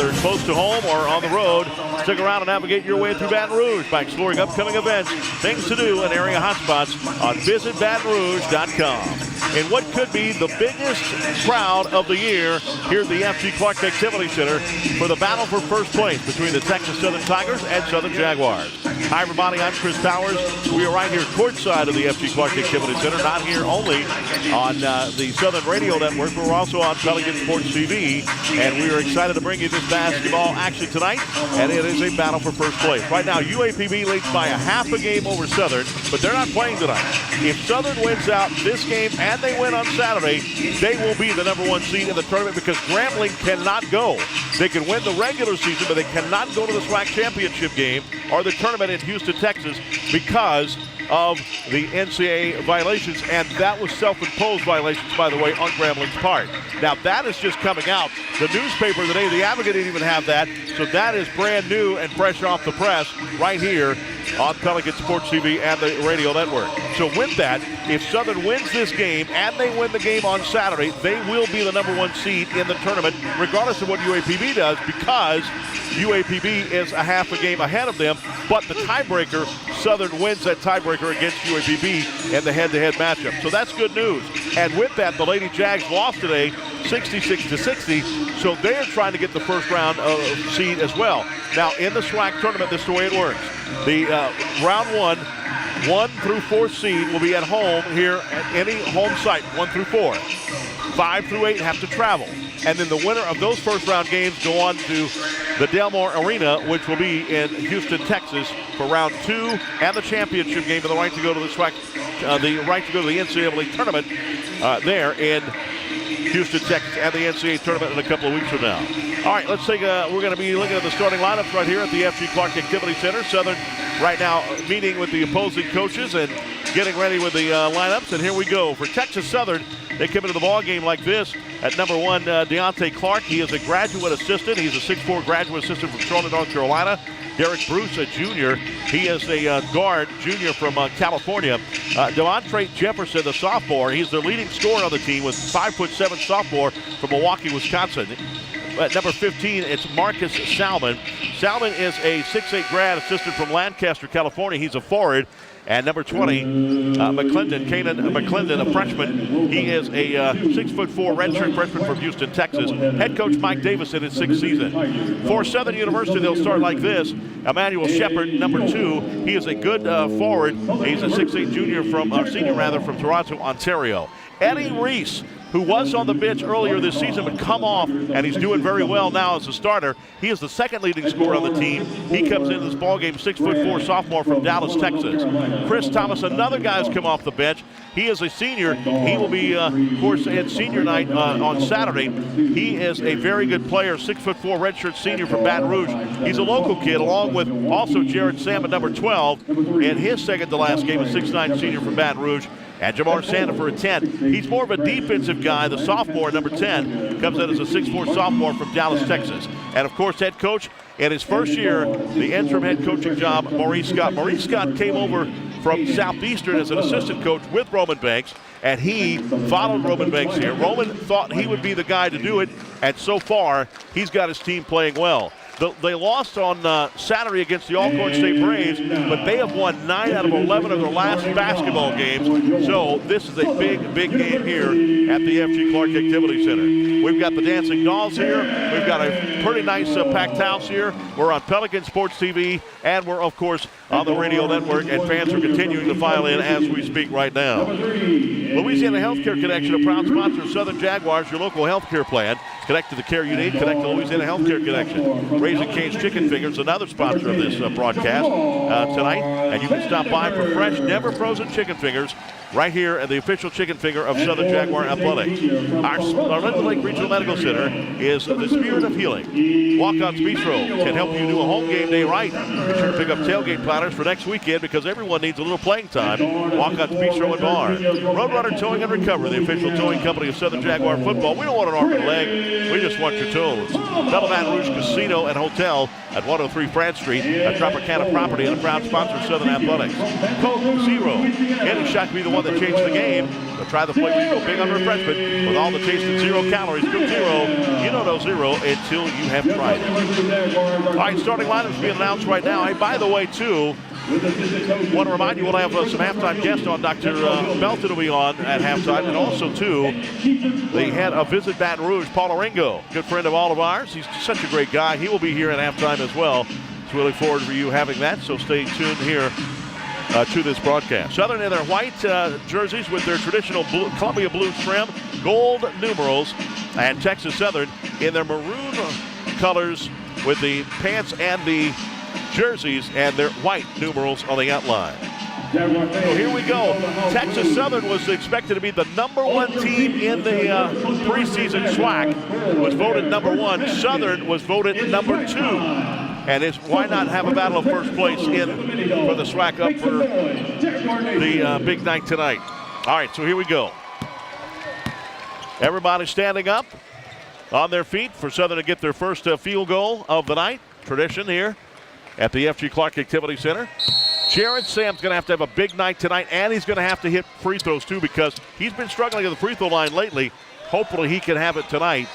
Southern, close to home or on the road. Stick around and navigate your way through Baton Rouge by exploring upcoming events, things to do, and area hotspots on visitbatonrouge.com. In what could be the biggest crowd of the year here at the F.G. Clark Activity Center for the battle for first place between the Texas Southern Tigers and Southern Jaguars. Hi, everybody. I'm Chris Powers. We are right here courtside of the F.G. Clark Activity Center, not here only on the Southern Radio Network, but we're also on Pelican Sports TV, and we are excited to bring you this basketball action tonight, and it is a battle for first place. Right now, UAPB leads by a half a game over Southern, but they're not playing tonight. If Southern wins out this game and they win on Saturday, they will be the #1 seed in the tournament because Grambling cannot go. They can win the regular season, but they cannot go to the SWAC championship game or the tournament in Houston, Texas, because of the NCAA violations, and that was self-imposed violations, by the way, on Grambling's part. Now, that is just coming out. The newspaper today, the Advocate, didn't even have that, so that is brand new and fresh off the press right here on Pelican Sports TV and the radio network. So with that, if Southern wins this game and they win the game on Saturday, they will be the #1 seed in the tournament, regardless of what UAPB does, because UAPB is a half a game ahead of them, but the tiebreaker, Southern wins that tiebreaker against UAPB in the head-to-head matchup. So that's good news. And with that, the Lady Jags lost today 66-60, so they're trying to get the first round seed as well. Now, in the SWAC tournament, this is the way it works. The round 1 through 4 seed will be at home here at any home site, 1 through 4. 5 through 8 have to travel. And then the winner of those first round games go on to the Delmore Arena, which will be in Houston, Texas for round 2 and the championship game for the right to go to the SWAC, the right to go to the NCAA tournament there in Houston, Texas, and the NCAA tournament in a couple of weeks from now. All right, let's take we're going to be looking at the starting lineups right here at the F.G. Clark Activity Center. Southern right now meeting with the opposing coaches and getting ready with the lineups. And here we go. For Texas Southern, they come into the ball game like this. At #1, Deontay Clark. He is a graduate assistant. He's a 6'4" graduate assistant from Charlotte, North Carolina. Derek Bruce, a junior. He is a guard, junior from California. Demontre Jefferson, the sophomore. He's the leading scorer on the team with 5'7" sophomore from Milwaukee, Wisconsin. At number 15, it's Marcus Salmon. Salmon is a 6'8" grad assistant from Lancaster, California. He's a forward. And number 20, Kanan McClendon, a freshman. He is a 6'4" redshirt freshman from Houston, Texas. Head coach Mike Davis in his 6th season. For Southern University, they'll start like this. Emmanuel Shepard, number 2. He is a good forward. He's a 6'8" senior from Toronto, Ontario. Eddie Reese, who was on the bench earlier this season but come off, and he's doing very well now as a starter. He is the second leading scorer on the team. He comes into this ballgame, 6'4" sophomore from Dallas, Texas. Chris Thomas, another guy who's come off the bench. He is a senior. He will be, of course, at senior night on Saturday. He is a very good player, 6'4" redshirt senior from Baton Rouge. He's a local kid, along with also Jared Salmon, number 12, in his second to last game, a 6'9" senior from Baton Rouge. And Jamar Sandifer at 10. He's more of a defensive guy. The sophomore, number 10, comes in as a 6'4" sophomore from Dallas, Texas. And, of course, head coach in his first year, the interim head coaching job, Maurice Scott. Maurice Scott came over from Southeastern as an assistant coach with Roman Banks, and he followed Roman Banks here. Roman thought he would be the guy to do it, and so far, he's got his team playing well. They lost on Saturday against the Alcorn State Braves, but they have won 9 out of 11 of their last basketball games. So this is a big, big game here at the F.G. Clark Activity Center. We've got the Dancing Dolls here. We've got a pretty nice packed house here. We're on Pelican Sports TV, and we're, of course, on the radio network, and fans are continuing to file in as we speak right now. Louisiana Healthcare Connection, a proud sponsor of Southern Jaguars, your local healthcare plan. Connect to the care you need. Connect to Louisiana Healthcare Connection. Raising Cane's Chicken Fingers, another sponsor of this broadcast tonight. And you can stop by for fresh, never frozen chicken fingers right here at the official chicken finger of Southern Jaguar Athletics. Our Linden Lake Regional Medical Center is the spirit of healing. Walkout's Bistro can help you do a home game day right. Be sure to pick up tailgate platters for next weekend because everyone needs a little playing time. Walkout's Bistro and Bar. Roadrunner Towing and Recovery, the official towing company of Southern Jaguar football. We don't want an arm and leg. We just want your toes. Double Baton Rouge Casino and Hotel at 103 France Street, a Tropicana property and a proud sponsor of Southern Athletics. Coke Zero. Any shot to be the one one that changed the game. They'll try the play where you go big on refreshment with all the taste and 0 calories. Cook Zero. You don't know zero until you have tried it. All right, starting lineups being announced right now. Hey, by the way, too, want to remind you we'll have some halftime guests on. Dr. Belton will be on at halftime. And also, too, the head of Visit Baton Rouge, Paul Oringo, good friend of all of ours. He's such a great guy. He will be here at halftime as well. So we look forward to you having that. So stay tuned here to this broadcast. Southern in their white jerseys with their traditional blue, Columbia blue trim, gold numerals, and Texas Southern in their maroon colors with the pants and the jerseys and their white numerals on the outline. So here we go. Texas Southern was expected to be the #1 team in the preseason SWAC. Was voted #1. Southern was voted #2. And it's why not have a battle of first place in for the SWAC up for the big night tonight. All right, so here we go. Everybody standing up on their feet for Southern to get their first field goal of the night. Tradition here at the F.G. Clark Activity Center. Jared Sam's going to have a big night tonight, and he's going to have to hit free throws too because he's been struggling at the free throw line lately. Hopefully he can have it tonight.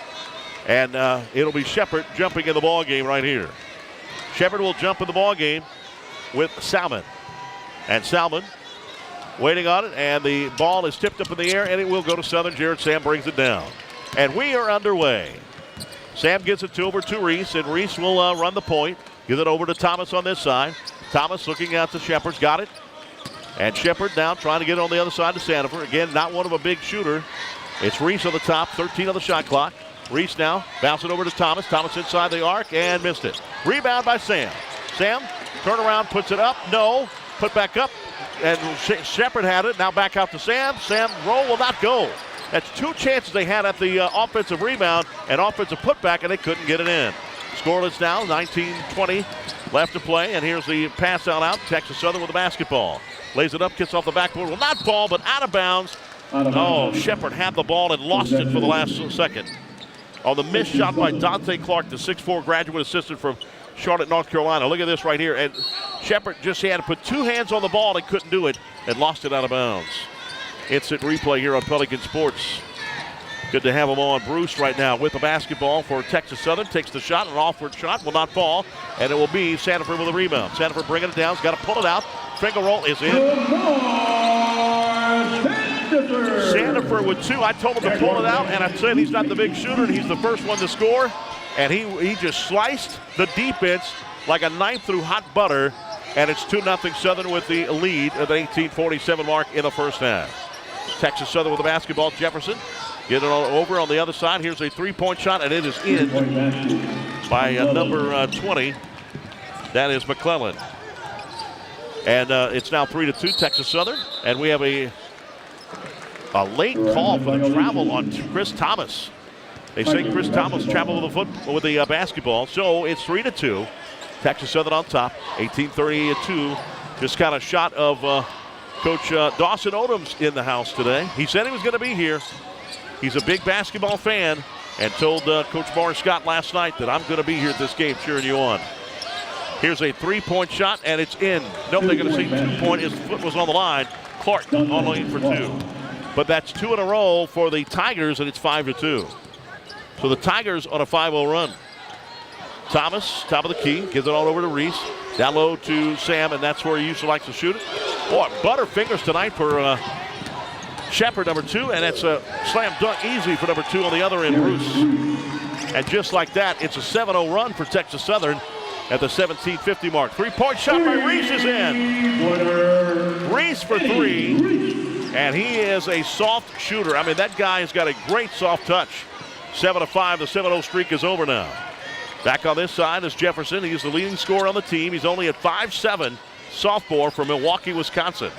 And it'll be Shepard jumping in the ball game right here. Shepard will jump in the ball game with Salmon. And Salmon waiting on it, and the ball is tipped up in the air, and it will go to Southern. Jared Sam brings it down. And we are underway. Sam gets it over to Reese, and Reese will run the point. Gives it over to Thomas on this side. Thomas looking out to Shepard's got it. And Shepard now trying to get it on the other side to Sandifer. Again, not one of a big shooter. It's Reese on the top, 13 on the shot clock. Reese now bounce it over to Thomas. Thomas inside the arc and missed it. Rebound by Sam. Sam, turn around, puts it up. No, put back up. And Shepard had it. Now back out to Sam. Sam roll will not go. That's 2 chances they had at the offensive rebound and offensive putback, and they couldn't get it in. Scoreless now, 19-20 left to play, and here's the pass out. Texas Southern with the basketball. Lays it up, gets off the backboard. Will not fall, but out of bounds. Oh, Shepard had the ball and lost it for the last second. On the missed shot by Dante Clark, the 6'4 graduate assistant from Charlotte, North Carolina. Look at this right here. And Shepard just had to put 2 hands on the ball and couldn't do it and lost it out of bounds. Instant replay here on Pelican Sports. Good to have him on. Bruce right now with the basketball for Texas Southern. Takes the shot, an offward shot, will not fall. And it will be Sandifer with a rebound. Sandifer bringing it down, he's got to pull it out. Finger roll is in. Sandifer with 2. I told him to pull it out, and I said he's not the big shooter, and he's the first one to score. And he just sliced the defense like a knife through hot butter. And it's 2-0 Southern with the lead at the 18:47 mark in the first half. Texas Southern with the basketball. Jefferson get it over on the other side. Here's a 3-point shot, and it is in by number 20. That is McClellan. And it's now 3-2 Texas Southern. And we have a late call for the travel on Chris Thomas. They say Chris Thomas traveled with the basketball. So it's 3-2. Texas Southern on top. 18:32. Just got a shot of Coach Dawson Odom's in the house today. He said he was going to be here. He's a big basketball fan and told Coach Barr Scott last night that I'm going to be here at this game cheering you on. Here's a 3-point shot, and it's in. Nope, they're going to see 2-point. His foot was on the line. Clark on lane for 2. But that's 2 in a row for the Tigers, and it's 5-2. So the Tigers on a 5-0 run. Thomas, top of the key, gives it all over to Reese. Down low to Sam, and that's where he usually likes to shoot it. Boy, butterfingers tonight for Shepard, number 2, and it's a slam dunk easy for number 2 on the other end, Bruce. And just like that, it's a 7-0 run for Texas Southern at the 17:50 mark. 3-point shot by Reese is in. Reese for 3, and he is a soft shooter. I mean, that guy has got a great soft touch. 7-5, the 7-0 streak is over now. Back on this side is Jefferson. He's the leading scorer on the team. He's only at 5'7", sophomore from Milwaukee, Wisconsin.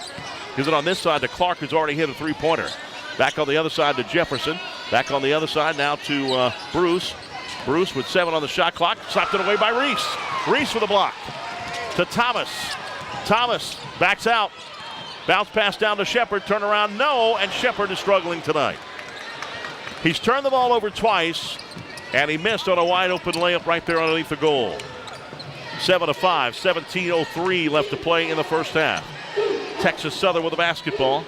Gives it on this side to Clark, who's already hit a 3-pointer. Back on the other side to Jefferson. Back on the other side now to Bruce. Bruce with 7 on the shot clock. Slapped it away by Reese. Reese for the block. To Thomas. Thomas backs out. Bounce pass down to Shepard. Turn around, no, and Shepard is struggling tonight. He's turned the ball over twice, and he missed on a wide open layup right there underneath the goal. 7-5, 17:03 left to play in the first half. Texas Southern with the basketball.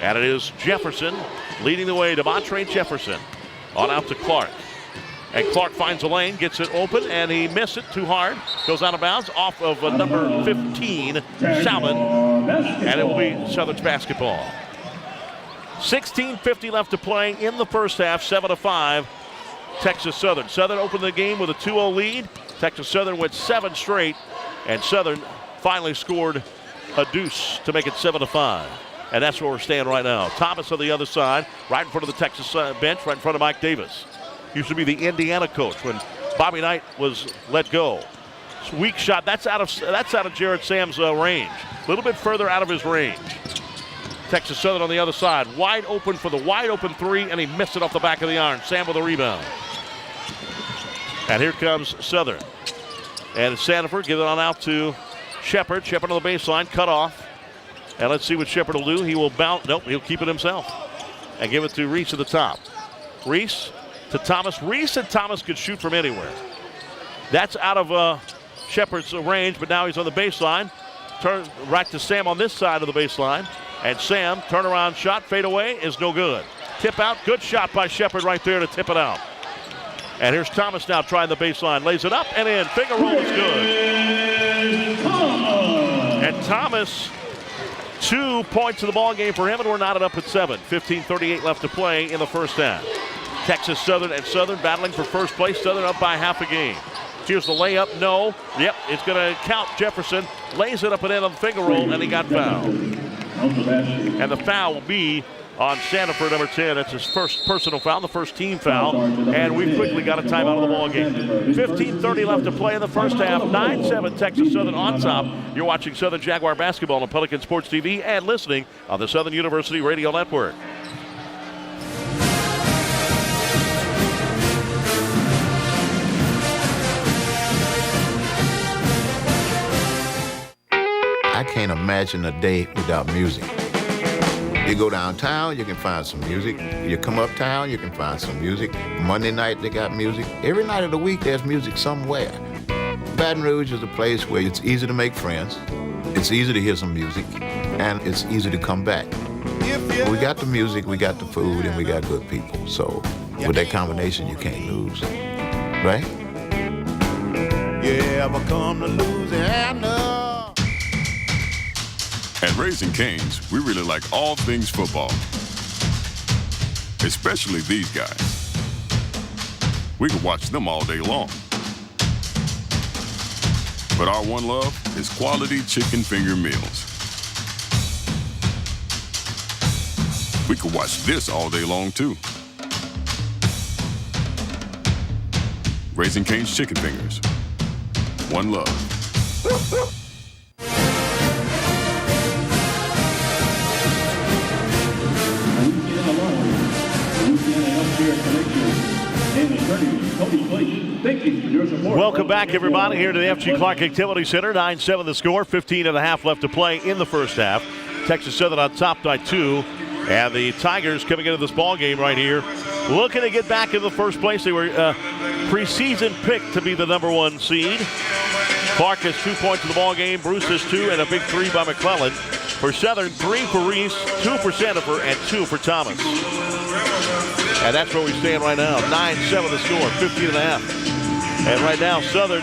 And it is Jefferson leading the way. DeMontre Jefferson on out to Clark. And Clark finds a lane, gets it open, and he missed it too hard. Goes out of bounds off of number 15, Salmon. And it will be Southern's basketball. 16:50 left to play in the first half, 7-5, Texas Southern. Southern opened the game with a 2-0 lead. Texas Southern went 7 straight, and Southern finally scored a deuce to make it 7-5. And that's where we're staying right now. Thomas on the other side, right in front of the Texas bench, right in front of Mike Davis. Used to be the Indiana coach when Bobby Knight was let go. Weak shot. That's out of Jared Sam's range. A little bit further out of his range. Texas Southern on the other side, wide open for the wide open three, and he missed it off the back of the iron. Sam with a rebound. And here comes Southern. And Sanford gives it on out to Shepard. Shepard on the baseline, cut off. And let's see what Shepard will do. He will bounce. Nope, he'll keep it himself. And give it to Reese at the top. Reese to Thomas. Reese and Thomas could shoot from anywhere. That's out of Shepard's range, but now he's on the baseline. Turn right to Sam on this side of the baseline. And Sam, turnaround shot, fade away, is no good. Tip out, good shot by Shepard right there to tip it out. And here's Thomas now trying the baseline. Lays it up and in. Finger roll is good. And Thomas, 2 points in the ball game for him, and we're knotted up at 7. 15:38 left to play in the first half. Texas Southern and Southern battling for first place. Southern up by half a game. Here's the layup. No. Yep, it's going to count. Jefferson lays it up and in on the finger roll, and he got fouled. And the foul will be on Sanford, number 10. That's his first personal foul, the first team foul. And we've quickly got a timeout of the ball game. 15:30 left to play in the first half. 9-7 Texas Southern on top. You're watching Southern Jaguar basketball on Pelican Sports TV and listening on the Southern University Radio Network. I can't imagine a day without music. You go downtown, you can find some music. You come uptown, you can find some music. Monday night, they got music. Every night of the week, there's music somewhere. Baton Rouge is a place where it's easy to make friends, it's easy to hear some music, and it's easy to come back. We got the music, we got the food, and we got good people. So with that combination, you can't lose, right? You ever come to Louisiana? At Raising Cane's, we really like all things football, especially these guys. We could watch them all day long. But our one love is quality chicken finger meals. We could watch this all day long, too. Raising Cane's chicken fingers. One love. Welcome back, everybody, here to the F.G. Clark Activity Center. 9-7 the score, 15.5 left to play in the first half. Texas Southern on top by 2. And the Tigers coming into this ball game right here, looking to get back in the first place. They were preseason picked to be the number 1 seed. Clark has 2 points in the ball game. Bruce has 2, and a big 3 by McClellan. For Southern, 3 for Reese, 2 for Sanford, and 2 for Thomas. And that's where we stand right now. 9-7 the score, 15.5. And right now, Southern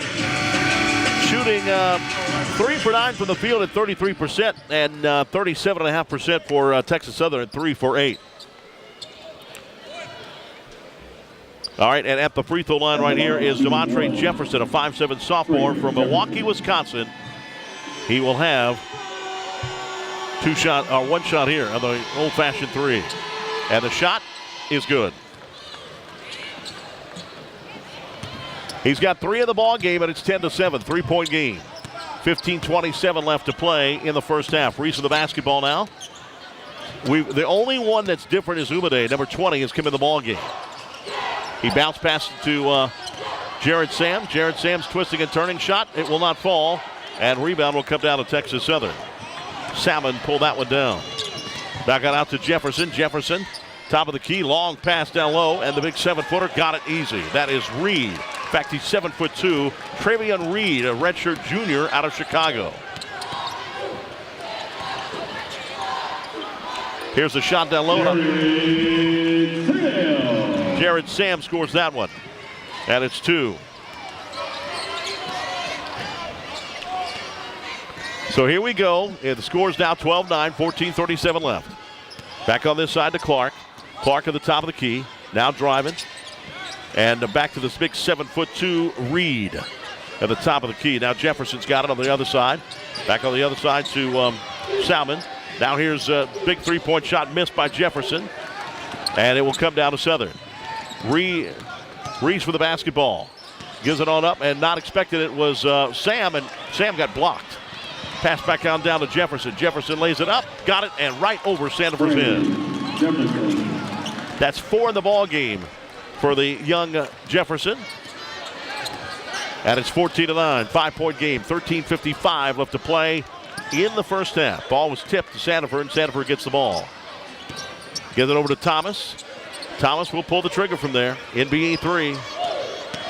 shooting 3 for 9 from the field at 33%, and 37.5% for Texas Southern at 3 for 8. All right, and at the free throw line right here is DeMontre Jefferson, a 5'7" sophomore from Milwaukee, Wisconsin. He will have 1 shot here on the old-fashioned 3. And the shot is good. He's got 3 in the ball game, and it's 10-7, 3-point game. 15:27 left to play in the first half. Reese with the basketball now. The only one that's different is Umade. Number 20 has come in the ball game. He bounced past to Jared Sam. Jared Sam's twisting and turning shot. It will not fall, and rebound will come down to Texas Southern. Salmon pulled that one down. Back out to Jefferson. Jefferson, top of the key, long pass down low, and the big 7-footer got it easy. That is Reed. In fact, he's 7'2". Travion Reed, a redshirt junior out of Chicago. Here's the shot down low. Jared Sam scores that one. And it's 2. So here we go. The score's now 12-9, 14:37 left. Back on this side to Clark. Clark at the top of the key. Now driving. And back to this big 7'2" Reed at the top of the key. Now Jefferson's got it on the other side. Back on the other side to Salmon. Now here's a big three-point shot missed by Jefferson. And it will come down to Southern. Reese for the basketball. Gives it on up, and not expecting it was Sam, and Sam got blocked. Pass back down to Jefferson. Jefferson lays it up, got it, and right over Sandifer's head. That's 4 in the ball game for the young Jefferson. And it's 14-9, 5-point game, 13:55 left to play in the first half. Ball was tipped to Sandifer, and Sandifer gets the ball. Gives it over to Thomas. Thomas will pull the trigger from there. NBA 3.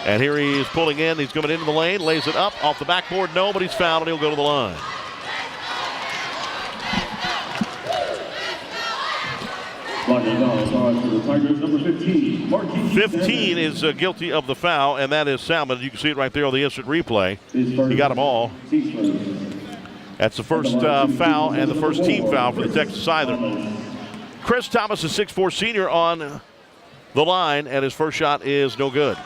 And here he is pulling in. He's coming into the lane, lays it up off the backboard. No, but he's fouled, and he'll go to the line. Number 15 is guilty of the foul, and that is Salmon. You can see it right there on the instant replay. He got them all. That's the first foul and the first team foul for the Texas Southern. Chris Thomas, a 6'4" senior, on the line, and his first shot is no good.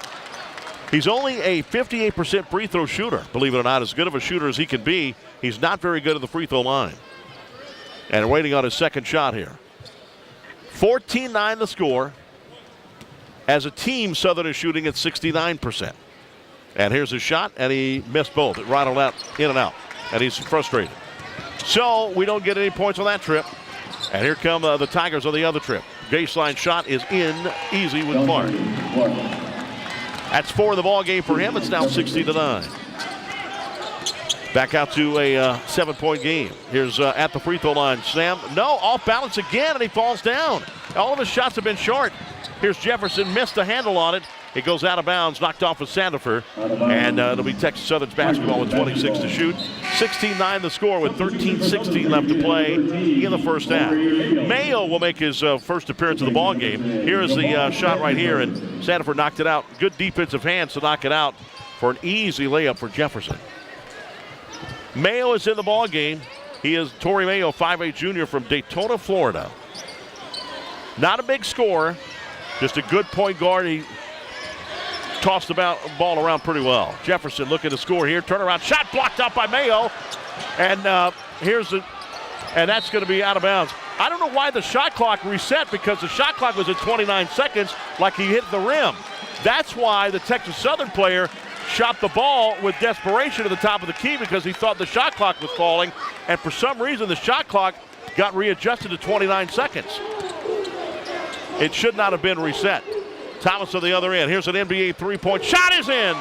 He's only a 58% free throw shooter, believe it or not. As good of a shooter as he can be, he's not very good at the free throw line. And waiting on his second shot here. 14-9 the score. As a team, Southern is shooting at 69%. And here's his shot, and he missed both. It rattled out, in and out, and he's frustrated. So we don't get any points on that trip. And here come the Tigers on the other trip. Baseline shot is in, easy with Clark. That's 4 in the ball game for him. It's now 60-9. Back out to a 7-point game. Here's at the free throw line. Sam, no, off balance again, and he falls down. All of his shots have been short. Here's Jefferson, missed a handle on it. It goes out of bounds, knocked off with Sandifer. And it'll be Texas Southern's basketball with 26 to shoot. 16-9 the score with 13:16 left to play in the first half. Mayo will make his first appearance of the ball game. Here is the shot right here, and Sandifer knocked it out. Good defensive hands to knock it out for an easy layup for Jefferson. Mayo is in the ball game. He is Torrey Mayo, 5'8" junior from Daytona, Florida. Not a big scorer, just a good point guard. He tossed the ball around pretty well. Jefferson looking to score here. Turnaround shot blocked out by Mayo. And and that's going to be out of bounds. I don't know why the shot clock reset, because the shot clock was at 29 seconds like he hit the rim. That's why the Texas Southern player shot the ball with desperation at the top of the key, because he thought the shot clock was falling. And for some reason, the shot clock got readjusted to 29 seconds. It should not have been reset. Thomas on the other end. Here's an NBA three-point shot is in.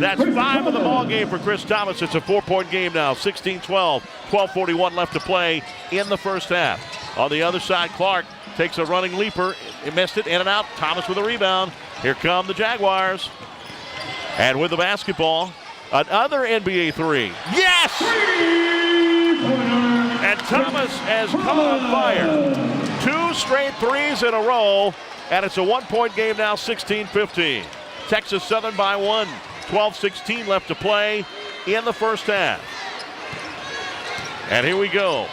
That's 5 in the ball game for Chris Thomas. It's a 4-point game now. 16-12, 12:41 left to play in the first half. On the other side, Clark takes a running leaper. He missed it, in and out. Thomas with a rebound. Here come the Jaguars. And with the basketball, another NBA three. Yes! And Thomas has come on fire. 2 straight threes in a row, and it's a 1-point game now, 16-15. Texas Southern by 1, 12:16 left to play in the first half. And here we go.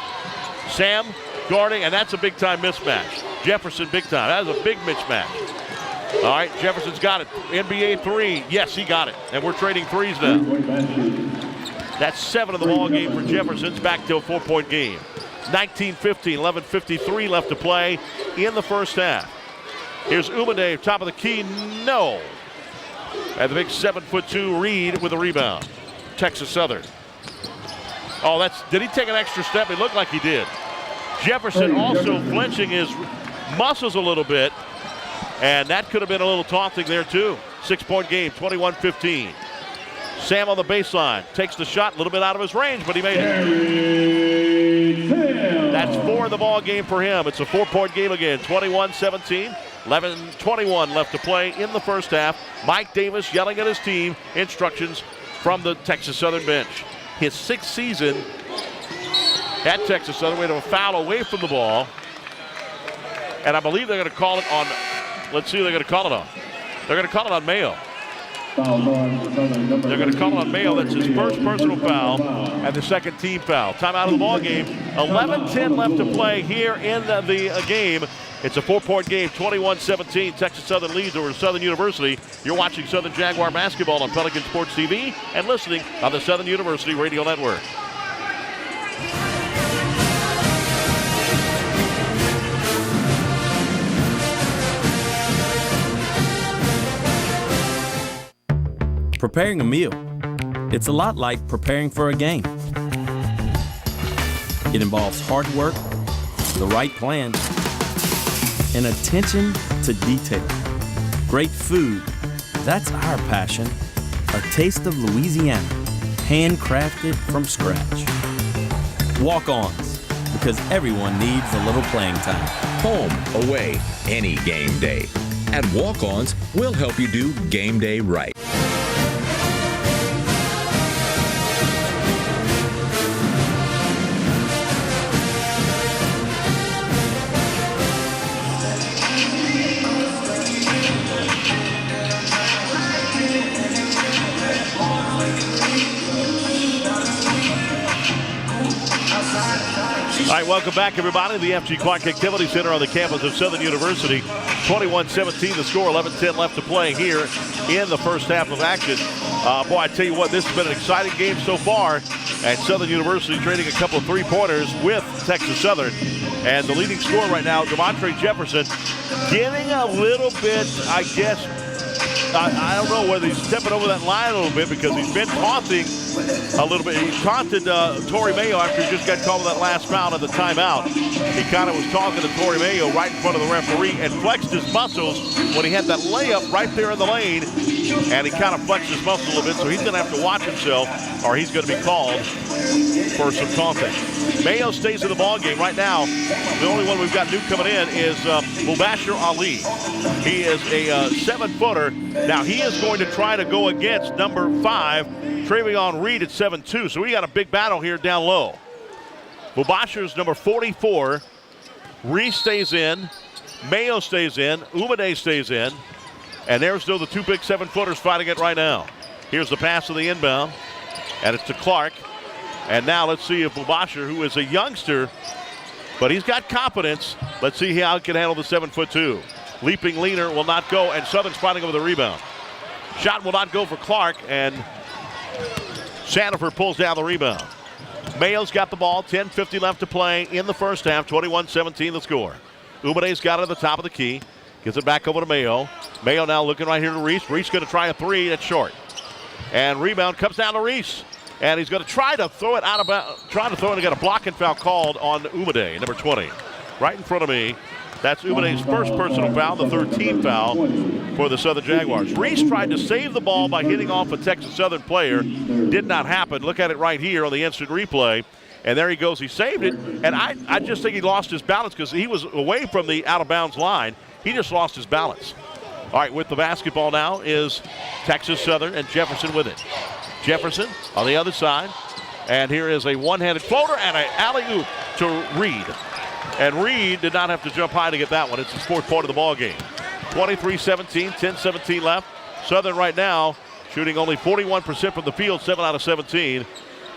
Sam guarding, and that's a big-time mismatch. Jefferson, big time. That is a big mismatch. All right, Jefferson's got it. NBA 3. Yes, he got it. And we're trading threes now. That's 7 of the ball game for Jefferson. It's back to a 4-point game. 19-15, 11:53 left to play in the first half. Here's Umade, top of the key. No. And the big 7'2" Reed with a rebound. Texas Southern. Oh, did he take an extra step? It looked like he did. Jefferson also flinching his muscles a little bit. And that could have been a little taunting there too. 6-point game, 21-15. Sam on the baseline, takes the shot, a little bit out of his range, but he made it. That's 4 in the ball game for him. It's a 4-point game again, 21-17, 11:21 left to play in the first half. Mike Davis yelling at his team, instructions from the Texas Southern bench. His 6th season at Texas Southern. We have a foul away from the ball. And I believe they're going to call it on, let's see who they're going to call it on. They're going to call it on Mayo. They're going to call it on Mayo. That's his first personal foul and the second team foul. Timeout of the ball game. 11-10 left to play here in the game. It's a 4-point game, 21-17. Texas Southern leads over Southern University. You're watching Southern Jaguar basketball on Pelican Sports TV and listening on the Southern University Radio Network. Preparing a meal. It's a lot like preparing for a game. It involves hard work, the right plan, and attention to detail. Great food, that's our passion. A taste of Louisiana, handcrafted from scratch. Walk-ons, because everyone needs a little playing time. Home, away, any game day. At Walk-Ons, we'll help you do game day right. All right, welcome back, everybody. The F.G. Clark Activity Center on the campus of Southern University. 21-17 the score, 11-10 left to play here in the first half of action. Boy, I tell you what, this has been an exciting game so far. And Southern University trading a couple of three-pointers with Texas Southern. And the leading scorer right now, Devontre Jefferson, getting a little bit, I guess, I don't know whether he's stepping over that line a little bit because he's been taunting a little bit. He taunted Torrey Mayo after he just got called with that last foul at the timeout. He kind of was talking to Torrey Mayo right in front of the referee and flexed his muscles when he had that layup right there in the lane. And he kind of flexed his muscles a little bit, so he's going to have to watch himself or he's going to be called for some contact. Mayo stays in the ballgame right now. The only one we've got new coming in is Mubashir Ali. He is a 7-footer. Now he is going to try to go against number 5, Travion Reed at 7'2". So we got a big battle here down low. Mubashir's number 44. Reed stays in. Mayo stays in. Umade stays in. And there's still the two big 7-footers fighting it right now. Here's the pass to the inbound. And it's to Clark. And now let's see if Mubashir, who is a youngster, but he's got confidence. Let's see how he can handle the 7'2". Leaping leaner will not go, and Southern's fighting over the rebound. Shot will not go for Clark, and Sandifer pulls down the rebound. Mayo's got the ball, 10:50 left to play in the first half, 21-17 the score. Umade's got it at the top of the key. Gives it back over to Mayo. Mayo now looking right here to Reese. Reese going to try a three. That's short. And rebound comes down to Reese. And he's going to try to throw it out of bounds. Trying to throw it and get a blocking foul called on Umade, number 20. Right in front of me. That's Umade's first personal foul, the third team foul for the Southern Jaguars. Reese tried to save the ball by hitting off a Texas Southern player. Did not happen. Look at it right here on the instant replay. And there he goes. He saved it. And I just think he lost his balance because he was away from the out-of-bounds line. He just lost his balance. All right, with the basketball now is Texas Southern and Jefferson with it. Jefferson on the other side. And here is a one-handed floater and an alley-oop to Reed. And Reed did not have to jump high to get that one. It's his fourth point of the ball game. 23-17, 10-17 left. Southern right now shooting only 41% from the field, 7 out of 17.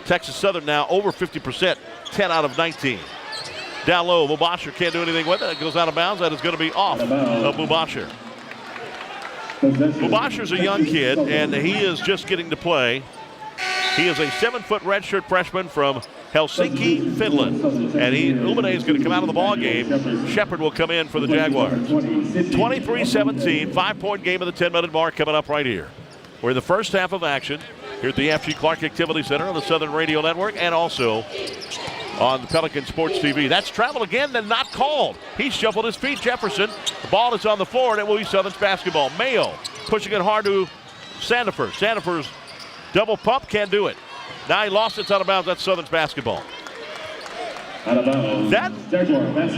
Texas Southern now over 50%, 10 out of 19. Down low, Mubashir can't do anything with it. It goes out of bounds. That is going to be off of Mubashir. Mubashir's a young kid, and he is just getting to play. He is a 7-foot redshirt freshman from Helsinki, Finland. And Umade is going to come out of the ball game. Shepard will come in for the Jaguars. 23-17, 5-point game of the 10-minute mark coming up right here. We're in the first half of action here at the F.G. Clark Activity Center on the Southern Radio Network and also on the Pelican Sports TV. That's travel again, then not called. He shuffled his feet, Jefferson. The ball is on the floor, and it will be Southern's basketball. Mayo pushing it hard to Sandifer. Sandifer's double pump, can't do it. Now he lost it, it's out of bounds. That's Southern's basketball. That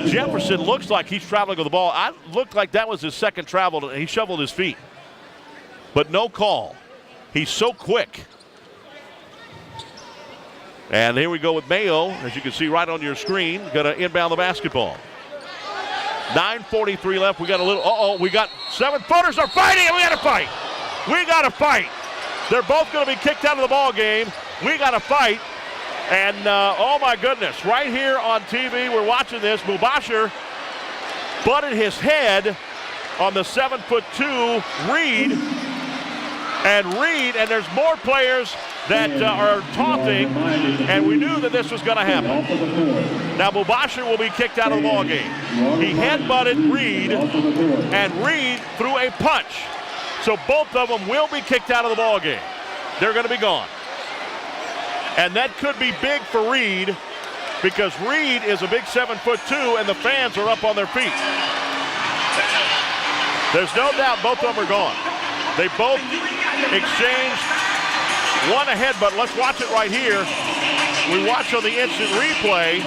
Jefferson looks like he's traveling with the ball. I looked like that was his second travel. He shoveled his feet. But no call. He's so quick. And here we go with Mayo, as you can see right on your screen, going to inbound the basketball. 9:43 left. We got a little, we got 7-footers are fighting, and we got to fight. We got to fight. They're both going to be kicked out of the ball game. We got to fight. And, oh, my goodness, right here on TV, we're watching this. Mubashir butted his head on the 7'2" Reed. And there's more players that are taunting, and we knew that this was going to happen. Now, Mubashir will be kicked out of the ball game. He head-butted Reed, and Reed threw a punch. So both of them will be kicked out of the ball game. They're going to be gone. And that could be big for Reed, because Reed is a big 7'2", and the fans are up on their feet. There's no doubt both of them are gone. They both exchanged one a headbutt. Let's watch it right here. We watch on the instant replay,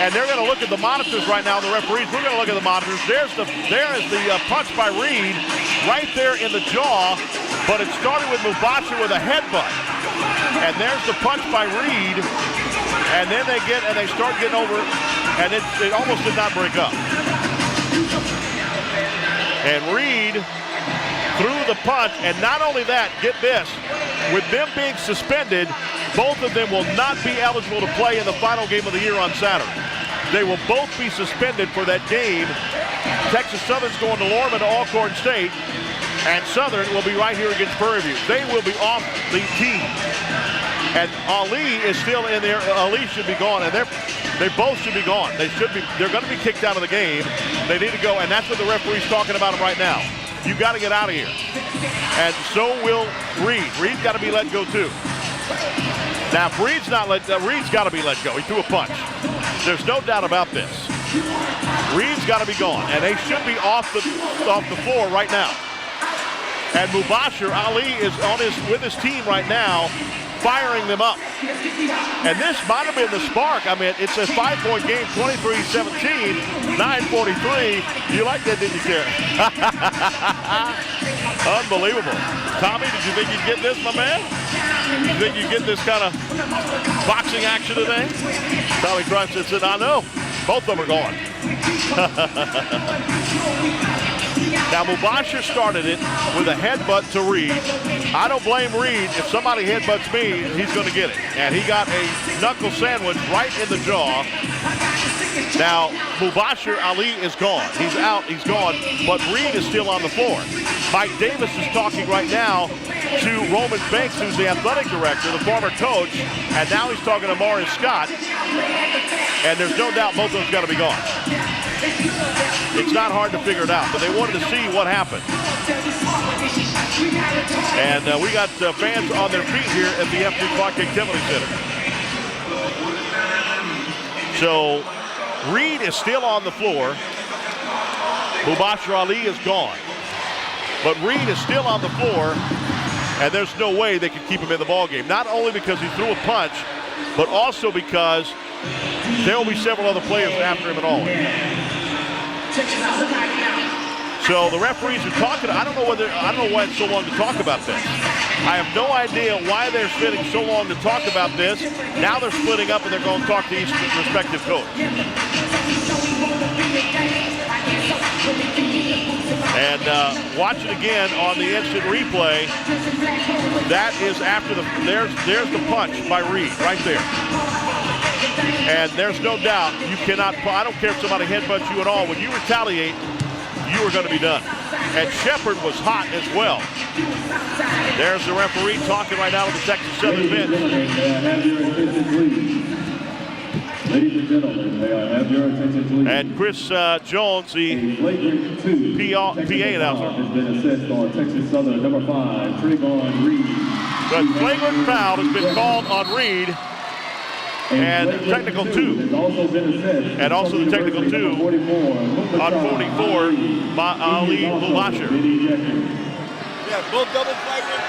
and they're going to look at the monitors right now, the referees. We're going to look at the monitors. There is the punch by Reed right there in the jaw, but it started with Mubashir with a headbutt. And there's the punch by Reed, and then they start getting over, and it almost did not break up. And Reed threw the punch, and not only that, get this, with them being suspended, both of them will not be eligible to play in the final game of the year on Saturday. They will both be suspended for that game. Texas Southern's going to Lorman to Alcorn State, and Southern will be right here against Prairie View. They will be off the team. And Ali is still in there. Ali should be gone, and they both should be gone. They're going to be kicked out of the game. They need to go, and that's what the referee's talking about them right now. You got to get out of here. And so will Reed. Reed's got to be let go too. Now, if Reed's not Reed's got to be let go. He threw a punch. There's no doubt about this. Reed's got to be gone, and they should be off the floor right now. And Mubashir Ali is with his team right now, firing them up. And this might have been the spark. I mean, it's a 5-point game, 23-17, 9:43. You like that, didn't you, Karen? Unbelievable. Tommy, did you think you'd get this, my man? Did you think you'd get this kind of boxing action today? Tommy Crunch said, I know. Both of them are gone. Now, Mubashir started it with a headbutt to Reed. I don't blame Reed. If somebody headbutts me, he's going to get it. And he got a knuckle sandwich right in the jaw. Now, Mubashir Ali is gone. He's out. He's gone. But Reed is still on the floor. Mike Davis is talking right now to Roman Banks, who's the athletic director, the former coach. And now he's talking to Maurice Scott. And there's no doubt both of them's got to be gone. It's not hard to figure it out, but they wanted to see what happened. And we got fans on their feet here at the FD Clark Activity Center. So Reed is still on the floor. Mubashir Ali is gone. But Reed is still on the floor, and there's no way they can keep him in the ballgame. Not only because he threw a punch, but also because there will be several other players after him at all. So the referees are talking. I don't know why it's so long to talk about this. I have no idea why they're spending so long to talk about this. Now they're splitting up and they're going to talk to each respective coach. And watch it again on the instant replay. That is after there's the punch by Reed right there. And there's no doubt you cannot, I don't care if somebody headbutts you at all, when you retaliate, you are going to be done. And Shepard was hot as well. There's the referee talking right now to the Texas Southern bench. Ladies and gentlemen, may I have your attention, please? And Chris Jones, the PA announcer. Has been assessed on Texas Southern number 5, Trayvon Reed. The flagrant foul has been called on Reed. And technical 2. And also the technical 2 on 44 by Ali Mubashir. Yeah, both double flagrant.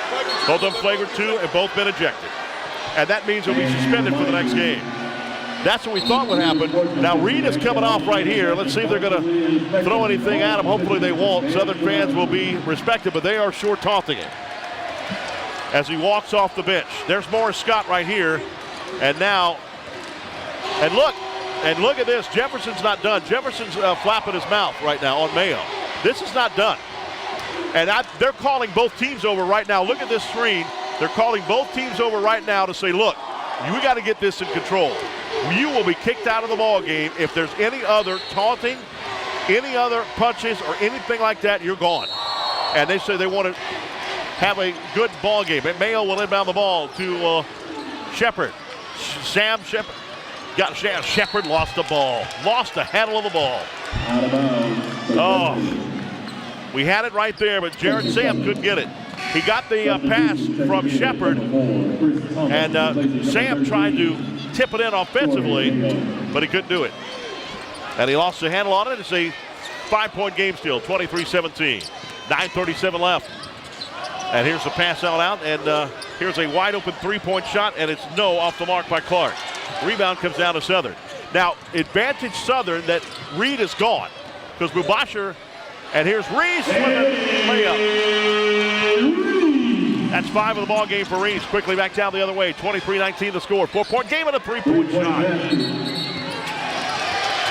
Both of them flagrant 2 and both been ejected. And that means he'll be suspended for the next game. That's what we thought would happen. Now Reed is coming off right here. Let's see if they're going to throw anything at him. Hopefully they won't. Southern fans will be respected, but they are sure taunting him as he walks off the bench. There's Morris Scott right here. And now, and look at this. Jefferson's not done. Jefferson's flapping his mouth right now on Mayo. This is not done. And they're calling both teams over right now. Look at this screen. They're calling both teams over right now to say, look, we got to get this in control. You will be kicked out of the ball game if there's any other taunting, any other punches, or anything like that. You're gone. And they say they want to have a good ball game. And Mayo will inbound the ball to Shepard. Sam Shepard. Shepard lost the ball. Lost the handle of the ball. Out of bounds. Oh, we had it right there, but Jared Sam couldn't get it. He got the pass from Shepard, and Sam tried to tip it in offensively, but he couldn't do it. And he lost the handle on it. It's a 5-point game still, 23-17. 9:37 left. And here's the pass out, and here's a wide open three-point shot, and it's no off the mark by Clark. Rebound comes down to Southern. Now, advantage Southern that Reed is gone because Mubasher, and here's Reese with a layup. That's 5 of the ball game for Reese. Quickly back down the other way. 23-19 the score. 4-point game and a 3-point shot.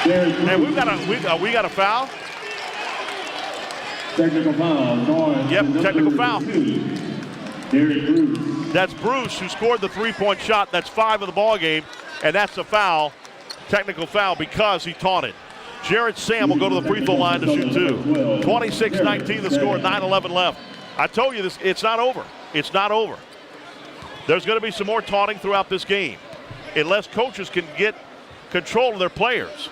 And we got a foul. Technical foul. Yep, technical foul. That's Bruce who scored the 3-point shot. That's 5 of the ball game, and that's a foul, technical foul, because he taunted. Jared Sam will go to the free throw line to shoot 2. 26-19 the score, 9:11 left. I told you this, it's not over. It's not over. There's going to be some more taunting throughout this game, unless coaches can get control of their players.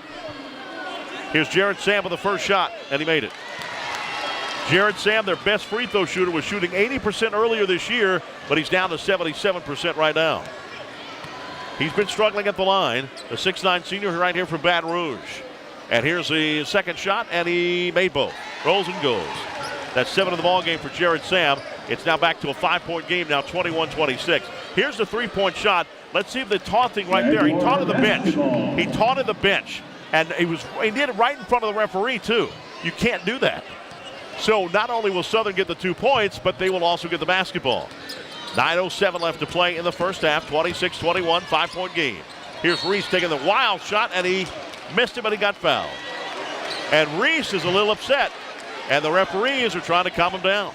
Here's Jared Sam with the first shot, and he made it. Jared Sam, their best free throw shooter, was shooting 80% earlier this year, but he's down to 77% right now. He's been struggling at the line. The 6'9 senior right here from Baton Rouge. And here's the second shot, and he made both. Rolls and goes. That's 7 of the ball game for Jared Sam. It's now back to a 5-point game now, 21-26. Here's the 3-point shot. Let's see if the taunting right there. He taunted the bench. He taunted the bench. And he did it right in front of the referee, too. You can't do that. So not only will Southern get the 2 points, but they will also get the basketball. 9:07 left to play in the first half, 26-21, 5-point game. Here's Reese taking the wild shot, and he missed it, but he got fouled. And Reese is a little upset, and the referees are trying to calm him down.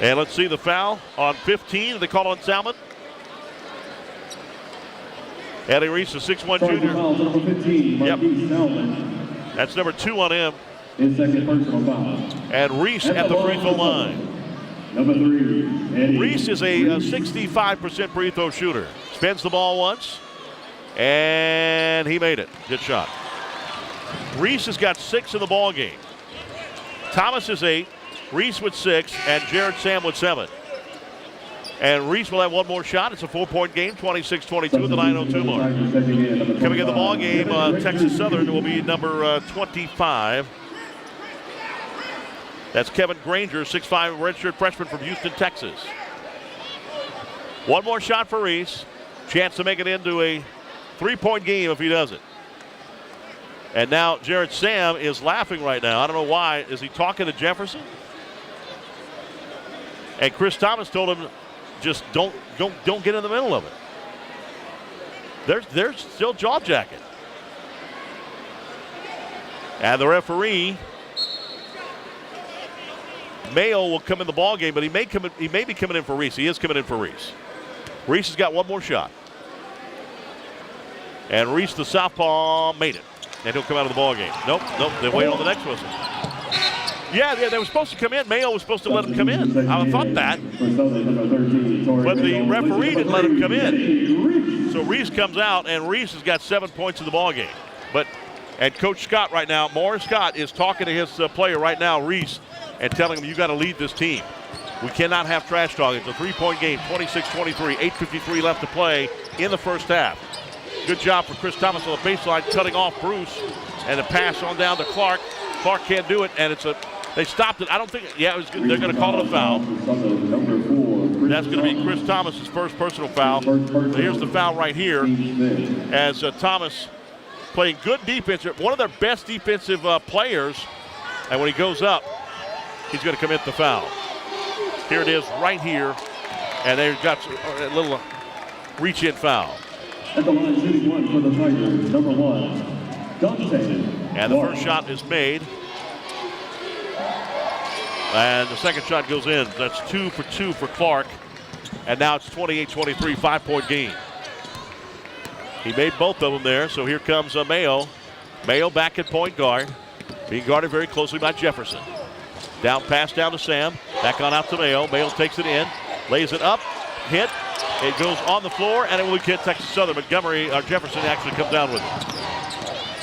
And let's see the foul on 15. They call on Salmon. Eddie Reese, a 6'1 junior. Yep. That's number 2 on him. His second personal foul. And Reese at the free throw line. Number 3, Eddie. Reese is a 65% free throw shooter. Spins the ball once, and he made it. Good shot. Reese has got 6 in the ball game. Thomas is 8, Reese with 6, and Jared Sam with 7. And Reese will have one more shot. It's a 4-point game, 26-22 at the 9:02 mark. Coming in the ball game, Texas Southern will be number 25. That's Kevin Granger, 6'5", redshirt freshman from Houston, Texas. One more shot for Reese. Chance to make it into a 3-point game if he does it. And now Jared Sam is laughing right now. I don't know why. Is he talking to Jefferson? And Chris Thomas told him, just don't get in the middle of it. There's still jaw jacket. And the referee, Mayo, will come in the ball game, but he may be coming in for Reese. He is coming in for Reese. Reese has got one more shot. And Reese, the southpaw, made it. And he'll come out of the ball game. Nope. They wait on the next whistle. Yeah, they were supposed to come in. Mayo was supposed to let him come in. I thought that. But the referee didn't let him come in. So Reese comes out, and Reese has got 7 points in the ball game. And Coach Scott right now, Morris Scott, is talking to his player right now, Reese, and telling him, you got to lead this team. We cannot have trash talking. It's a 3-point game, 26-23, 8:53 left to play in the first half. Good job for Chris Thomas on the baseline, cutting off Bruce, and a pass on down to Clark. Clark can't do it, and they stopped it. I don't think, it was good. They're going to call it a foul. That's going to be Chris Thomas's first personal foul. So here's the foul right here, as Thomas playing good defense, one of their best defensive players, and when he goes up, he's going to commit the foul. Here it is right here, And they've got a little reach-in foul. At the line, shooting one for the Tigers, number 1, Dante. And the first shot is made. And the second shot goes in. That's 2 for 2 for Clark. And now it's 28-23, 5-point game. He made both of them there, so here comes Mayo. Mayo back at point guard, being guarded very closely by Jefferson. Down pass down to Sam, back on out to Mayo. Mayo takes it in, lays it up, hit. It goes on the floor, and it will hit Texas Southern. Jefferson actually comes down with it.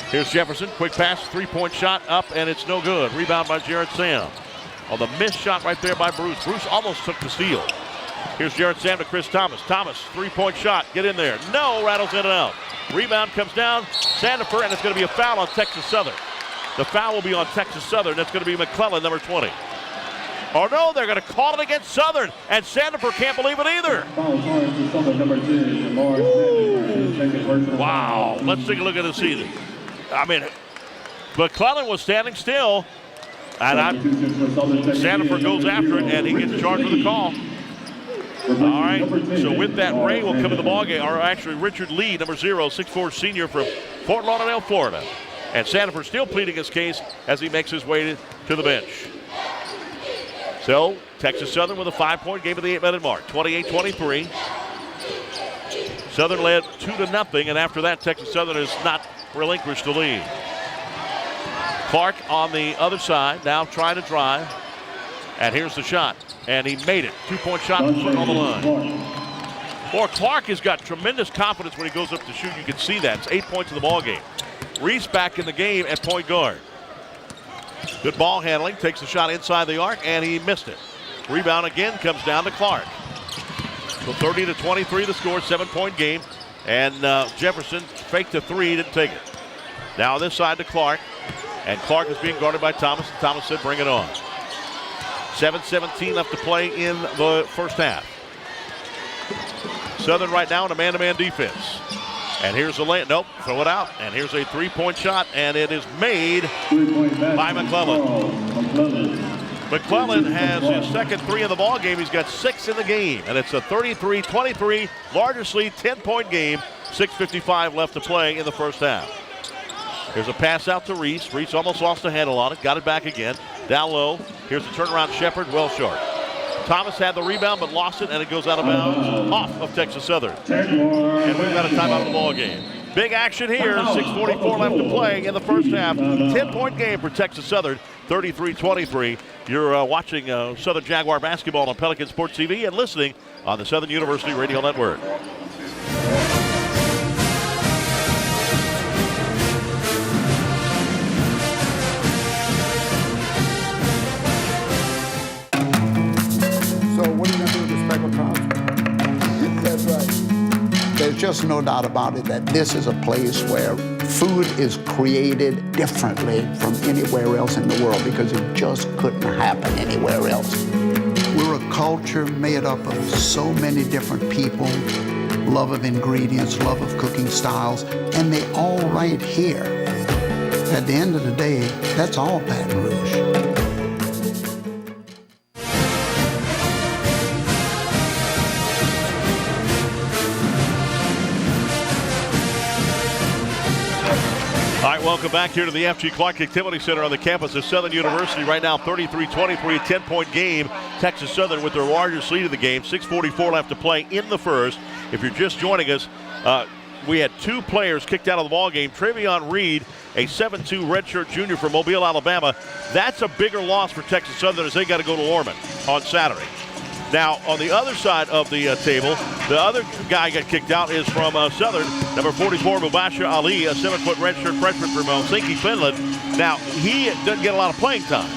Here's Jefferson, quick pass, three-point shot up, and it's no good. Rebound by Jared Sam. On the missed shot right there by Bruce. Bruce almost took the steal. Here's Jared Sam to Chris Thomas. Thomas, three-point shot, get in there. No, rattles in and out. Rebound comes down, Sandifer, and it's going to be a foul on Texas Southern. The foul will be on Texas Southern. That's going to be McClellan, number 20. Oh no, they're going to call it against Southern, and Sandifer can't believe it either. Foul on Southern, number 2. Wow, let's take a look at the season. I mean, McClellan was standing still, and Sandifer goes after it, and he gets charged with the call. All right, so with that, Ray will come in the ballgame, or actually Richard Lee, number 0, 6'4" senior from Fort Lauderdale, Florida. And Sandifer still pleading his case as he makes his way to the bench. So, Texas Southern with a 5-point game at the 8-minute mark, 28-23. Southern led 2-0, and after that, Texas Southern has not relinquished the lead. Clark on the other side, now trying to drive. And here's the shot. And he made it. 2-point shot on the line. Boy, Clark has got tremendous confidence when he goes up to shoot. You can see that. It's 8 points in the ball game. Reese back in the game at point guard. Good ball handling. Takes the shot inside the arc, and he missed it. Rebound again comes down to Clark. So 30-23 the score, 7-point game. And Jefferson faked the three, didn't take it. Now on this side to Clark. And Clark is being guarded by Thomas. And Thomas said, bring it on. 7:17 left to play in the first half. Southern right now in a man-to-man defense. And here's the lay. Nope, throw it out. And here's a three-point shot, and it is made by McClellan. McClellan has his second three in the ball game. He's got 6 in the game, and it's a 33-23 largest lead, 10-point game. 6:55 left to play in the first half. Here's a pass out to Reese. Reese almost lost a handle on it. Got it back again. Down low. Here's the turnaround Shepard. Well short. Thomas had the rebound but lost it, and it goes out of bounds off of Texas Southern. And we've got a timeout in the ball game. Big action here. 6:44 left to play in the first half. 10-point game for Texas Southern. 33-23. You're watching Southern Jaguar basketball on Pelican Sports TV and listening on the Southern University Radio Network. There's just no doubt about it that this is a place where food is created differently from anywhere else in the world because it just couldn't happen anywhere else. We're a culture made up of so many different people, love of ingredients, love of cooking styles, and they all right here. At the end of the day, that's all Baton Rouge. All right, welcome back here to the F.G. Clark Activity Center on the campus of Southern University. Right now, 33-23, a 10-point game. Texas Southern with their largest lead of the game. 6:44 left to play in the first. If you're just joining us, we had 2 players kicked out of the ball game. Travion Reed, a 7'2" redshirt junior from Mobile, Alabama. That's a bigger loss for Texas Southern as they got to go to Lorman on Saturday. Now, on the other side of the table, the other guy got kicked out is from Southern, number 44, Mubashir Ali, a 7-foot redshirt freshman from Helsinki, Finland. Now, he doesn't get a lot of playing time,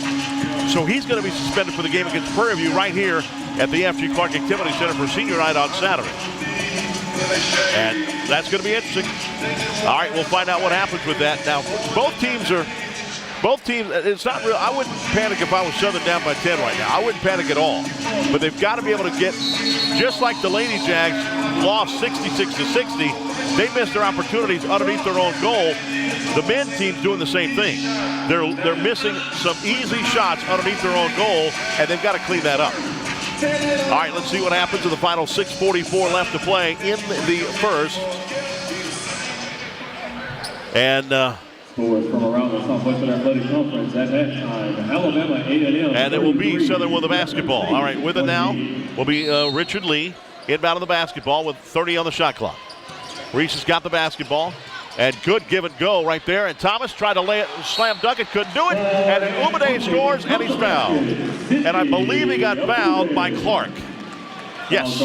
so he's going to be suspended for the game against Prairie View right here at the F.G. Clark Activity Center for senior night on Saturday. And that's going to be interesting. All right, we'll find out what happens with that. Now, both teams, it's not real. I wouldn't panic if I was Southern down by 10 right now. I wouldn't panic at all. But they've got to be able to get, just like the Lady Jags lost 66-60, they missed their opportunities underneath their own goal. The men team's doing the same thing. They're missing some easy shots underneath their own goal, and they've got to clean that up. All right, let's see what happens in the final 6:44 left to play in the first. And From around the Southwestern Athletic Conference at that time, Alabama A&M. And it will be Southern with the basketball. All right, with it now will be Richard Lee inbound of the basketball with 30 on the shot clock. Reese has got the basketball. And good give and go right there. And Thomas tried to lay it, slam dunk it, couldn't do it. And then Umade scores, and he's fouled. And I believe he got fouled by Clark. Yes.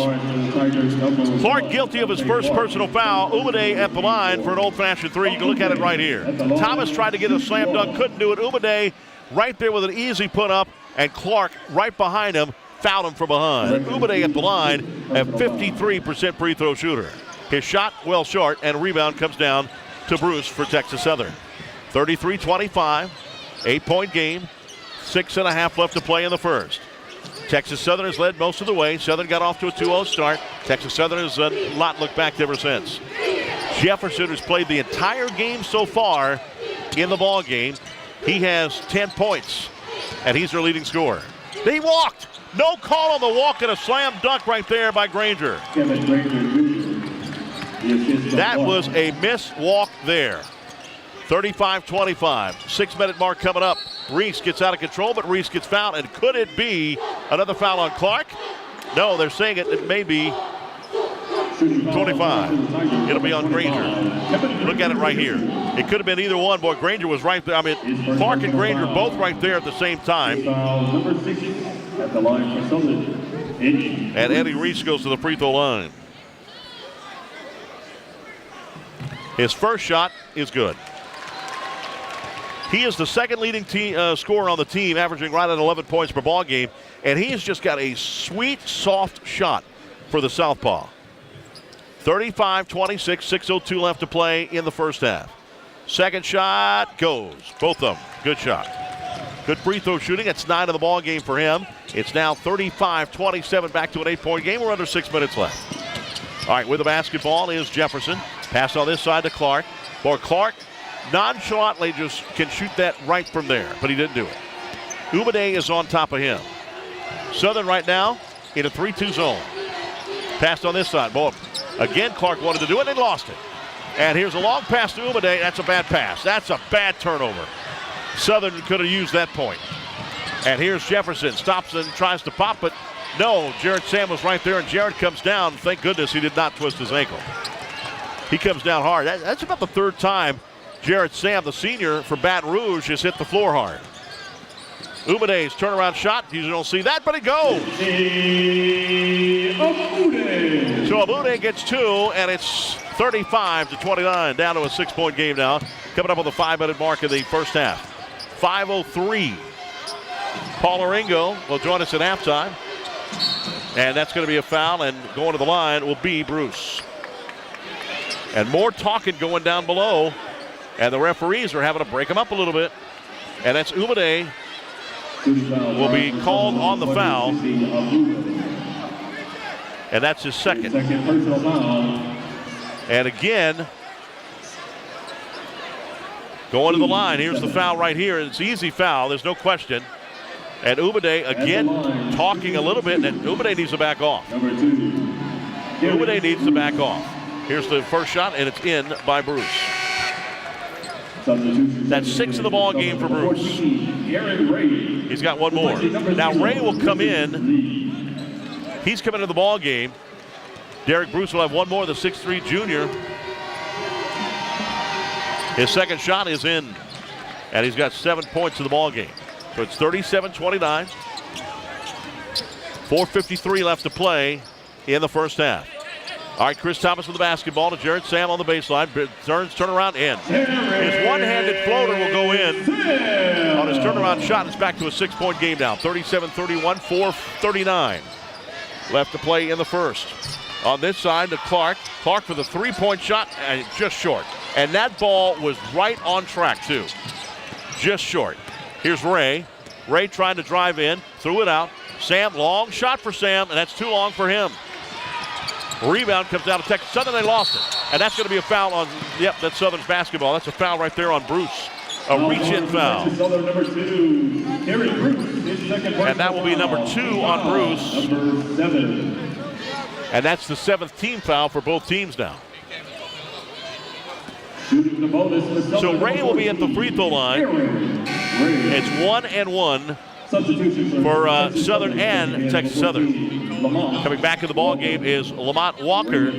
Clark guilty of his first personal foul. Umade at the line for an old-fashioned three. You can look at it right here. Thomas tried to get a slam dunk, couldn't do it. Umade right there with an easy put up, and Clark right behind him fouled him from behind. Umade at the line, a 53% free throw shooter. His shot well short, and rebound comes down to Bruce for Texas Southern. 33-25, 8-point game, 6.5 left to play in the first. Texas Southern has led most of the way. Southern got off to a 2-0 start. Texas Southern has not looked back ever since. Jefferson has played the entire game so far in the ball game. He has 10 points, and he's their leading scorer. He walked. No call on the walk, and a slam dunk right there by Granger. That was a missed walk there. 35-25, 6-minute mark coming up. Reese gets out of control, but Reese gets fouled. And could it be another foul on Clark? No, they're saying it may be 25. It'll be on Granger. Look at it right here. It could have been either one. Boy, Granger was right there. I mean, Clark and Granger both right there at the same time. And Eddie Reese goes to the free throw line. His first shot is good. He is the second leading scorer on the team, averaging right at 11 points per ball game, and he has just got a sweet, soft shot for the southpaw. 35-26, 6:02 left to play in the first half. Second shot goes. Both of them. Good shot. Good free throw shooting. It's 9 of the ball game for him. It's now 35-27, back to an 8-point game. We're under 6 minutes left. All right, with the basketball is Jefferson. Pass on this side to Clark. Boy, Clark nonchalantly just can shoot that right from there, but he didn't do it. Umade is on top of him. Southern right now in a 3-2 zone. Pass on this side. Boy, again, Clark wanted to do it, and he lost it. And here's a long pass to Umade. That's a bad pass. That's a bad turnover. Southern could have used that point. And here's Jefferson. Stops and tries to pop, but no, Jared Sam was right there, and Jared comes down. Thank goodness he did not twist his ankle. He comes down hard. That's about the third time Jared Sam, the senior from Baton Rouge, has hit the floor hard. Umade's turnaround shot. You don't see that, but it goes. So Abude gets 2, and it's 35-29, down to a 6-point game now. Coming up on the 5-minute mark of the first half. 5:03. Paul Oringo will join us at halftime. And that's going to be a foul, and going to the line will be Bruce. And more talking going down below, and the referees are having to break them up a little bit. And that's Umade will be called on the foul. And that's his second. And again, going to the line. Here's the foul right here. It's an easy foul. There's no question. And Umade again talking a little bit, and Umade needs to back off. Umade needs to back off. Here's the first shot, and it's in by Bruce. That's 6 in the ball game for Bruce. He's got one more. Now Ray will come in. He's coming into the ball game. Derek Bruce will have one more, the 6'3 junior. His second shot is in, and he's got 7 points in the ball game. So it's 37-29. 4:53 left to play in the first half. All right, Chris Thomas with the basketball to Jared Sam on the baseline. Turns turnaround in. His one-handed floater will go in on his turnaround shot. It's back to a 6-point game now. 37-31, 4:39 left to play in the first. On this side to Clark. Clark for the 3-point shot, and just short. And that ball was right on track, too. Just short. Here's Ray. Ray trying to drive in, threw it out. Sam, long shot for Sam, and that's too long for him. Rebound comes out of Texas Southern. They lost it. And that's going to be a foul on, yep, that's Southern's basketball. That's a foul right there on Bruce. a reach-in foul. Number 2, Harry Bruce, his second And that will be number 2 on Bruce. Number 7. And that's the 7th team foul for both teams now. Shooting the bonus for So Ray will be at the free throw line. It's 1-1 for Southern and Texas Southern. Coming back in the ball game is Lamont Walker.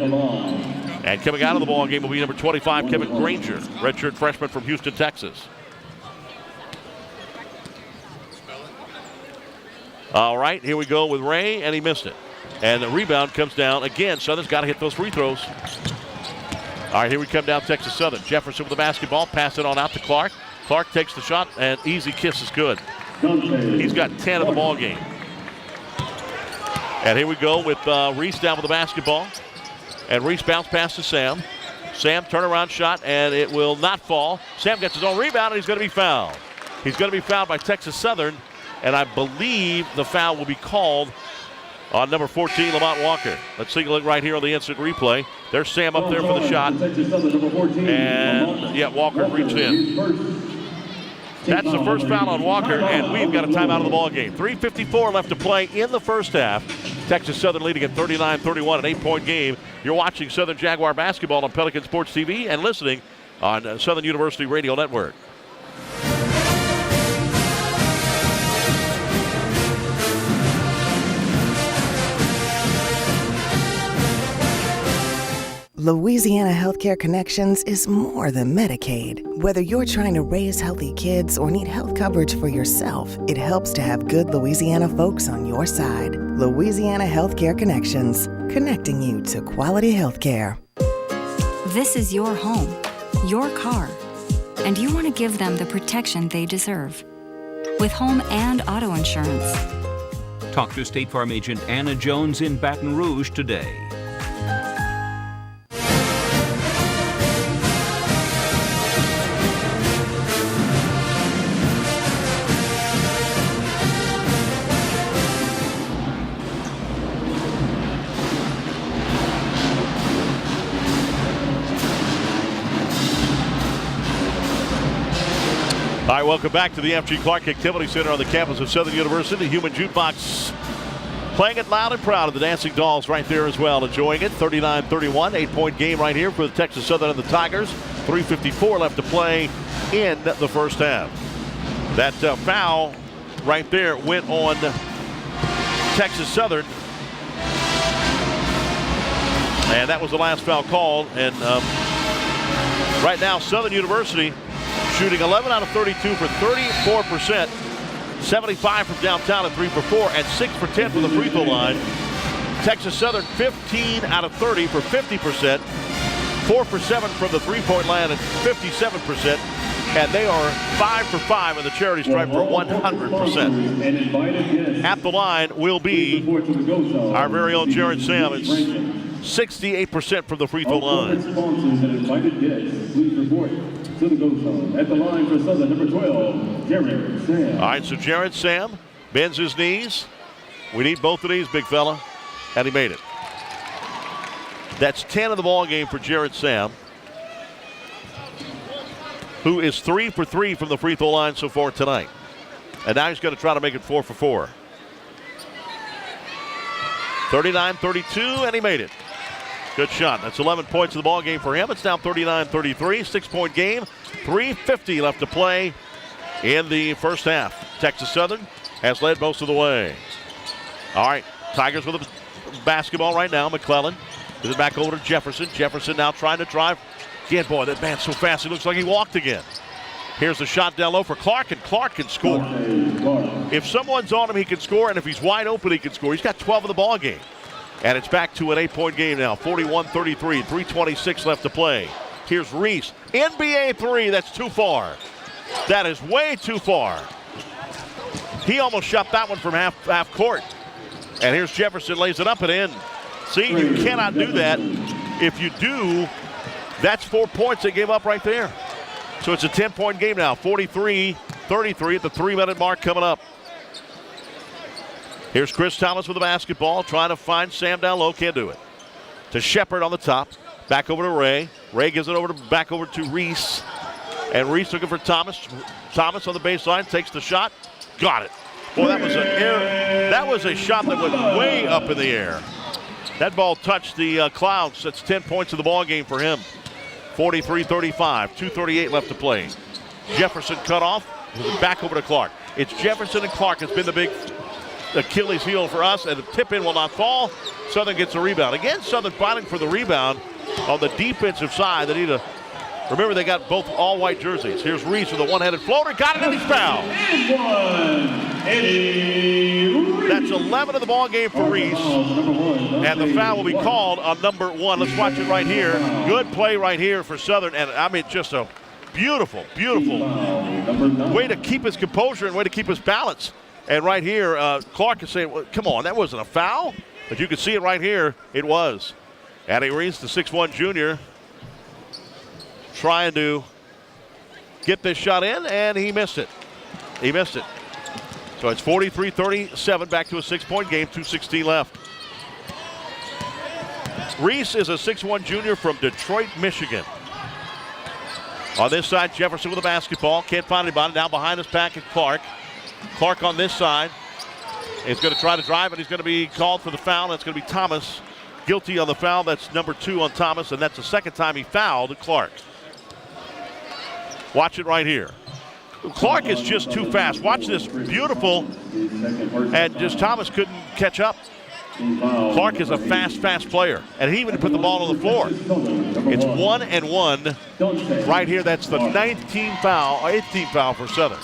And coming out of the ball game will be number 25, Kevin Granger, redshirt freshman from Houston, Texas. All right, here we go with Ray, and he missed it. And the rebound comes down again. Southern's got to hit those free throws. All right, here we come down Texas Southern. Jefferson with the basketball, pass it on out to Clark. Clark takes the shot, and easy kiss is good. He's got 10 in the ball game. And here we go with Reese down with the basketball. And Reese bounce pass to Sam. Sam turnaround shot, and it will not fall. Sam gets his own rebound, and he's going to be fouled. He's going to be fouled by Texas Southern, and I believe the foul will be called on number 14, Lamont Walker. Let's take a look right here on the instant replay. There's Sam up there for the shot. And, yeah, Walker reached in. That's the first foul on Walker, and we've got a timeout of the ball game. 3:54 left to play in the first half. Texas Southern leading at 39-31, an 8-point game. You're watching Southern Jaguar basketball on Pelican Sports TV and listening on Southern University Radio Network. Louisiana Healthcare Connections is more than Medicaid. Whether you're trying to raise healthy kids or need health coverage for yourself, it helps to have good Louisiana folks on your side. Louisiana Healthcare Connections, connecting you to quality healthcare. This is your home, your car, and you want to give them the protection they deserve. With home and auto insurance. Talk to State Farm agent Anna Jones in Baton Rouge today. All right, welcome back to the F.G. Clark Activity Center on the campus of Southern University. The Human Jukebox playing it loud and proud of the Dancing Dolls right there as well, enjoying it. 39-31, 8-point game right here for the Texas Southern and the Tigers. 3:54 left to play in the first half. That foul right there went on Texas Southern. And that was the last foul called. And right now, Southern University shooting 11 out of 32 for 34%, 75 from downtown and 3 for 4, and 6 for 10 from the free throw line. Texas Southern 15 out of 30 for 50%, 4 for 7 from the three-point line and 57%, and they are 5 for 5 in the charity stripe for 100%. At the line will be our very own Jared Sam. It's 68% from the free throw line. To the go zone. At the line for Southern, number 12, Jared Sam. All right, so Jared Sam bends his knees. We need both of these, big fella. And he made it. That's 10 of the ball game for Jared Sam, who is 3 for 3 from the free throw line so far tonight. And now he's going to try to make it 4 for 4. 39-32, and he made it. Good shot. That's 11 points in the ball game for him. It's now 39-33, 6-point game. 3:50 left to play in the first half. Texas Southern has led most of the way. All right, Tigers with the basketball right now. McClellan gives it back over to Jefferson. Jefferson now trying to drive. Again, boy, that man's so fast he looks like he walked again. Here's the shot down low for Clark, and Clark can score. If someone's on him, he can score, and if he's wide open, he can score. He's got 12 in the ball game. And it's back to an 8-point game now, 41-33, 3:26 left to play. Here's Reese, NBA three, that's too far. That is way too far. He almost shot that one from half court. And here's Jefferson, lays it up and in. See, you cannot do that. If you do, that's 4 points they gave up right there. So it's a 10-point game now, 43-33 at the 3-minute mark coming up. Here's Chris Thomas with the basketball, trying to find Sam down low, can't do it. To Shepard on the top, back over to Ray. Ray gives it back over to Reese. And Reese looking for Thomas. Thomas on the baseline takes the shot. Got it. Boy, that was an air. That was a shot that went way up in the air. That ball touched the clouds. That's 10 points of the ball game for him. 43-35, 2:38 left to play. Jefferson cut off. Back over to Clark. It's Jefferson and Clark has been the big Achilles heel for us, and the tip-in will not fall. Southern gets a rebound. Again, Southern fighting for the rebound on the defensive side. They need to remember they got both all-white jerseys. Here's Reese with a one-handed floater. Got it, and he's fouled. That's 11 of the ball game for Reese. And the foul will be called on number 1. Let's watch it right here. Good play right here for Southern. And I mean, just a beautiful, beautiful way to keep his composure and way to keep his balance. And right here, Clark is saying, well, come on, that wasn't a foul. But you can see it right here. It was. Addie Reese, the 6'1 junior, trying to get this shot in, and he missed it. He missed it. So it's 43-37, back to a 6-point game, 2:16 left. Reese is a 6'1 junior from Detroit, Michigan. On this side, Jefferson with a basketball. Can't find anybody. Now behind his back is Clark. Clark on this side is going to try to drive, and he's going to be called for the foul. That's going to be Thomas. Guilty on the foul. That's number 2 on Thomas, and that's the second time he fouled Clark. Watch it right here. Clark is just too fast. Watch this, beautiful, and just Thomas couldn't catch up. Clark is a fast player, and he even put the ball on the floor. It's 1-1 right here. That's the 18th foul for Southern.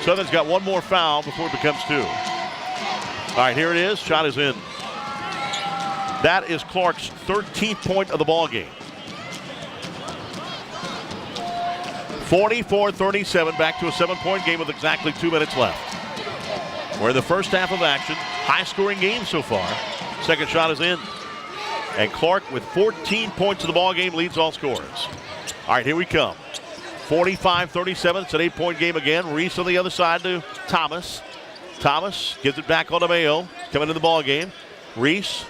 Southern's got one more foul before it becomes 2. All right, here it is. Shot is in. That is Clark's 13th point of the ball game. 44-37, back to a 7-point game with exactly 2 minutes left. We're in the first half of action. High-scoring game so far. Second shot is in. And Clark, with 14 points of the ball game, leads all scorers. All right, here we come. 45-37. It's an 8-point game again. Reese on the other side to Thomas. Thomas gives it back on to Mayo. Coming to the ball game. Reese.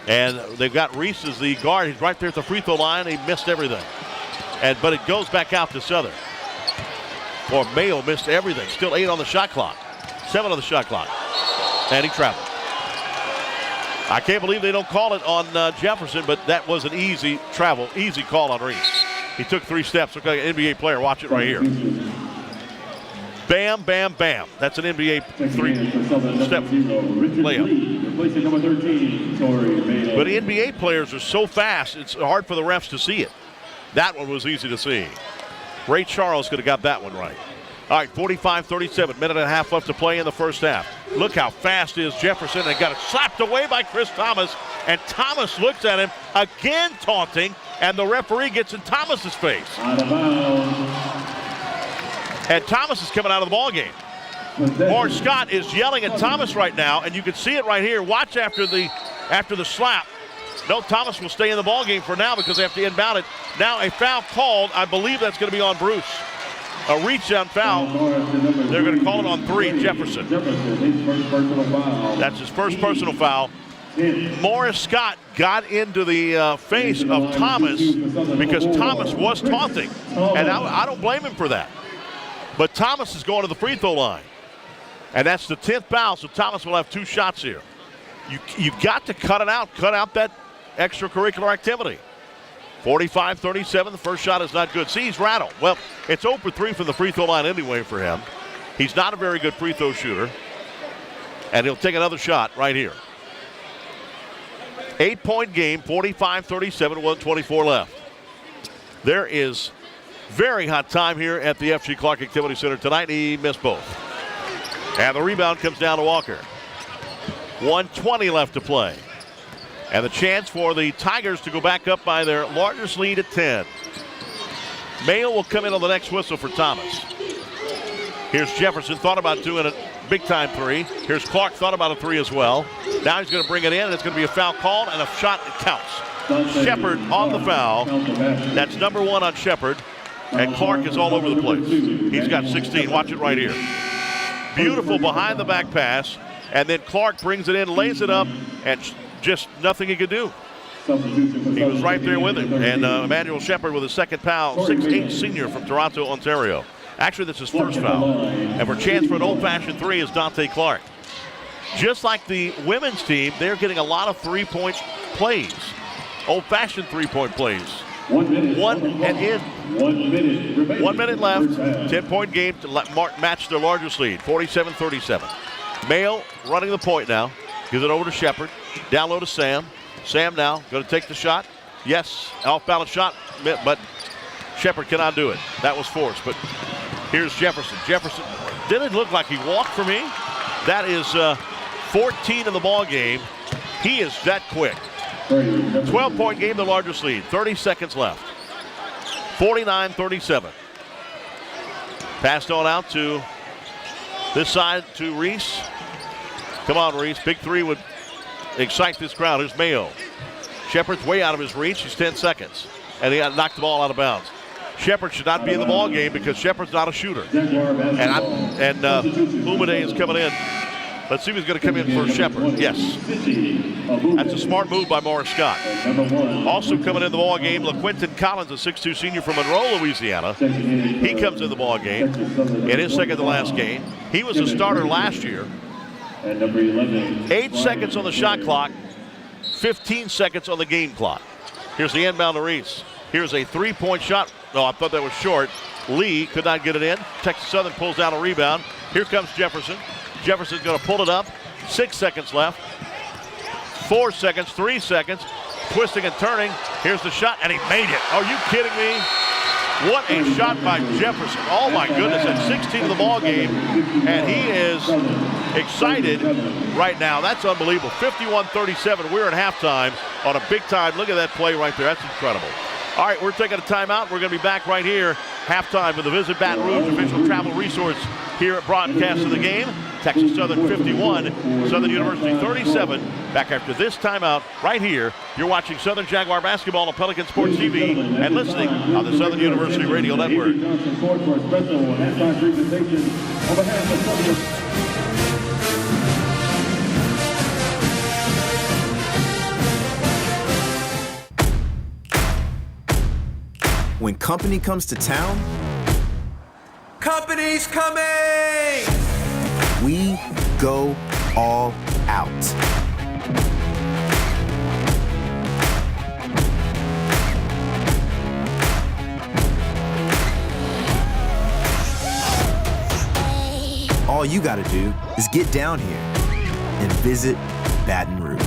And they've got Reese as the guard. He's right there at the free throw line. He missed everything. But it goes back out to Southern. Or Mayo missed everything. Still 8 on the shot clock. 7 on the shot clock. And he traveled. I can't believe they don't call it on Jefferson, but that was an easy travel, easy call on Reese. He took 3 steps. Look like an NBA player. Watch it right here. Bam, bam, bam. That's an NBA 3-step layup. But NBA players are so fast, it's hard for the refs to see it. That one was easy to see. Ray Charles could have got that one right. All right, 45-37, minute and a half left to play in the first half. Look how fast is Jefferson, and got it slapped away by Chris Thomas, and Thomas looks at him, again taunting, and the referee gets in Thomas's face. Out of bounds. And Thomas is coming out of the ball game. Warren Scott is yelling at Thomas right now, and you can see it right here. Watch after the slap. No, Thomas will stay in the ball game for now because they have to inbound it. Now a foul called. I believe that's going to be on Bruce. A reach down foul. They're going to call it on 3, Jefferson. That's his first personal foul. Morris Scott got into the face of Thomas because Thomas was taunting. And I don't blame him for that. But Thomas is going to the free throw line. And that's the 10th foul, so Thomas will have 2 shots here. You've got to cut it out. Cut out that extracurricular activity. 45-37, the first shot is not good. See, he's rattled. Well, it's 0 for 3 from the free throw line anyway for him. He's not a very good free throw shooter. And he'll take another shot right here. 8-point game, 45-37, 1:24 left. There is very hot time here at the F.G. Clark Activity Center tonight. He missed both. And the rebound comes down to Walker. 1:20 left to play. And the chance for the Tigers to go back up by their largest lead at 10. Mayo will come in on the next whistle for Thomas. Here's Jefferson, thought about doing a big-time 3. Here's Clark, thought about a 3 as well. Now he's going to bring it in, and it's going to be a foul called, and a shot, it counts. Shepard on the foul. That's number 1 on Shepard. And Clark is all over the place. He's got 16. Watch it right here. Beautiful behind-the-back pass. And then Clark brings it in, lays it up, and just nothing he could do. He was right there with him. And Emmanuel Shepard with his second foul, 6'8" senior from Toronto, Ontario. Actually, that's his first foul. And for chance for an old-fashioned three is Dante Clark. Just like the women's team, they're getting a lot of three-point plays. Old-fashioned three-point plays. 1 minute. 1 and in. 1 minute remaining. 1 minute left. 10-point game to match their largest lead, 47-37. Mayo running the point now. Gives it over to Shepard. Down low to Sam. Sam now going to take the shot. Yes, off-balance shot, but Shepard cannot do it. That was forced, but here's Jefferson. Jefferson, didn't look like he walked for me. That is 14 in the ball game. He is that quick. 12-point game, the largest lead. 30 seconds left. 49-37. Passed on out to this side to Reese. Come on, Reese. Big three would excite this crowd. Here's Mayo. Shepard's way out of his reach. He's 10 seconds. And he got knocked the ball out of bounds. Shepard should not be in the ball game because Shepard's not a shooter. And Umade is coming in. Let's see who's going to come in for Shepard. Yes. That's a smart move by Morris Scott. Also coming in the ball game, LaQuinton Collins, a 6'2" senior from Monroe, Louisiana. He comes in the ball game in his second to last game. He was a starter last year. 8 seconds on the shot clock, 15 seconds on the game clock. Here's the inbound to Reese. Here's a three-point shot. No, I thought that was short. Lee could not get it in. Texas Southern pulls down a rebound. Here comes Jefferson. Jefferson's going to pull it up. 6 seconds left. 4 seconds, 3 seconds. Twisting and turning. Here's the shot, and he made it. Are you kidding me? What a shot by Jefferson. Oh, my goodness. At 16 of the ball game, and he is excited right now. That's unbelievable. 51-37. We're at halftime on a big time. Look at that play right there. That's incredible. All right, we're taking a timeout. We're going to be back right here, halftime with the Visit Baton Rouge official travel resource here at broadcast of the game. Texas Southern 51, Southern University 37. Back after this timeout right here. You're watching Southern Jaguar basketball on Pelican Sports TV and listening on the Southern University Radio Network. When company comes to town, company's coming! We go all out. All you gotta do is get down here and visit Baton Rouge.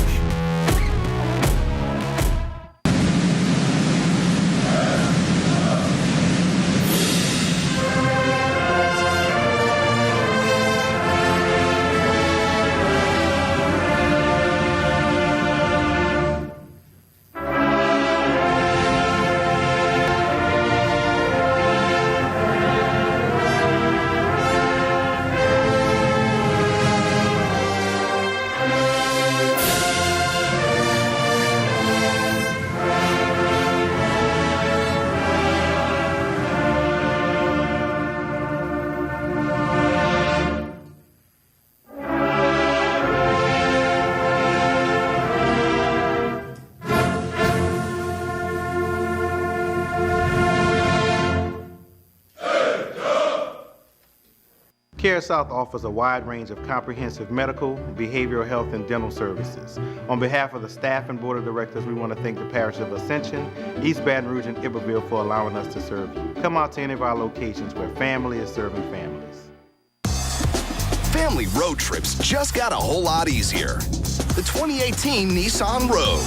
South offers a wide range of comprehensive medical, behavioral health, and dental services. On behalf of the staff and board of directors, we want to thank the parish of Ascension, East Baton Rouge, and Iberville for allowing us to serve you. Come out to any of our locations where family is serving families. Family road trips just got a whole lot easier. The 2018 Nissan Rogue.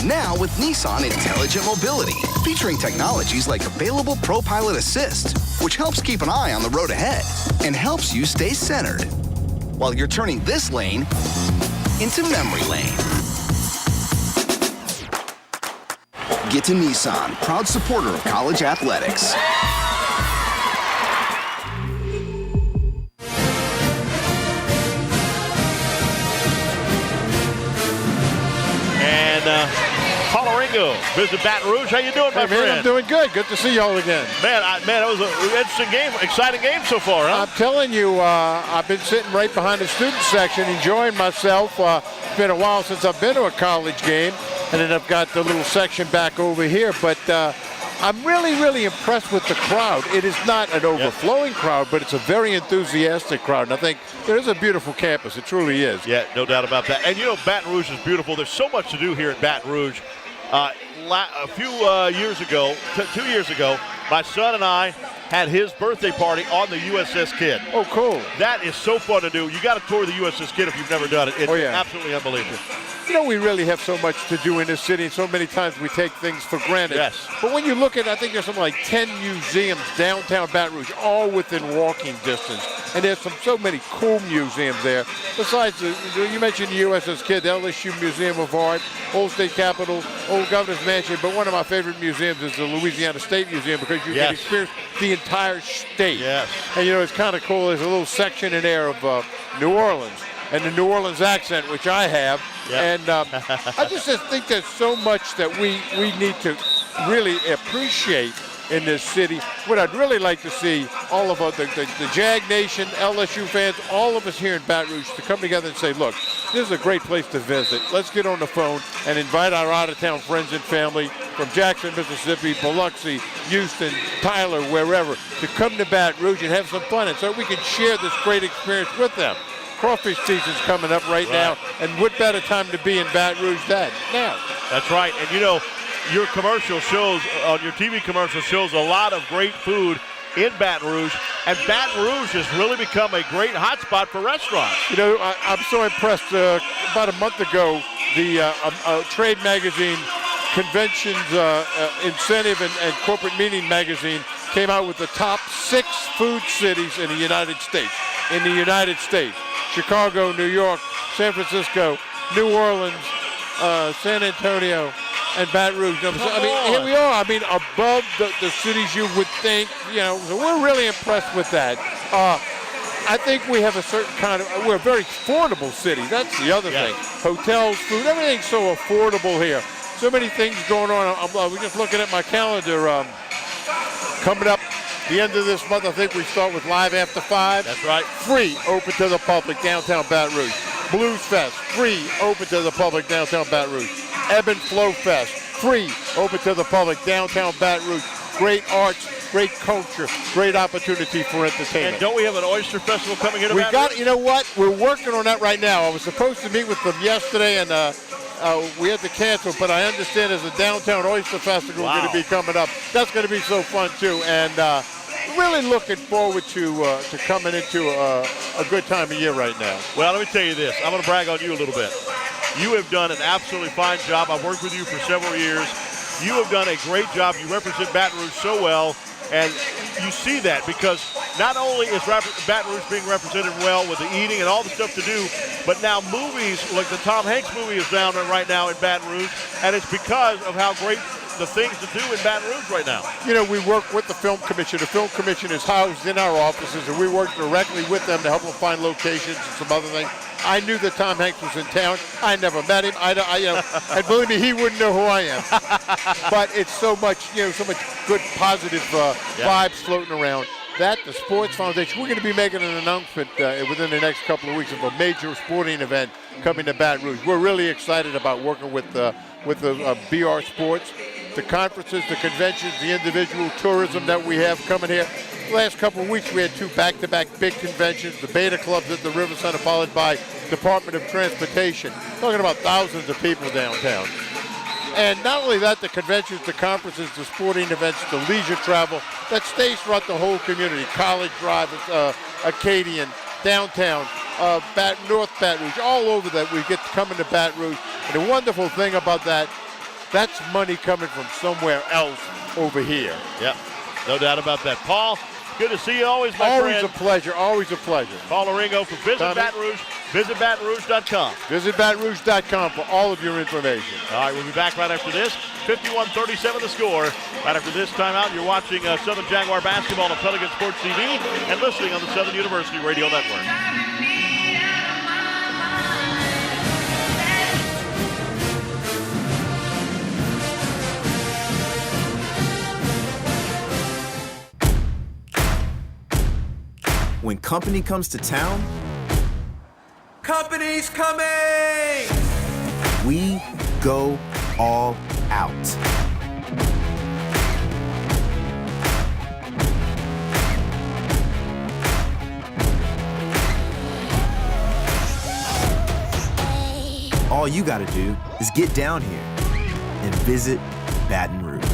Now with Nissan Intelligent Mobility, featuring technologies like available ProPilot Assist, which helps keep an eye on the road ahead and helps you stay centered while you're turning this lane into memory lane. Get to Nissan, proud supporter of college athletics. Coloringo, visit Baton Rouge. How you doing, my friend? I'm doing good. Good to see you all again. Man, it was an interesting game, exciting game so far, huh? I'm telling you, I've been sitting right behind the student section, enjoying myself. It's been a while since I've been to a college game. and then I've got the little section back over here. But I'm really, really impressed with the crowd. It is not an overflowing crowd, but it's a very enthusiastic crowd. And I think it is a beautiful campus. It truly is. Yeah, no doubt about that. And, you know, Baton Rouge is beautiful. There's so much to do here at Baton Rouge. A few years ago, 2 years ago, my son and I had his birthday party on the USS Kid. Oh, cool. That is so fun to do. You got to tour the USS Kid if you've never done it. It's absolutely unbelievable. You know, we really have so much to do in this city, and so many times we take things for granted. Yes. But when you look at, I think there's something like 10 museums downtown Baton Rouge, all within walking distance. And there's so many cool museums there. Besides, you mentioned the USS Kid, the LSU Museum of Art, Old State Capitol, Old Governor's Mansion. But one of my favorite museums is the Louisiana State Museum, because you can experience the entire state. Yes. And, you know, it's kind of cool. There's a little section in there of New Orleans and the New Orleans accent, which I have. Yep. And I just think there's so much that we need to really appreciate in this city. What I'd really like to see all of the Jag Nation, LSU fans, all of us here in Baton Rouge to come together and say, look, this is a great place to visit. Let's get on the phone and invite our out-of-town friends and family from Jackson, Mississippi, Biloxi, Houston, Tyler, wherever, to come to Baton Rouge and have some fun, and so we can share this great experience with them. Crawfish season's coming up right now, and what better time to be in Baton Rouge than now? That's right. And, you know, your commercial shows, your TV commercial shows a lot of great food in Baton Rouge, and Baton Rouge has really become a great hotspot for restaurants. You know, I'm so impressed. About a month ago, the Trade Magazine Conventions Incentive and Corporate Meeting Magazine came out with the top 6 food cities in the United States. Chicago, New York, San Francisco, New Orleans, San Antonio, and Baton Rouge. I mean, here we are. I mean, above the cities you would think. You know, so we're really impressed with that. I think we have a certain kind of, we're a very affordable city. That's the other thing. Hotels, food, everything's so affordable here. So many things going on. We're just looking at my calendar. Coming up the end of this month, I think we start with Live After 5. That's right. Free, open to the public, downtown Baton Rouge. Blues Fest, free, open to the public, downtown Baton Rouge. Ebb and Flow Fest, free, open to the public, downtown Baton Rouge. Great arts, great culture, great opportunity for entertainment. And don't we have an oyster festival coming in? You know what? We're working on that right now. I was supposed to meet with them yesterday, and we had to cancel, but I understand there's a downtown oyster festival going to be coming up. That's going to be so fun too, and really looking forward to coming into a good time of year right now. Well, let me tell you this. I'm going to brag on you a little bit. You have done an absolutely fine job. I've worked with you for several years. You have done a great job. You represent Baton Rouge so well, and you see that because not only is Baton Rouge being represented well with the eating and all the stuff to do, but now movies, like the Tom Hanks movie is down right now in Baton Rouge, and it's because of how great the things to do in Baton Rouge right now. You know, we work with the Film Commission. The Film Commission is housed in our offices, and we work directly with them to help them find locations and some other things. I knew that Tom Hanks was in town. I never met him. And believe me, he wouldn't know who I am. But it's so much, so much good, positive vibes floating around. That, the Sports Foundation, we're going to be making an announcement within the next couple of weeks of a major sporting event coming to Baton Rouge. We're really excited about working with the BR Sports, the conferences, the conventions, the individual tourism that we have coming here. The last couple of weeks, we had 2 back-to-back big conventions, the Beta Clubs at the River Center, followed by Department of Transportation. Talking about thousands of people downtown. And not only that, the conventions, the conferences, the sporting events, the leisure travel, that stays throughout the whole community. College Drive, Acadian, downtown, North Baton Rouge, all over that we get to come into Baton Rouge. And the wonderful thing about that, that's money coming from somewhere else over here. Yep, no doubt about that. Paul, good to see you always, my friend. Always a pleasure, always a pleasure. Paul Aringo for Visit Baton Rouge. Visit BatonRouge.com. Visit BatonRouge.com for all of your information. All right, we'll be back right after this. 51-37 the score. Right after this timeout, you're watching Southern Jaguar basketball on Pelican Sports TV and listening on the Southern University Radio Network. When company comes to town, company's coming! We go all out. All you gotta do is get down here and visit Baton Rouge.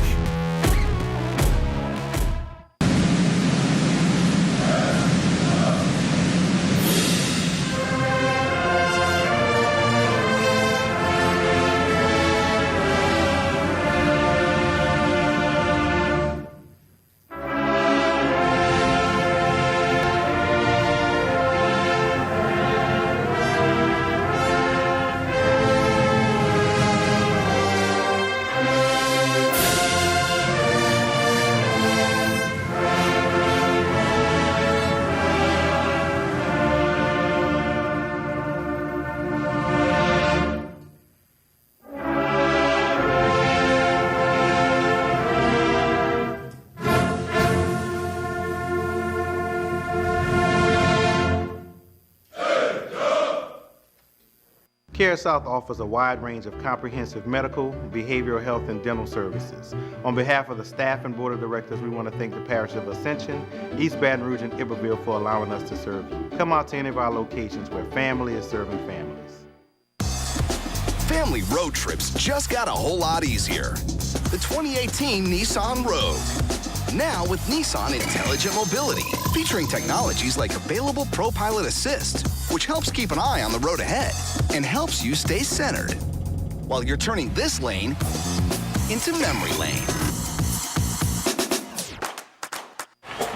Care South offers a wide range of comprehensive medical, behavioral health, and dental services. On behalf of the staff and board of directors, we want to thank the parish of Ascension, East Baton Rouge, and Iberville for allowing us to serve you. Come out to any of our locations where family is serving families. Family road trips just got a whole lot easier. The 2018 Nissan Rogue. Now with Nissan Intelligent Mobility, featuring technologies like available ProPilot Assist, which helps keep an eye on the road ahead and helps you stay centered while you're turning this lane into memory lane.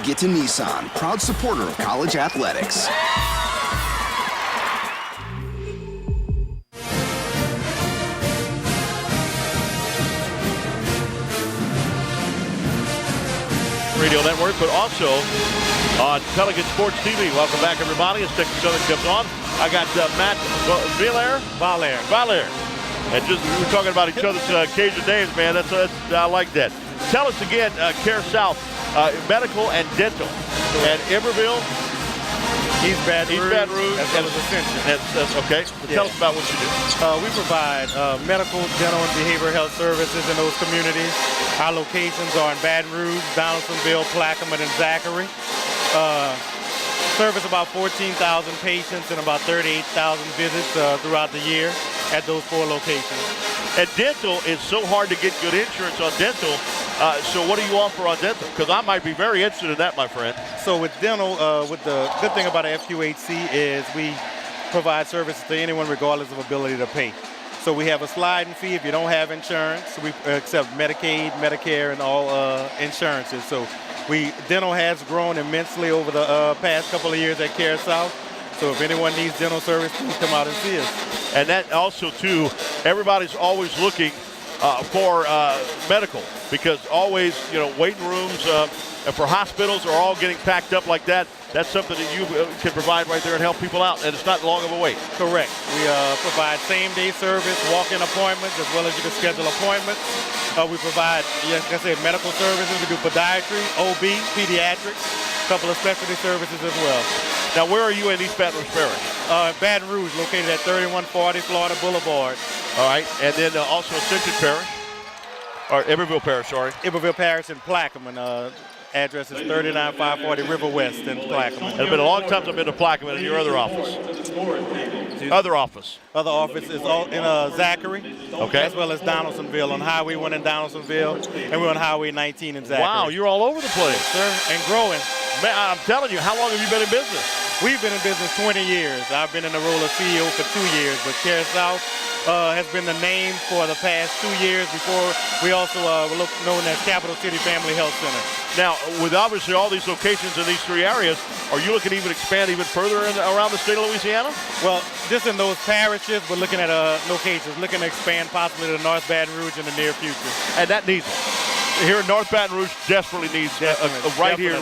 Get to Nissan, proud supporter of college athletics. Radio Network, but also on Pelican Sports TV. Welcome back, everybody. As Texas Southern comes on, I got Matt Valer. And just we were talking about each other's Cajun names, man. That's I like that. Tell us again, Care South, medical and dental, and Iberville, East Baton Rouge, as well as Ascension. That's okay. So tell us about what you do. We provide medical, dental, and behavioral health services in those communities. Our locations are in Baton Rouge, Donaldsonville, Plaquemine, and Zachary. Service about 14,000 patients and about 38,000 visits throughout the year at those 4 locations. And dental is so hard to get good insurance on dental. So what do you offer on dental? Because I might be very interested in that, my friend. So with dental, with the good thing about FQHC is we provide services to anyone regardless of ability to pay. So we have a sliding fee if you don't have insurance. We accept Medicaid, Medicare, and all insurances. So dental has grown immensely over the past couple of years at Care South. So if anyone needs dental service, please come out and see us. And that also, too, everybody's always looking for medical, because always, waiting rooms for hospitals are all getting packed up like that. That's something that you can provide right there and help people out, and it's not long of a wait. Correct. We provide same-day service, walk-in appointments, as well as you can schedule appointments. We provide, like I said, medical services. We do podiatry, OB, pediatrics, a couple of specialty services as well. Now, where are you in East Baton Rouge Parish? Baton Rouge, located at 3140 Florida Boulevard. All right, and then also Ascension Parish, or Iberville Parish, sorry. Iberville Parish in Plaquemine. Address is 39540 River West in Plaquemine. It's been a long time since I've been to Plaquemine. In your other office? Other office? Other office is all in Zachary. Okay. As well as Donaldsonville, on Highway 1 in Donaldsonville, and we're on Highway 19 in Zachary. Wow, you're all over the place. Yes, sir, and growing. Man, I'm telling you, how long have you been in business? We've been in business 20 years. I've been in the role of CEO for 2 years, but Care South has been the name for the past 2 years. Before we also were known as Capital City Family Health Center. Now, with obviously all these locations in these 3 areas, are you looking to even expand even further around the state of Louisiana? Well, just in those parishes, we're looking at locations, looking to expand possibly to North Baton Rouge in the near future. And that needs it. Here in North Baton Rouge desperately needs here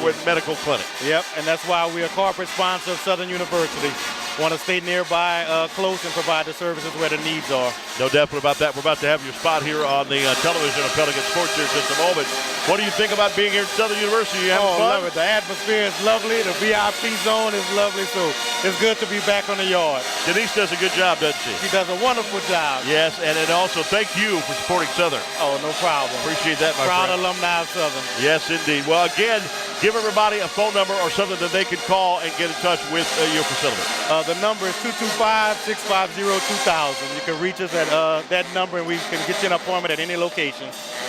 with medical clinic. Yep, and that's why we're a corporate sponsor of Southern University. want to stay nearby, close, and provide the services where the needs are. No doubt about that. We're about to have your spot here on the television of Pelican Sports here in just a moment. What do you think about being here at Southern University? You having fun? Love it. The atmosphere is lovely. The VIP zone is lovely, so it's good to be back on the yard. Denise does a good job, doesn't she? She does a wonderful job. Yes, and also thank you for supporting Southern. Oh, no problem. Appreciate that, my Proud friend. alumni of Southern. Yes, indeed. Well, again, give everybody a phone number or something that they can call and get in touch with your facility. The number is 225-650-2000. You can reach us at that number, and we can get you an appointment at any location.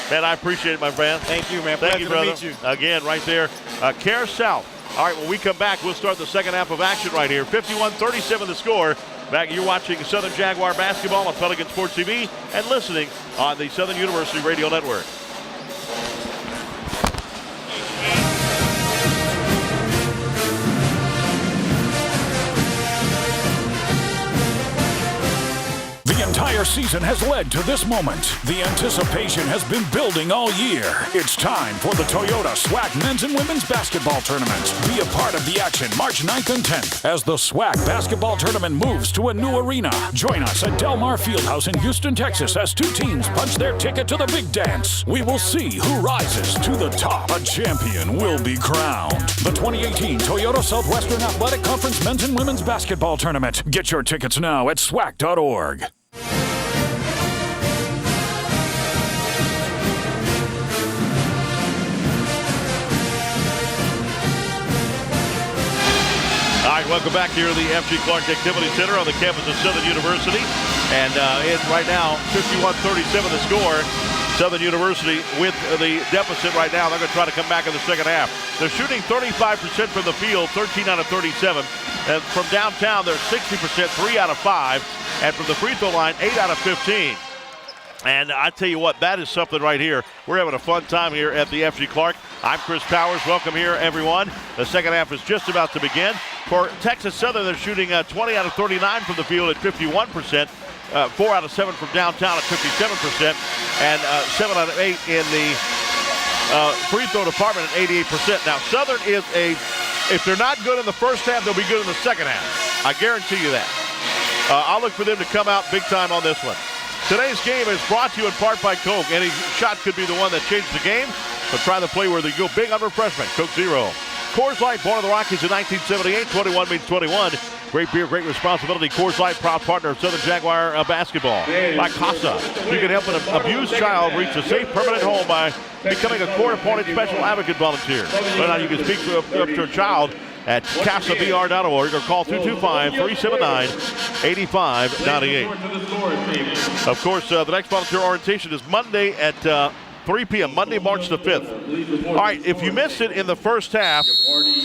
Man, I appreciate it, my friend. Thank you, man. Thank you, brother. To meet you. Again, right there, Care South. All right, when we come back, we'll start the second half of action right here. 51-37 the score. Back, you're watching Southern Jaguar basketball on Pelican Sports TV and listening on the Southern University Radio Network. The entire season has led to this moment. The anticipation has been building all year. It's time for the Toyota SWAC Men's and Women's Basketball Tournament. Be a part of the action March 9th and 10th as the SWAC Basketball Tournament moves to a new arena. Join us at Del Mar Fieldhouse in Houston, Texas as two teams punch their ticket to the big dance. We will see who rises to the top. A champion will be crowned. The 2018 Toyota Southwestern Athletic Conference Men's and Women's Basketball Tournament. Get your tickets now at swac.org. All right, welcome back here to the F.G. Clark Activity Center on the campus of Southern University. And it's right now 51-37 the score. Southern University with the deficit right now. They're going to try to come back in the second half. They're shooting 35% from the field, 13 out of 37. And from downtown, they're 60%, 3 out of 5. And from the free throw line, 8 out of 15. And I tell you what, that is something right here. We're having a fun time here at the F.G. Clark. I'm Chris Powers. Welcome here, everyone. The second half is just about to begin. For Texas Southern, they're shooting 20 out of 39 from the field at 51%. 4 out of 7 from downtown at 57%. And 7 out of 8 in the free throw department at 88%. Now, Southern is if they're not good in the first half, they'll be good in the second half. I guarantee you that. I'll look for them to come out big time on this one. Today's game is brought to you in part by Coke. Any shot could be the one that changed the game, but try the play where they go big on refreshment. Coke Zero. Coors Light, born in the Rockies in 1978. 21 means 21. Great beer, great responsibility. Coors Light, proud partner of Southern Jaguar basketball. By CASA, you can help an abused child reach a safe, permanent home by becoming a court-appointed special advocate volunteer. Right now, you can speak up to a child at CASABR.org or call 225-379-8598. Of course, the next volunteer orientation is Monday at 3 p.m., Monday, March the 5th. All right, if you missed it in the first half,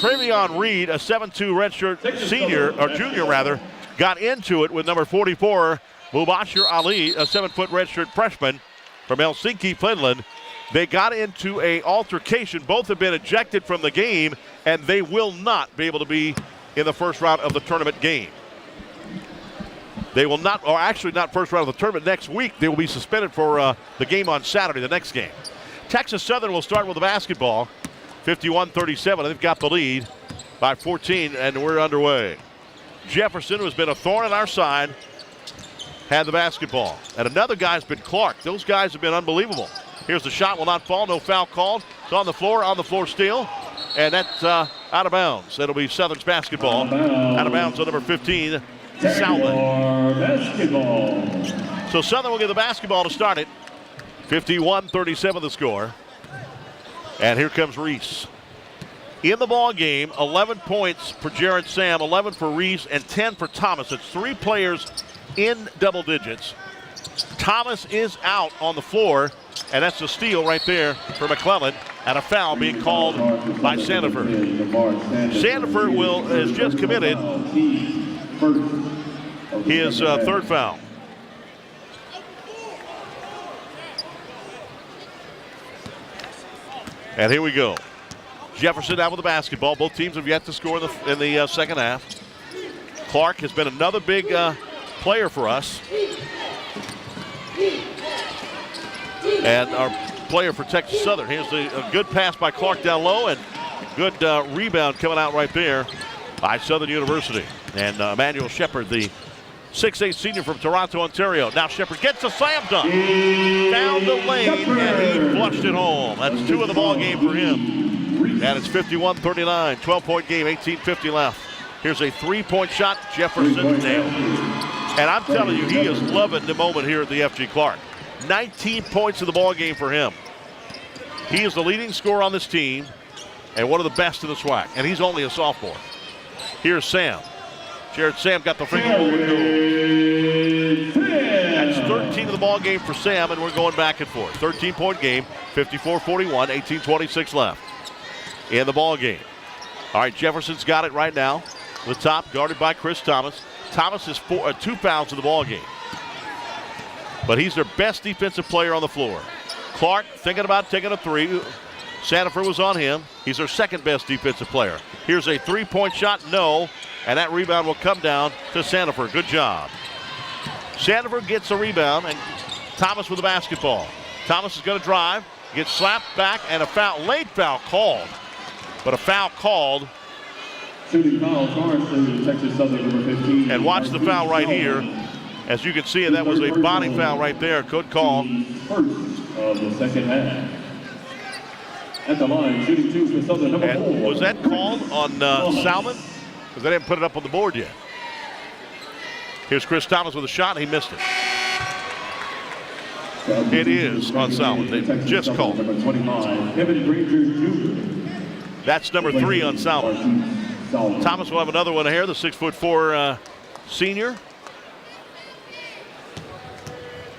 Travion Reed, a 7'2 redshirt senior, or junior rather, got into it with number 44, Mubashir Ali, a 7-foot redshirt freshman from Helsinki, Finland. They got into an altercation. Both have been ejected from the game, and they will not be able to be in the first round of the tournament game. They will not, or actually not first round of the tournament. Next week, they will be suspended for the game on Saturday, the next game. Texas Southern will start with the basketball. 51-37, they've got the lead by 14, and we're underway. Jefferson, who's been a thorn in our side, had the basketball. And another guy's been Clark. Those guys have been unbelievable. Here's the shot, will not fall, no foul called. It's on the floor still, and that's out of bounds. That'll be Southern's basketball. Out of bounds on number 15, Basketball. So Southern will get the basketball to start it. 51-37 the score. And here comes Reese. In the ball game, 11 points for Jared Sam, 11 for Reese, and 10 for Thomas. It's 3 players in double digits. Thomas is out on the floor, and that's a steal right there for McClellan, and a foul being called by Sandiford. Sandiford has just committed his third foul. And here we go. Jefferson out with the basketball. Both teams have yet to score in the second half. Clark has been another big player for us. And our player for Texas Southern. Here's a good pass by Clark down low, and good rebound coming out right there by Southern University. And Emmanuel Shepard, the 6'8 senior from Toronto, Ontario. Now Shepard gets a slam dunk. Down the lane, and he flushed it home. That's 2 in the ball game for him. And it's 51-39, 12-point game, 18:50 left. Here's a 3-point shot. Jefferson nailed. And I'm telling you, he is loving the moment here at the F.G. Clark. 19 points in the ball game for him. He is the leading scorer on this team and one of the best in the SWAC. And he's only a sophomore. Here's Sam. Jared Sam got the finger roll and goes. That's 13 in the ball game for Sam, and we're going back and forth. 13-point game, 54-41, 18:26 left in the ball game. All right, Jefferson's got it right now. The top, guarded by Chris Thomas. Thomas has 2 fouls in the ball game, but he's their best defensive player on the floor. Clark thinking about taking a 3. Sandifer was on him. He's their second best defensive player. Here's a 3-point shot, no, and that rebound will come down to Sandifer. Good job. Sandifer gets a rebound, and Thomas with the basketball. Thomas is going to drive, gets slapped back, and a foul, late foul called, but a foul called. Shooting foul, to Texas Southern, number 15. And watch the foul right here. As you can see, that was a body foul right there. Good call. First of the second half. At the line, shooting 2 for Southern, number 4. Was that called on Salmon? Because they didn't put it up on the board yet. Here's Chris Thomas with a shot, and he missed it. It is on Salmon. They just called it. That's number 3 on Salmon. Thomas will have another one here, the 6'4" senior.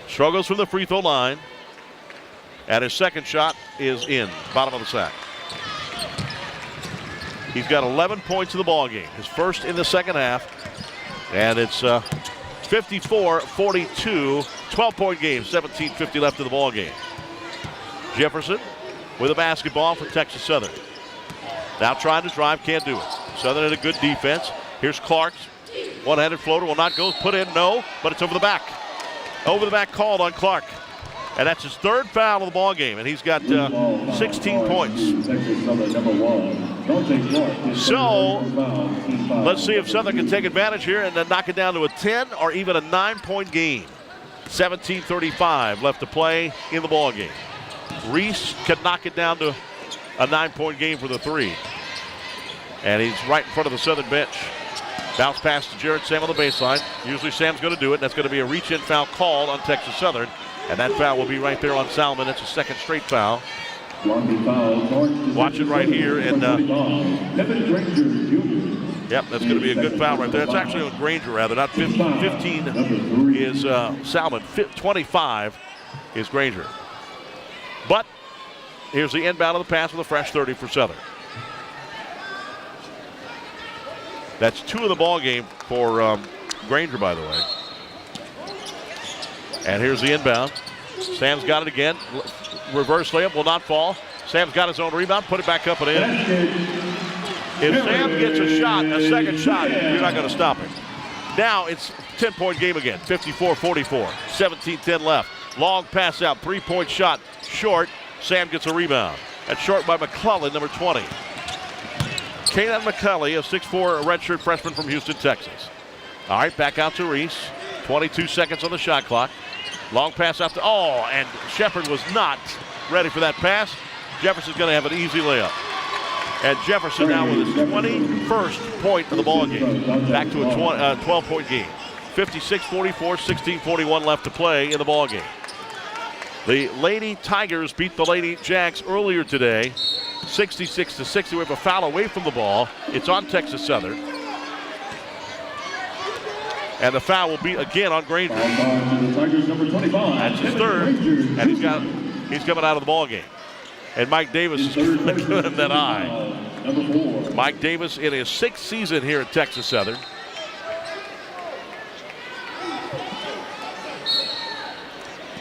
Struggles from the free throw line. And his second shot is in, bottom of the sack. He's got 11 points in the ball game, his first in the second half. And it's 54-42, 12-point game, 17:50 left in the ball game. Jefferson with a basketball for Texas Southern. Now trying to drive, can't do it. Southern had a good defense. Here's Clark's one-handed floater, will not go, put in, no, but it's over the back. Over the back called on Clark. And that's his 3rd foul of the ball game, and he's got 16 points. So let's see if Southern can take advantage here and then knock it down to a 10 or even a 9-point game. 17:35 left to play in the ball game. Reese can knock it down to a 9-point game for the 3. And he's right in front of the Southern bench. Bounce pass to Jared Sam on the baseline. Usually Sam's going to do it, and that's going to be a reach-in foul called on Texas Southern. And that foul will be right there on Salmon. That's a second straight foul. Watch it right here. And yep, that's going to be a good foul right there. It's actually on Granger, rather. Not 15. 15 is Salmon. 25 is Granger. But here's the inbound of the pass with a fresh 30 for Southern. That's 2 in the ball game for Granger, by the way. And here's the inbound. Sam's got it again. Reverse layup will not fall. Sam's got his own rebound. Put it back up and in. If Sam gets a shot, a second shot, you're not going to stop him. Now it's 10-point game again. 54-44. 17-10 left. Long pass out. 3-point shot. Short. Sam gets a rebound. That's short by McClellan, number 20. Kanan McCulley, a 6'4" redshirt freshman from Houston, Texas. All right, back out to Reese. 22 seconds on the shot clock. Long pass out to, and Shepard was not ready for that pass. Jefferson's going to have an easy layup. And Jefferson now with his 21st point of the ball game. Back to a 12-point game. 56-44, 16:41 left to play in the ball game. The Lady Tigers beat the Lady Jacks earlier today, 66-60. We have a foul away from the ball. It's on Texas Southern. And the foul will be again on Granger. That's his 3rd, and he's coming out of the ball game. And Mike Davis is giving him that eye. Mike Davis in his 6th season here at Texas Southern.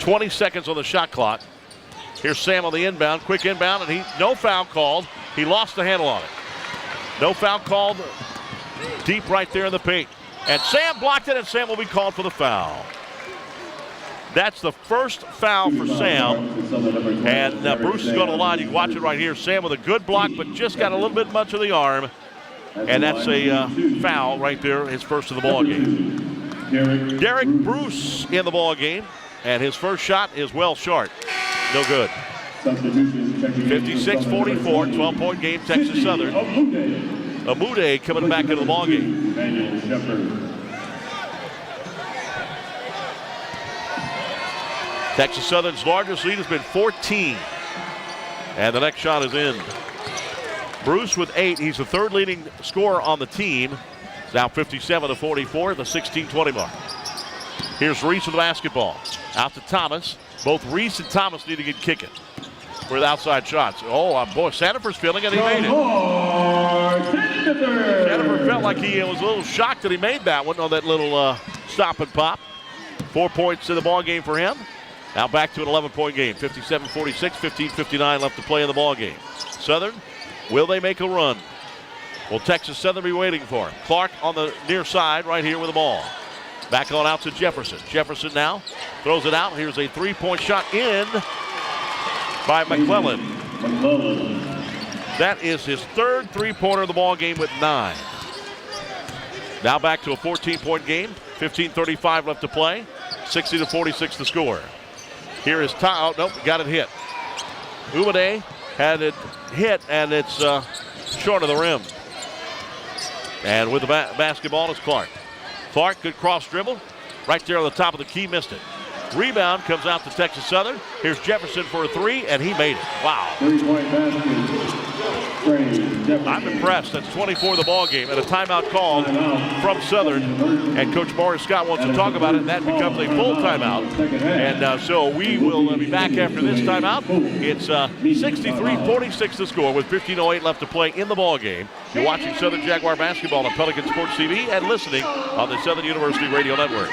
.20 seconds on the shot clock. Here's Sam on the inbound, quick inbound, and no foul called. He lost the handle on it. No foul called. Deep right there in the paint. And Sam blocked it, and Sam will be called for the foul. That's the first foul for Sam. And Bruce is going to line. You can watch it right here. Sam with a good block, but just got a little bit much of the arm. And that's a foul right there, his first of the ball game. Derek Bruce in the ball game, and his first shot is well short. No good. 56-44, 12-point game, Texas Southern. Amude coming back into the ball game. Texas Southern's largest lead has been 14. And the next shot is in. Bruce with 8. He's the third leading scorer on the team. It's now 57-44, the 16-20 mark. Here's Reese with the basketball. Out to Thomas. Both Reese and Thomas need to get kicking with outside shots. Oh, boy, Sandifer's feeling it. He made it. Sandifer felt like he was a little shocked that he made that one on that little stop and pop. 4 points in the ball game for him. Now back to an 11-point game. 57-46, 15:59 left to play in the ball game. Southern, will they make a run? Will Texas Southern be waiting for him? Clark on the near side right here with the ball. Back on out to Jefferson. Jefferson now throws it out. Here's a three-point shot in by McClellan. That is his third three-pointer of the ball game with 9. Now back to a 14-point game. 15:35 left to play. 60-46 the score. Here is Tom. Oh, nope, got it hit. Umade had it hit, and it's short of the rim. And with the basketball is Clark. Clark, good cross dribble. Right there on the top of the key, missed it. Rebound comes out to Texas Southern. Here's Jefferson for a three, and he made it. Wow. 3-point basket. I'm impressed. That's 24 the ball game, and a timeout called from Southern. And Coach Morris Scott wants to talk about it, and that becomes a full timeout. And so we will be back after this timeout. It's 63-46 the score with 15:08 left to play in the ball game. You're watching Southern Jaguar basketball on Pelican Sports TV and listening on the Southern University Radio Network.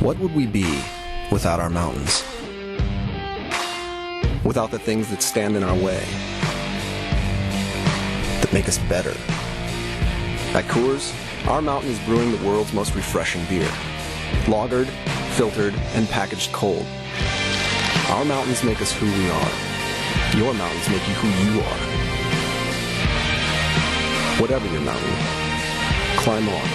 What would we be without our mountains? Without the things that stand in our way, that make us better? At Coors, our mountain is brewing the world's most refreshing beer. Lagered, filtered, and packaged cold. Our mountains make us who we are. Your mountains make you who you are. Whatever your mountain, climb on.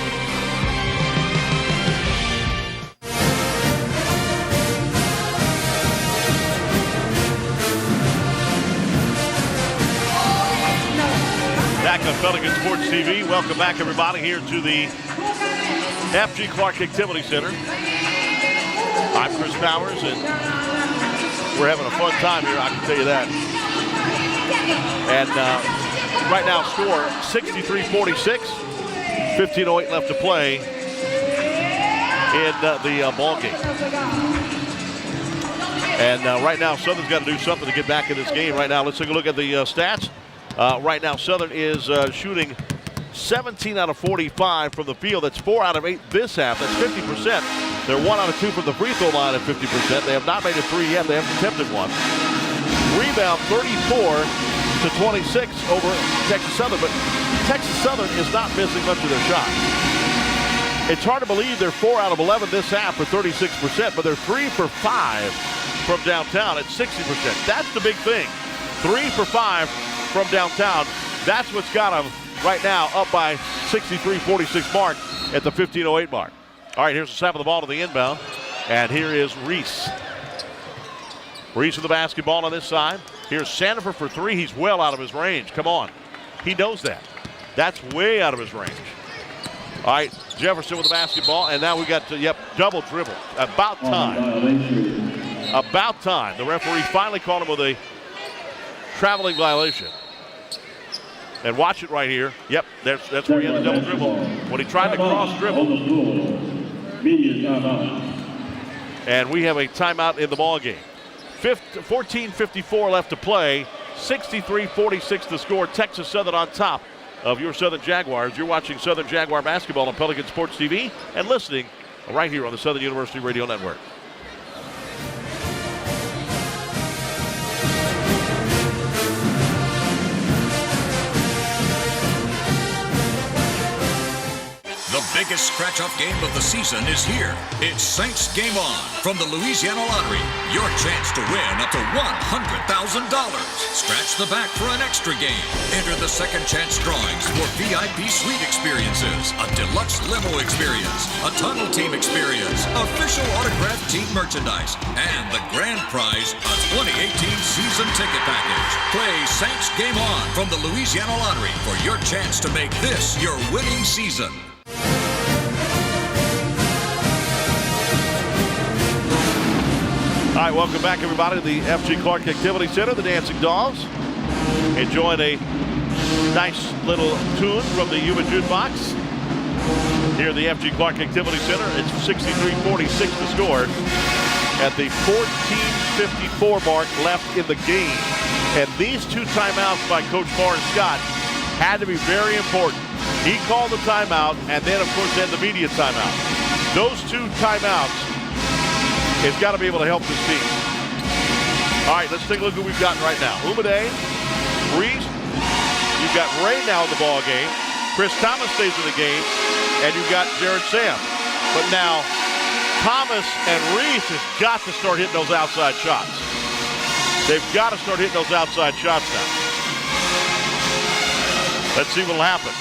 Back on Pelican Sports TV. Welcome back, everybody, here to the F.G. Clark Activity Center. I'm Chris Powers, and we're having a fun time here, I can tell you that. And right now, score 63-46. 15:08 left to play in the ball game. And right now, Southern's got to do something to get back in this game. Right now, let's take a look at the stats. Right now, Southern is shooting 17 out of 45 from the field. That's 4 out of 8 this half. That's 50%. They're 1 out of 2 from the free throw line at 50%. They have not made a three yet. They haven't attempted one. Rebound 34-26 over Texas Southern, but Texas Southern is not missing much of their shots. It's hard to believe they're 4 out of 11 this half for 36%, but they're 3 for 5 from downtown at 60%. That's the big thing. 3 for 5 from downtown. That's what's got them right now up by 63-46 mark at the 15:08 mark. All right, here's the snap of the ball to the inbound. And here is Reese. Reese with the basketball on this side. Here's Sandifer for 3. He's well out of his range. Come on. He knows that. That's way out of his range. All right, Jefferson with the basketball. And now we got, double dribble. About time. About time. The referee finally called him with a traveling violation. And watch it right here. Yep, that's where he had the double dribble. When he tried to cross dribble. And we have a timeout in the ball game. 14:54 left to play. 63-46 the score. Texas Southern on top of your Southern Jaguars. You're watching Southern Jaguar basketball on Pelican Sports TV and listening right here on the Southern University Radio Network. The biggest scratch-off game of the season is here. It's Saints Game On from the Louisiana Lottery. Your chance to win up to $100,000. Scratch the back for an extra game. Enter the second chance drawings for VIP suite experiences, a deluxe limo experience, a tunnel team experience, official autographed team merchandise, and the grand prize, a 2018 season ticket package. Play Saints Game On from the Louisiana Lottery for your chance to make this your winning season. All right, welcome back, everybody, to the F.G. Clark Activity Center. The Dancing Dogs enjoying a nice little tune from the Yuma Jukebox here at the F.G. Clark Activity Center. It's 63-46 to score at the 14:54 mark left in the game. And these two timeouts by Coach Warren Scott had to be very important. He called the timeout, and then, of course, then the media timeout. Those two timeouts has got to be able to help this team. All right, let's take a look at what we've got right now. Umade, Reese, you've got Ray now in the ball game. Chris Thomas stays in the game, and you've got Jared Sam. But now, Thomas and Reese has got to start hitting those outside shots. They've got to start hitting those outside shots now. Let's see what'll happen.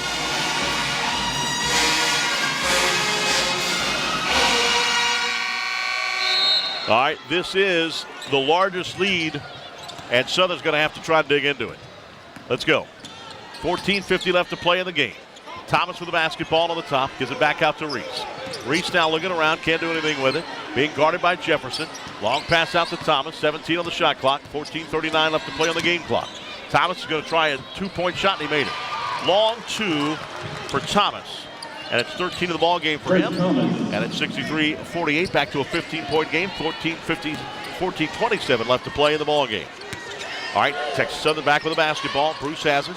All right, this is the largest lead, and Southern's going to have to try to dig into it. Let's go. 14:50 left to play in the game. Thomas with the basketball on the top, gives it back out to Reese. Reese now looking around, can't do anything with it. Being guarded by Jefferson. Long pass out to Thomas, 17 on the shot clock, 14:39 left to play on the game clock. Thomas is going to try a two-point shot, and he made it. Long two for Thomas. And it's 13 of the ball game for him. And it's 63-48, back to a 15-point game. 14:27 left to play in the ball game. All right, Texas Southern back with the basketball. Bruce has it.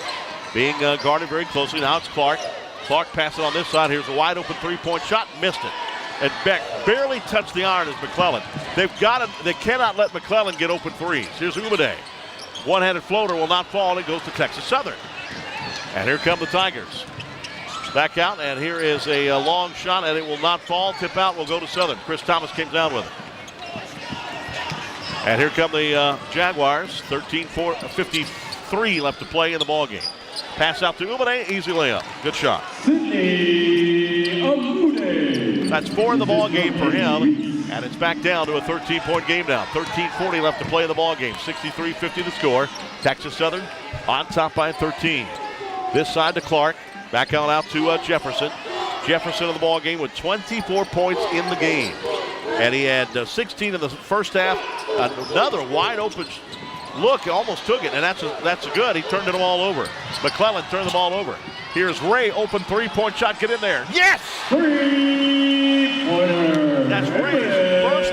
Being guarded very closely. Now it's Clark. Clark passes on this side. Here's a wide open three-point shot. Missed it. And Beck barely touched the iron as McClellan. They cannot let McClellan get open threes. Here's Umade. One-handed floater will not fall. It goes to Texas Southern. And here come the Tigers. Back out, and here is a long shot, and it will not fall. Tip out will go to Southern. Chris Thomas came down with it. And here come the Jaguars. 13:53 left to play in the ball game. Pass out to Umade, easy layup. Good shot. That's 4 in the ball game for him, and it's back down to a 13-point game now. 13:40 left to play in the ball game. 63-50 the score. Texas Southern on top by 13. This side to Clark. Back out to Jefferson. Jefferson in the ball game with 24 points in the game. And he had 16 in the first half. Another wide open look, almost took it, and that's good. He turned it all over. McClellan turned the ball over. Here's Ray, open three-point shot, get in there. Yes! Three-pointer. That's Ray's first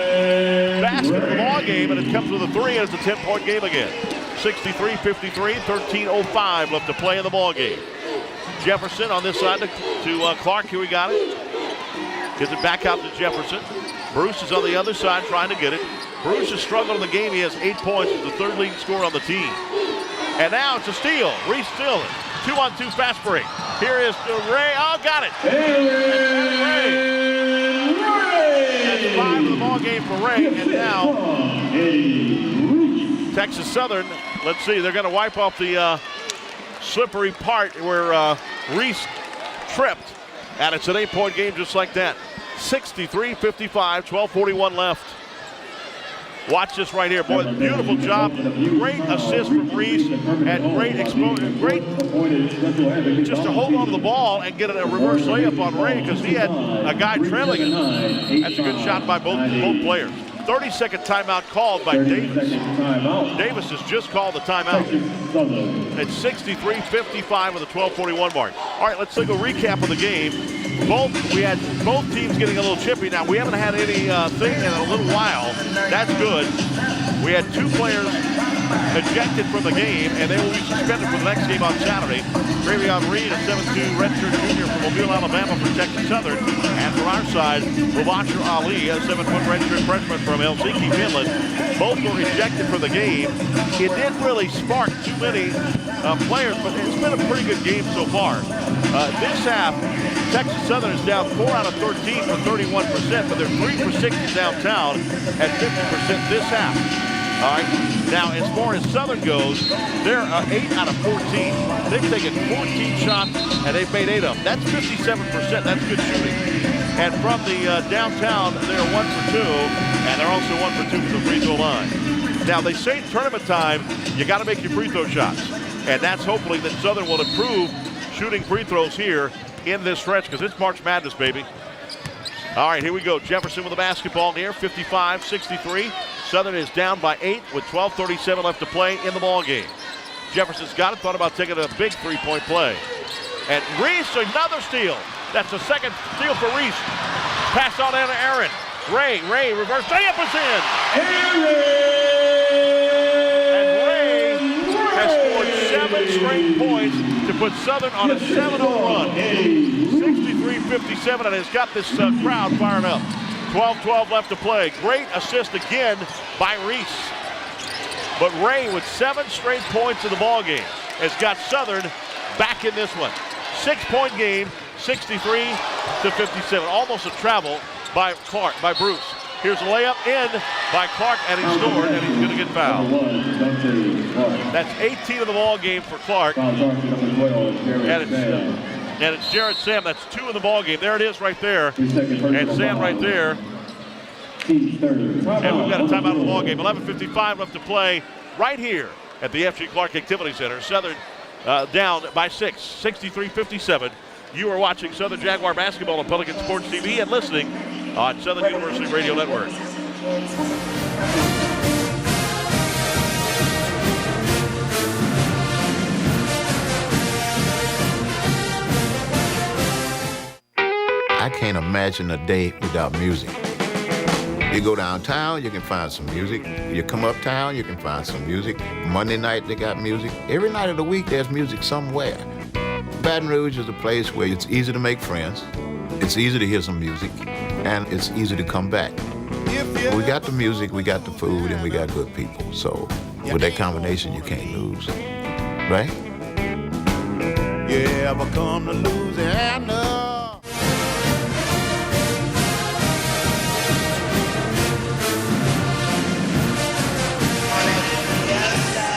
basket of the ball game, and it comes with a three, and it's a 10-point game again. 63-53, 13:05 left to play in the ball game. Jefferson on this side to Clark. Here we got it. Gives it back out to Jefferson. Bruce is on the other side trying to get it. Bruce has struggled in the game. He has 8 points. He's the third leading scorer on the team. And now it's a steal. Reese steals it. 2-on-2 fast break. Here is Ray. Oh, got it. That's 5 in the ball game for Ray. And now Texas Southern, let's see, they're going to wipe off the slippery part where Reese tripped, and it's an 8-point game just like that. 63-55, 12:41 left. Watch this right here, boy, beautiful job. Great assist from Reese, and great exposure, great just to hold on to the ball and get a reverse layup on Ray because he had a guy trailing it. That's a good shot by both players. 30-second timeout called by Davis. Davis has just called the timeout. It's 63-55 with a 12:41 mark. All right, let's take a recap of the game. We had both teams getting a little chippy. Now, we haven't had anything in a little while. That's good. We had 2 players ejected from the game, and they will be suspended for the next game on Saturday. Ravion Reed, a 7'2" redshirt junior from Mobile, Alabama for Texas Southern. And for our side, Mubashir Ali, a 7-foot redshirt freshman from Helsinki, Finland. Both were ejected from the game. It didn't really spark too many players, but it's been a pretty good game so far. This half, Texas Southern is down 4 out of 13 for 31%, but they're 3 for 60 downtown at 50% this half. All right. Now, as far as Southern goes, they're 8 out of 14. They've taken 14 shots, and they've made 8 of them. That's 57%. That's good shooting. And from the downtown, they're 1 for 2, and they're also 1 for 2 from the free throw line. Now, they say tournament time, you got to make your free throw shots. And that's hopefully that Southern will improve shooting free throws here in this stretch, because it's March Madness, baby. All right, here we go. Jefferson with the basketball here, 55-63. Southern is down by 8 with 12:37 left to play in the ball game. Jefferson's got it, thought about taking a big three-point play. And Reese, another steal. That's the second steal for Reese. Pass on down to Aaron. Ray, reverse layup is in. And Ray has scored 7 straight points to put Southern on a 7-0 run. 63-57, and has got this crowd fired up. 12-12 left to play. Great assist again by Reese. But Ray with 7 straight points in the ball game has got Southern back in this one. 6-point game, 63-57. Almost a travel by Bruce. Here's a layup in by Clark, and he scored, and he's going to get fouled. That's 18 in the ball game for Clark. And it's Jared Sam. That's 2 in the ball game. There it is right there. And Sam right there. And we've got a timeout in the ball game. 11:55 left to play right here at the F.G. Clark Activity Center. Southern down by 6, 63-57. You are watching Southern Jaguar basketball on Pelican Sports TV and listening on Southern University Radio Network. I can't imagine a day without music. You go downtown, you can find some music. You come uptown, you can find some music. Monday night, they got music. Every night of the week, there's music somewhere. Baton Rouge is a place where it's easy to make friends, it's easy to hear some music, and it's easy to come back. We got the music, we got the food, and we got good people. So with that combination, you can't lose, right? You ever come to Louisiana?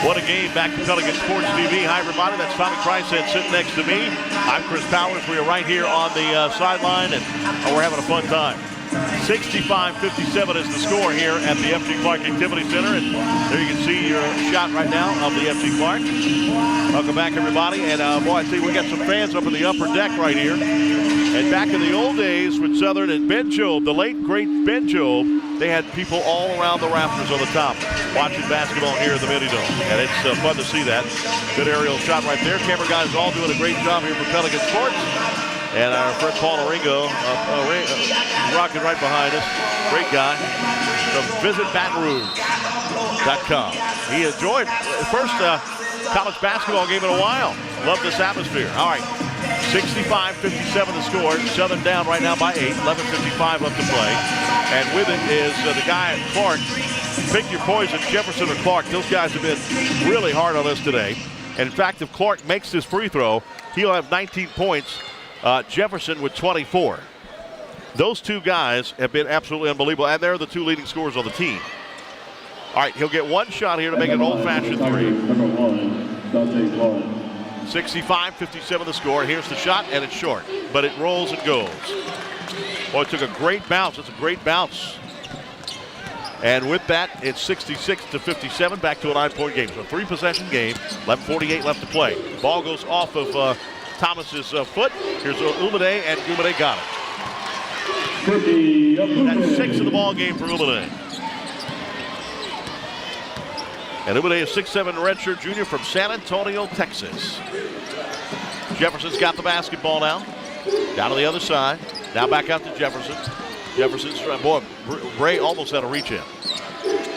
What a game back to Pelican Sports TV. Hi, everybody. That's Tommy Krysan sitting next to me. I'm Chris Powers. We are right here on the sideline, and we're having a fun time. 65-57 is the score here at the F.G. Clark Activity Center. And there you can see your shot right now of the F.G. Clark. Welcome back, everybody. And, boy, I see we got some fans up in the upper deck right here. And back in the old days with Southern and Ben Job, the late, great Ben Job, they had people all around the rafters on the top watching basketball here in the Mini Dome. And it's fun to see that. Good aerial shot right there. Camera guys all doing a great job here for Pelican Sports. And our friend Paul Oringo, rocking right behind us. Great guy from visitbatonrouge.com. He enjoyed the first college basketball game in a while. Love this atmosphere. All right, 65-57 the score. Southern down right now by 8. 11:55 left to play. And with it is the guy at Clark. Pick your poison, Jefferson or Clark. Those guys have been really hard on us today. And in fact, if Clark makes this free throw, he'll have 19 points. Jefferson with 24. Those two guys have been absolutely unbelievable, and they're the 2 leading scorers on the team. All right, he'll get one shot here to make an old-fashioned 3. 65-57 the score. Here's the shot, and it's short, but it rolls and goes. Boy, it took a great bounce. It's a great bounce. And with that, it's 66-57, back to a 9-point game. So a 3-possession game, 11:48 left to play. Ball goes off of Thomas's foot. Here's Umade, and Umade got it. That's 6 in the ball game for Umade. And Umade is 6'7" redshirt junior from San Antonio, Texas. Jefferson's got the basketball now. Down to the other side. Now back out to Jefferson. Jefferson's, boy, Bray almost had a reach in.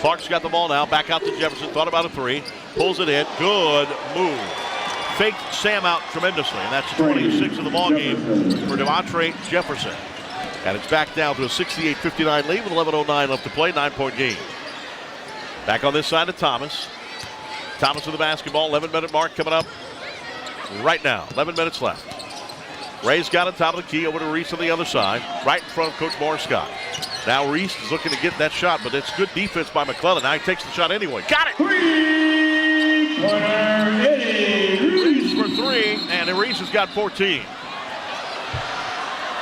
Clark's got the ball now. Back out to Jefferson. Thought about a 3. Pulls it in. Good move. Faked Sam out tremendously, and that's 26 in the ball game for Devontre Jefferson. And it's back down to a 68-59 lead with 11:09 left to play, 9-point game. Back on this side of Thomas. Thomas with the basketball. 11-minute mark coming up right now. 11 minutes left. Ray's got it top of the key over to Reese on the other side, right in front of Coach Morris Scott. Now Reese is looking to get that shot, but it's good defense by McClellan. Now he takes the shot anyway. Got it! Reese for three, and Reese has got 14.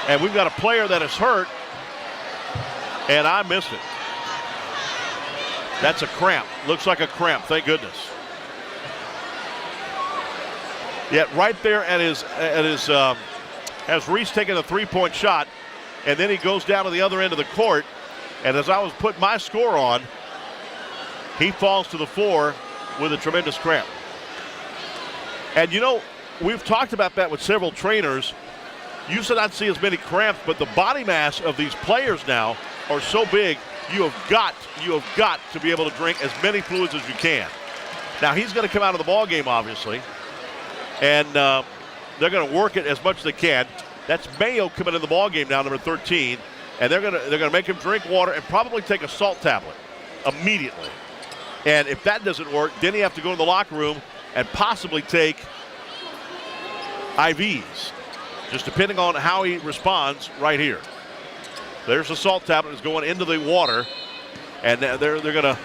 And we've got a player that is hurt, and I missed it. That's a cramp. Looks like a cramp, thank goodness. Yet right there has Reese taken a three-point shot, and then he goes down to the other end of the court, and as I was putting my score on, he falls to the floor with a tremendous cramp. And you know, we've talked about that with several trainers. You should not see as many cramps, but the body mass of these players now are so big, you have got to be able to drink as many fluids as you can. Now he's going to come out of the ball game, obviously, and they're going to work it as much as they can. That's Mayo coming in the ball game now, number 13, and they're going to make him drink water and probably take a salt tablet immediately. And if that doesn't work, then you have to go to the locker room and possibly take IVs, just depending on how he responds right here. There's a salt tablet that's going into the water, and they're going to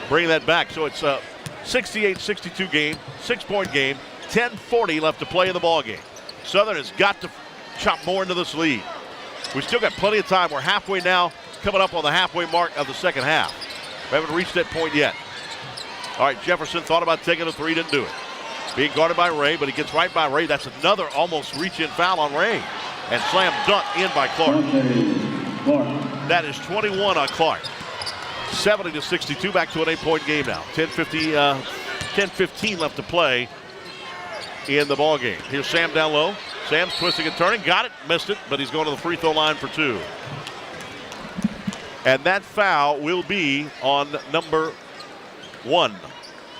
bring that back. So it's a 68-62 game, 6-point game, 10:40 left to play in the ball game. Southern has got to chop more into this lead. We still got plenty of time. We're halfway now, coming up on the halfway mark of the second half. We haven't reached that point yet. All right, Jefferson thought about taking a three, didn't do it. Being guarded by Ray, but he gets right by Ray. That's another almost reach-in foul on Ray. And slam dunk in by Clark. That is 21 on Clark. 70-62, back to an 8-point game now. 10:15 left to play in the ball game. Here's Sam down low. Sam's twisting and turning, got it, missed it, but he's going to the free throw line for two. And that foul will be on number 1.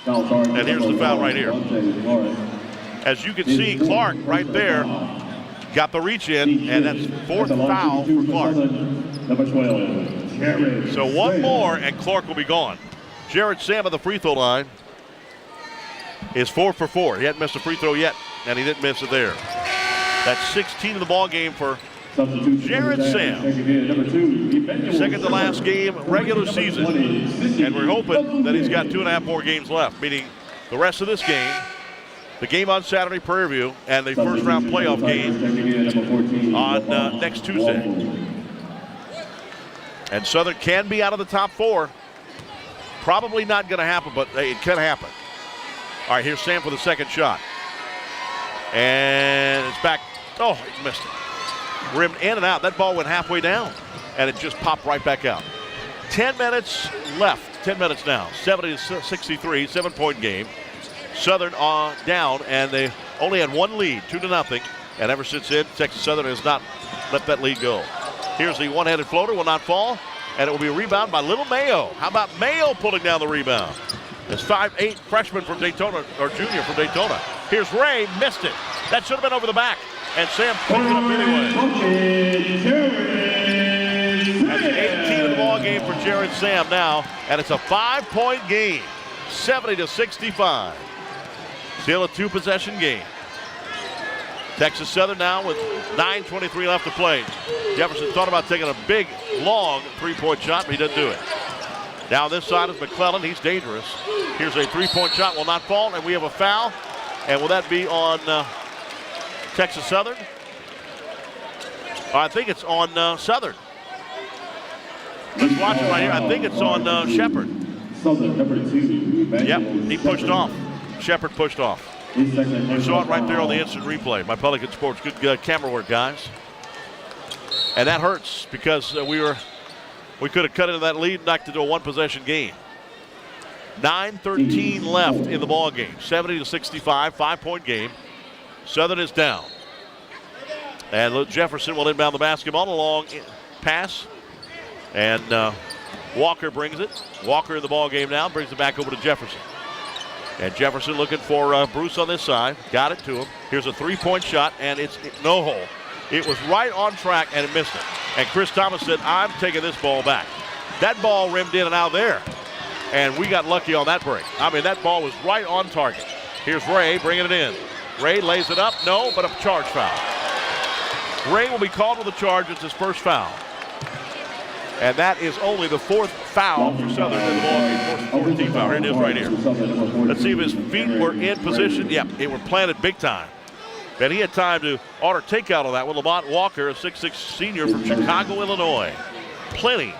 And here's the foul right here. As you can see, Clark right there got the reach in, and that's 4th foul for Clark. So one more, and Clark will be gone. Jared Sam at the free throw line is 4 for 4. He hadn't missed a free throw yet, and he didn't miss it there. That's 16 in the ball game for Jared Sam. Second to last game, regular season. And we're hoping that he's got 2.5 more games left, meaning the rest of this game, the game on Saturday, Prairie View, and the first round playoff game on next Tuesday. And Southern can be out of the top 4. Probably not going to happen, but it can happen. All right, here's Sam for the second shot. And it's back. Oh, he missed it. Rimmed in and out. That ball went halfway down, and it just popped right back out. 10 minutes left. 10 minutes now. 70-63, 7-point game. Southern down, and they only had one lead, 2-0. And ever since then, Texas Southern has not let that lead go. Here's the one-handed floater, will not fall, and it will be a rebound by Little Mayo. How about Mayo pulling down the rebound? It's 5'8" freshman from Daytona, or junior from Daytona. Here's Ray, missed it. That should have been over the back, and Sam picked it up anyway. That's 18 in the ball game for Jared Sam now, and it's a 5-point game, 70-65. Still a 2-possession game. Texas Southern now with 9:23 left to play. Jefferson thought about taking a big, long 3-point shot, but he didn't do it. Now on this side is McClellan. He's dangerous. Here's a 3-point shot, will not fall, and we have a foul. And will that be on Texas Southern? I think it's on Southern. Let's watch it right here. I think it's on Shepard. Yep, he pushed off. Shepard pushed off. You saw it right there on the instant replay. My Pelican Sports, good camera work, guys. And that hurts because we could have cut into that lead and knocked it to a 1-possession game. 9:13 left in the ball game. 70-65, 5-point game. Southern is down. And Jefferson will inbound the basketball. A long pass. And Walker brings it. Walker in the ball game now. Brings it back over to Jefferson. And Jefferson looking for Bruce on this side. Got it to him. Here's a 3-point shot, and it's no hole. It was right on track, and it missed it. And Chris Thomas said, I'm taking this ball back. That ball rimmed in and out there. and we got lucky on that break. I mean, that ball was right on target. Here's Ray bringing it in. Ray lays it up. No, but a charge foul. Ray will be called with a charge. It's his first foul. And that is only the fourth foul for Southern in the ball game. 14th foul. Here it is right here. Let's see if his feet were in position. Yep, they were planted big time. And he had time to order takeout on that one. Lamont Walker, a 6'6 senior from Chicago, Illinois. Plenty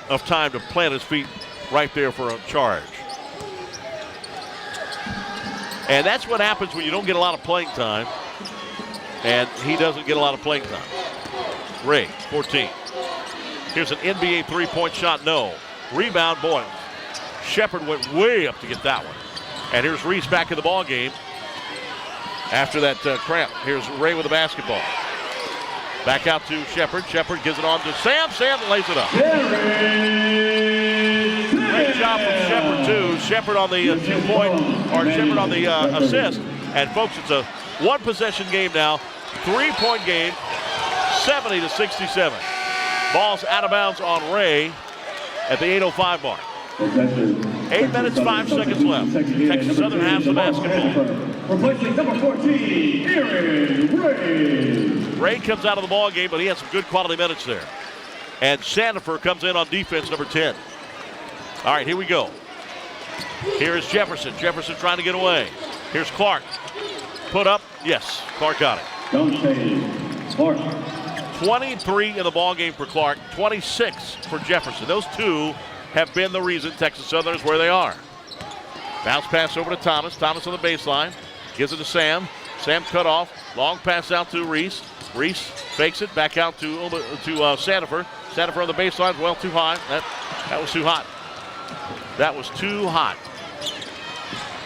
of time to plant his feet right there for a charge. And that's what happens when you don't get a lot of playing time. And he doesn't get a lot of playing time. Ray, 14. Here's an NBA three-point shot, no. Rebound, Boyles. Shepard went way up to get that one. And here's Reese back in the ball game after that cramp. Here's Ray with the basketball. Back out to Shepard. Shepard gives it on to Sam. Sam lays it up. Great job from Shepard, too. Shepard on the 2-point, or Shepard on the assist. And, folks, it's a one-possession game now. 3-point game, 70-67. Ball's out of bounds on Ray at the 8:05 mark. 8 minutes, 5 seconds left. Texas Southern has the basketball. Replacing number 14, Aaron Ray. Ray comes out of the ball game, but he has some good quality minutes there. And Sandifer comes in on defense, number 10. All right, here we go. Here is Jefferson. Jefferson trying to get away. Here's Clark. Put up. Yes, Clark got it. Clark. 23 in the ball game for Clark, 26 for Jefferson. Those two have been the reason Texas Southern is where they are. Bounce pass over to Thomas. Thomas on the baseline. Gives it to Sam. Sam cut off. Long pass out to Reese. Reese fakes it. Back out to Sandifer. Sandifer on the baseline. Well, too high. That was too hot. That was too hot.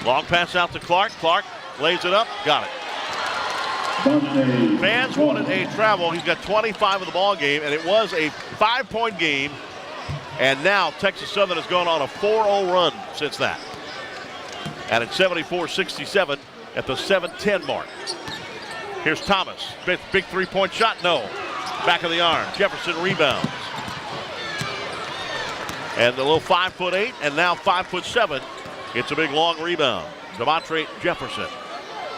Long pass out to Clark. Clark lays it up. Got it. Fans wanted a travel. He's got 25 in the ball game, and it was a 5-point game. And now Texas Southern has gone on a 4-0 run since that. And it's 74-67 at the 7:10 mark. Here's Thomas. Big 3-point shot. No. Back of the arm. Jefferson rebounds. And a little 5'8" and now 5'7". It's a big long rebound. Demontre Jefferson.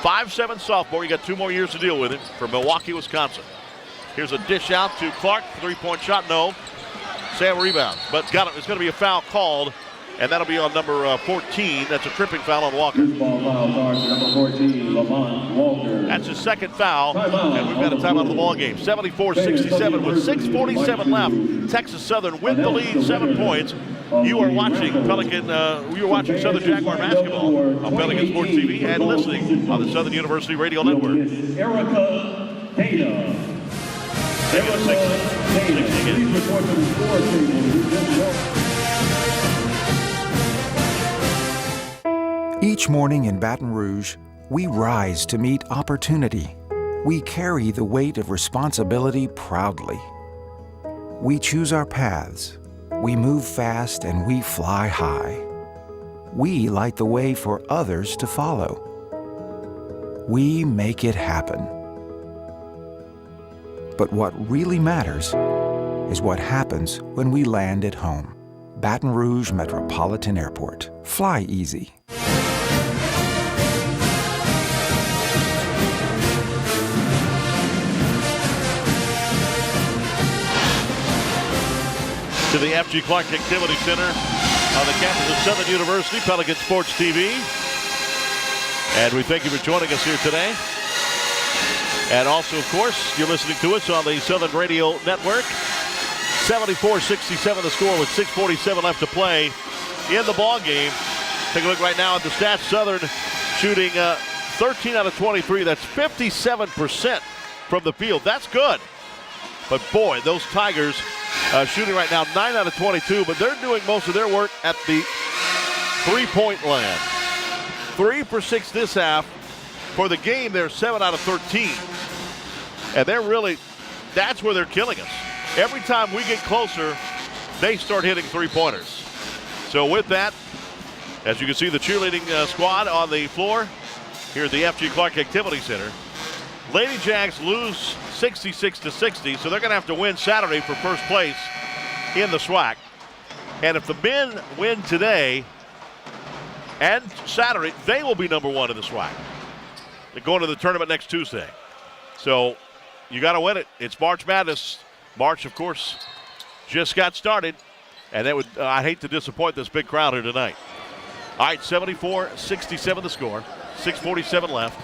5'7" sophomore. You got 2 more years to deal with him from Milwaukee, Wisconsin. Here's a dish out to Clark. 3-point shot. No. Sam rebounds, but got it. It's going to be a foul called, and that'll be on number 14. That's a tripping foul on Walker. Ball foul charge to number 14, Lamont Walker. That's his second foul, and we've got a timeout of the ball game. 74-67 with 6:47 left. Texas Southern with the lead, 7 points. You are watching you are watching Southern Jaguar basketball on Pelican Sports TV and listening on the Southern University Radio Network. Erica Dana. Each morning in Baton Rouge, we rise to meet opportunity. We carry the weight of responsibility proudly. We choose our paths. We move fast and we fly high. We light the way for others to follow. We make it happen. But what really matters is what happens when we land at home. Baton Rouge Metropolitan Airport. Fly easy. To the F.G. Clark Activity Center on the campus of Southern University, Pelican Sports TV. And we thank you for joining us here today. And also, of course, you're listening to us on the Southern Radio Network. 74-67 the score with 6:47 left to play in the ball game. Take a look right now at the stats. Southern shooting 13 out of 23. That's 57% from the field. That's good. But boy, those Tigers shooting right now 9 out of 22, but they're doing most of their work at the 3-point line. 3 for 6 this half. For the game, they're 7 out of 13. And they're really, that's where they're killing us. Every time we get closer, they start hitting 3-pointers. So with that, as you can see the cheerleading squad on the floor here at the F.G. Clark Activity Center. Lady Jags lose 66-60, so they're going to have to win Saturday for first place in the SWAC. And if the men win today and Saturday, they will be number 1 in the SWAC. They're going to the tournament next Tuesday. So you got to win it. It's March Madness. March, of course, just got started. And that would I hate to disappoint this big crowd here tonight. All right, 74-67 the score. 6:47 left.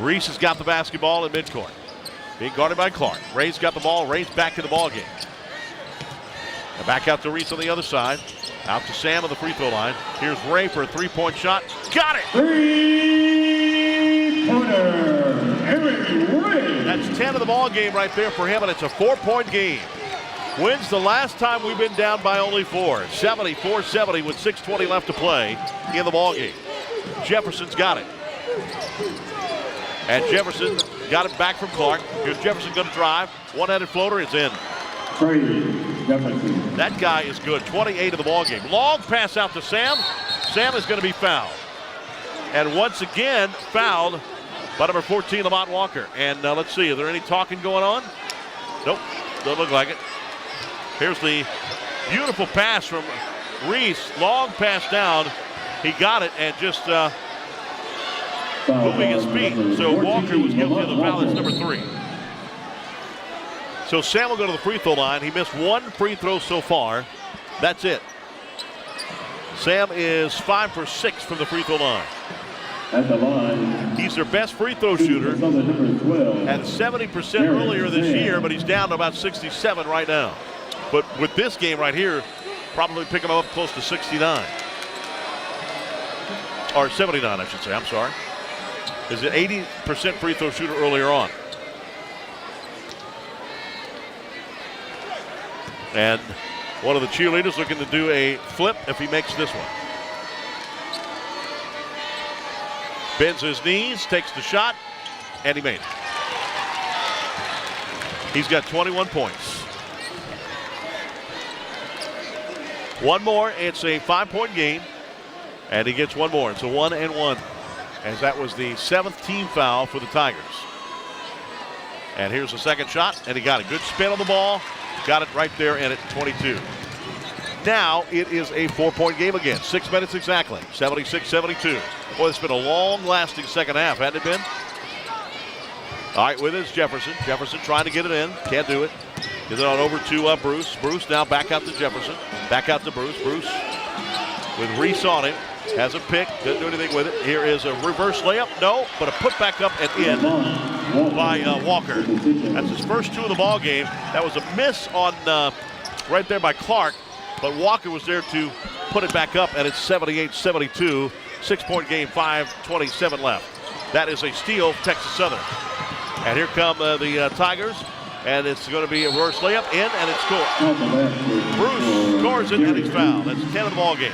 Reese has got the basketball in midcourt. Being guarded by Clark. Ray's got the ball. Ray's back in the ball game. And back out to Reese on the other side. Out to Sam on the free throw line. Here's Ray for a three-point shot. Got it! Three-pointer, Eric Ray. That's 10 of the ball game right there for him, and it's a 4-point game. Wins the last time we've been down by only 4. 74-70 with 6:20 left to play in the ball game. Jefferson's got it. And Jefferson got it back from Clark. Here's Jefferson going to drive. One-handed floater is in. Jefferson. That guy is good. 28 of the ball game. Long pass out to Sam. Sam is going to be fouled. And once again, fouled by number 14, Lamont Walker. And let's see, is there any talking going on? Nope, doesn't look like it. Here's the beautiful pass from Reese. Long pass down. He got it and just moving his feet. So Walker was guilty of the foul. That's number 3. So Sam will go to the free throw line. He missed 1 free throw so far. That's it. Sam is 5 for 6 from the free throw line. At the line, he's their best free throw shooter. At 70% earlier this year, but he's down to about 67 right now. But with this game right here, probably pick him up close to 69. Or 79, I should say. I'm sorry. Is an 80% free throw shooter earlier on. And one of the cheerleaders looking to do a flip if he makes this one. Bends his knees, takes the shot, and he made it. He's got 21 points. One more, it's a 5-point game, and he gets one more. It's a 1-and-1, as that was the 7th team foul for the Tigers. And here's the second shot, and he got a good spin on the ball. Got it right there in at 22. Now it is a 4-point game again. 6 minutes exactly. 76-72. Boy, it's been a long-lasting second half, hasn't it been? All right, with it is Jefferson. Jefferson trying to get it in. Can't do it. Gets it on over to Bruce. Bruce now back out to Jefferson. Back out to Bruce. Bruce with Reese on him. Has a pick. Doesn't do anything with it. Here is a reverse layup. No, but a put back up and in by Walker. That's his first 2 of the ball game. That was a miss on right there by Clark, but Walker was there to put it back up, and it's 78-72. 6-point game, 5:27 left. That is a steal, Texas Southern. And here come the Tigers, and it's going to be a reverse layup in, and it's scored. Bruce scores it, and he's fouled. That's 10 of the ball game.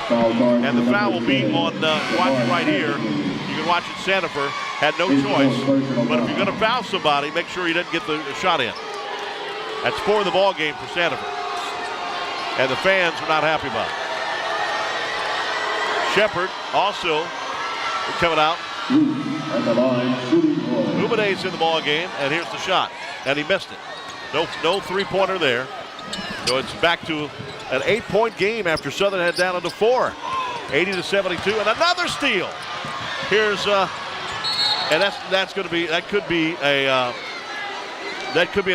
And the foul will be on, watch it right here. You can watch it, Sandifer had no choice. But if you're going to foul somebody, make sure he doesn't get the shot in. That's 4 in the ball game for Sandifer. And the fans are not happy about it. Shepard also coming out. Umade's in the ball game, and here's the shot. And he missed it. No three-pointer there. So it's back to an 8-point game after Southern had down into 4. 80-72, and another steal. Here's and that's going to be that could be an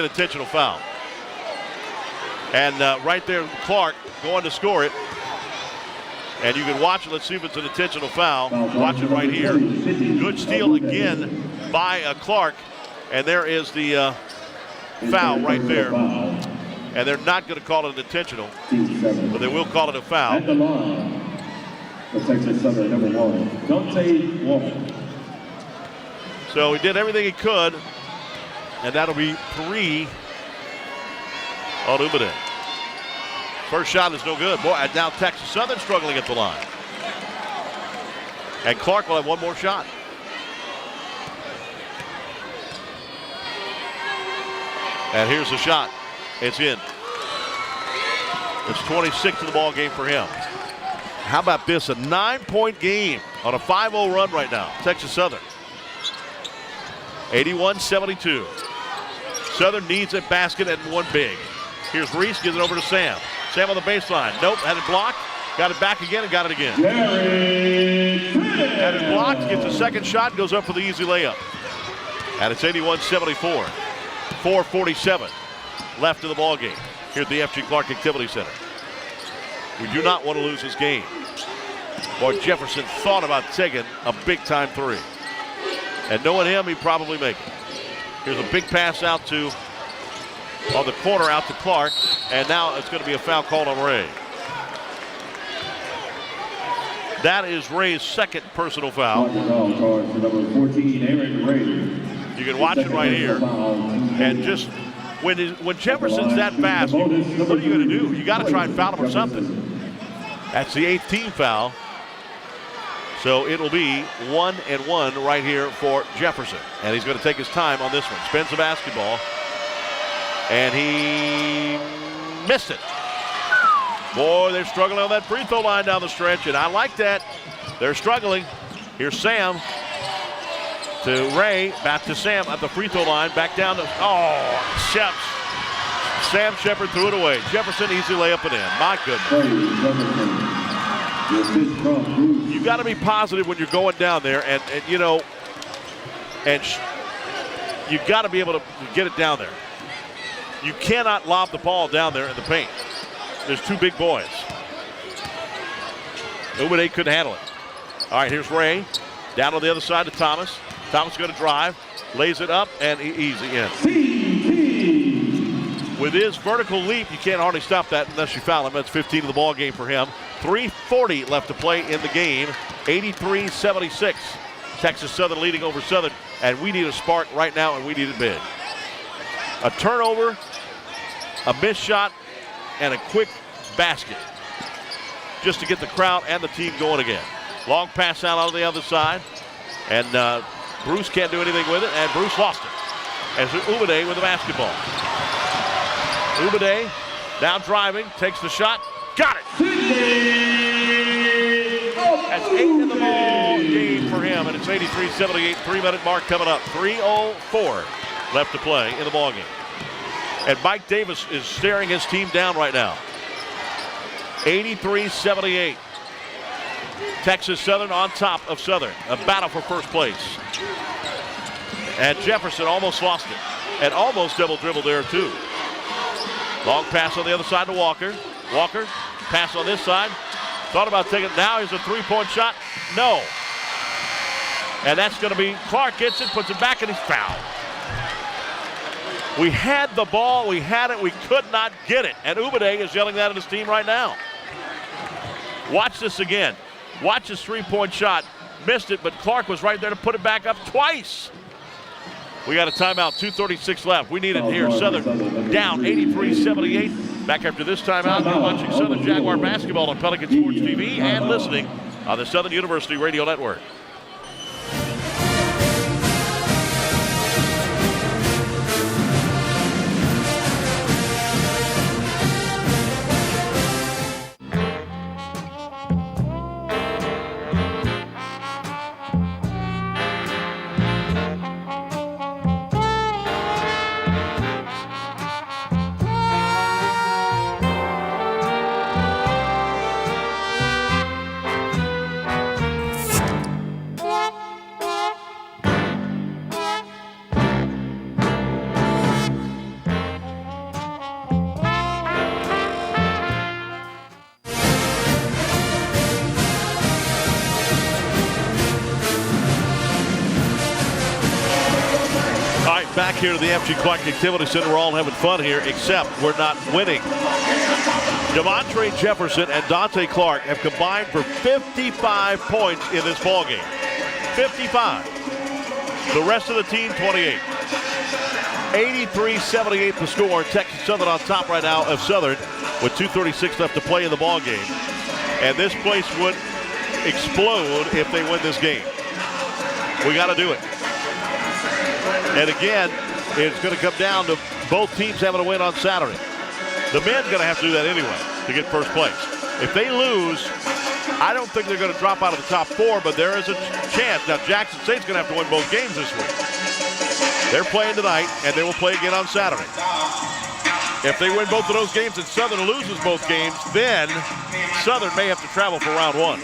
intentional foul. And right there, Clark going to score it. And you can watch it. Let's see if it's an intentional foul. Watch it right here. Good steal again by Clark, and there is the foul right there. And they're not going to call it an intentional, but they will call it a foul. At the line, the Texas Southern number 1, Dante Walker. So he did everything he could, and that'll be 3 on Umade. First shot is no good. Boy, and now Texas Southern struggling at the line. And Clark will have one more shot. And here's the shot. It's in. It's 26 in the ball game for him. How about this? A 9-point game on a 5-0 run right now. Texas Southern. 81-72. Southern needs a basket and one big. Here's Reese, gives it over to Sam. Sam on the baseline. Nope, had it blocked. Got it back again and got it again. Had it blocked, gets a second shot, goes up for the easy layup. And it's 81-74. 4:47 left in the ball game here at the F.G. Clark Activity Center. We do not want to lose this game. Boy, Jefferson thought about taking a big-time three. And knowing him, he'd probably make it. Here's a big pass out to, on the corner, out to Clark. And now it's going to be a foul called on Ray. That is Ray's second personal foul. Number 14, Aaron Ray. You can watch it right here. And just when Jefferson's that fast, what are you going to do? You got to try and foul him or something. That's the 8th team foul. So it'll be 1-1 right here for Jefferson. And he's going to take his time on this one. Spins the basketball. And he missed it. Boy, they're struggling on that free throw line down the stretch, and I like that. They're struggling. Here's Sam to Ray, back to Sam at the free throw line, back down to, Sam Shepard threw it away. Jefferson, easy layup and in. My goodness. You got to be positive when you're going down there, and you know, and you got to be able to get it down there. You cannot lob the ball down there in the paint. There's two big boys. Nobody couldn't handle it. All right, here's Ray. Down on the other side to Thomas. Thomas going to drive. Lays it up and easy in. With his vertical leap, you can't hardly stop that unless you foul him. That's 15 of the ball game for him. 3:40 left to play in the game. 83-76. Texas Southern leading over Southern. And we need a spark right now, and we need it big. A turnover, a missed shot, and a quick basket just to get the crowd and the team going again. Long pass out on the other side, and Bruce can't do anything with it, and Bruce lost it. As Ubade with the basketball. Ubade now driving, takes the shot, got it. That's 8 in the ball game for him, and it's 83-78, 3-minute mark coming up. 3:04 left to play in the ball game. And Mike Davis is staring his team down right now. 83-78. Texas Southern on top of Southern. A battle for first place. And Jefferson almost lost it. And almost double dribbled there too. Long pass on the other side to Walker. Walker, pass on this side. Thought about taking it. Now here's a three-point shot. No. And that's going to be, Clark gets it, puts it back, and he's fouled. We had the ball, we had it, we could not get it. And Ubade is yelling that at his team right now. Watch this again. Watch his three-point shot. Missed it, but Clark was right there to put it back up twice. We got a timeout, 2:36 left. We need it here. Southern down 83-78. Back after this timeout, you're watching Southern Jaguar basketball on Pelican Sports TV and listening on the Southern University Radio Network. Back here to the F.G. Clark Activity Center. We're all having fun here, except we're not winning. Demontre Jefferson and Dante Clark have combined for 55 points in this ballgame. 55. The rest of the team, 28. 83-78 the score. Texas Southern on top right now of Southern with 2:36 left to play in the ballgame. And this place would explode if they win this game. We got to do it. And again, it's going to come down to both teams having a win on Saturday. The men's going to have to do that anyway to get first place. If they lose, I don't think they're going to drop out of the top four, but there is a chance. Now, Jackson State's going to have to win both games this week. They're playing tonight, and they will play again on Saturday. If they win both of those games and Southern loses both games, then Southern may have to travel for round one.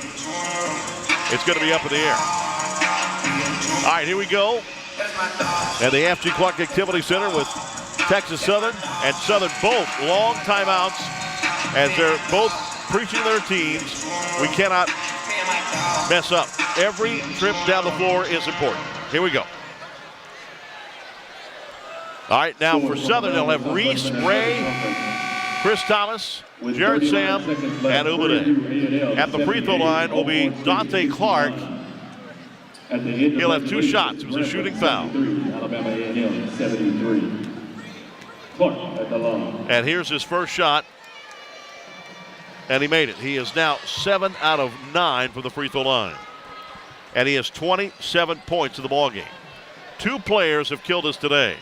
It's going to be up in the air. All right, here we go. And the FG Clark Activity Center with Texas Southern and Southern both long timeouts as they're both preaching their teams. We cannot mess up. Every trip down the floor is important. Here we go. All right, now for Southern, they'll have Reese, Ray, Chris Thomas, Jared Sam, and Ubade. At the free throw line will be Dante Clark. He'll have 2 shots. It was a shooting foul. Alabama A&M 73. Clark at the line. And here's his first shot. And he made it. He is now 7 out of 9 from the free throw line. And he has 27 points in the ballgame. 2 players have killed us today.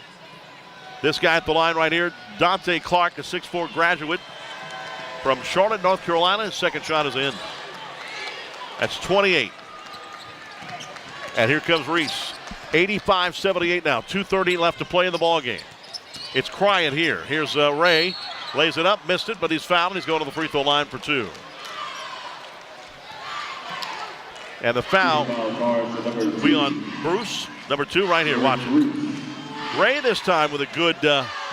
This guy at the line right here, Dante Clark, a 6'4" graduate from Charlotte, North Carolina. His second shot is in. That's 28. And here comes Reese. 85-78 now. 2:30 left to play in the ballgame. It's crying here. Here's Ray. Lays it up, missed it, but he's fouled. He's going to the free throw line for 2. And the foul will be on Bruce, number 2, right here. Watch it. Ray this time with a good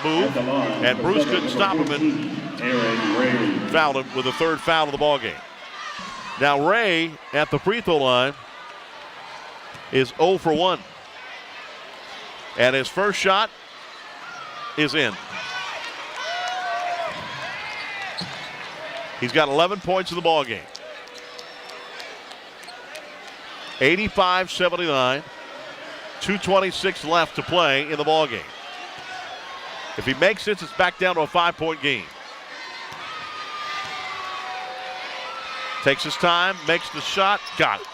move, and Bruce couldn't stop him and fouled him with the 3rd foul of the ballgame. Now Ray at the free throw line is 0 for 1. And his first shot is in. He's got 11 points in the ballgame. 85-79. 2:26 left to play in the ballgame. If he makes this, it's back down to a 5-point game. Takes his time, makes the shot, got it.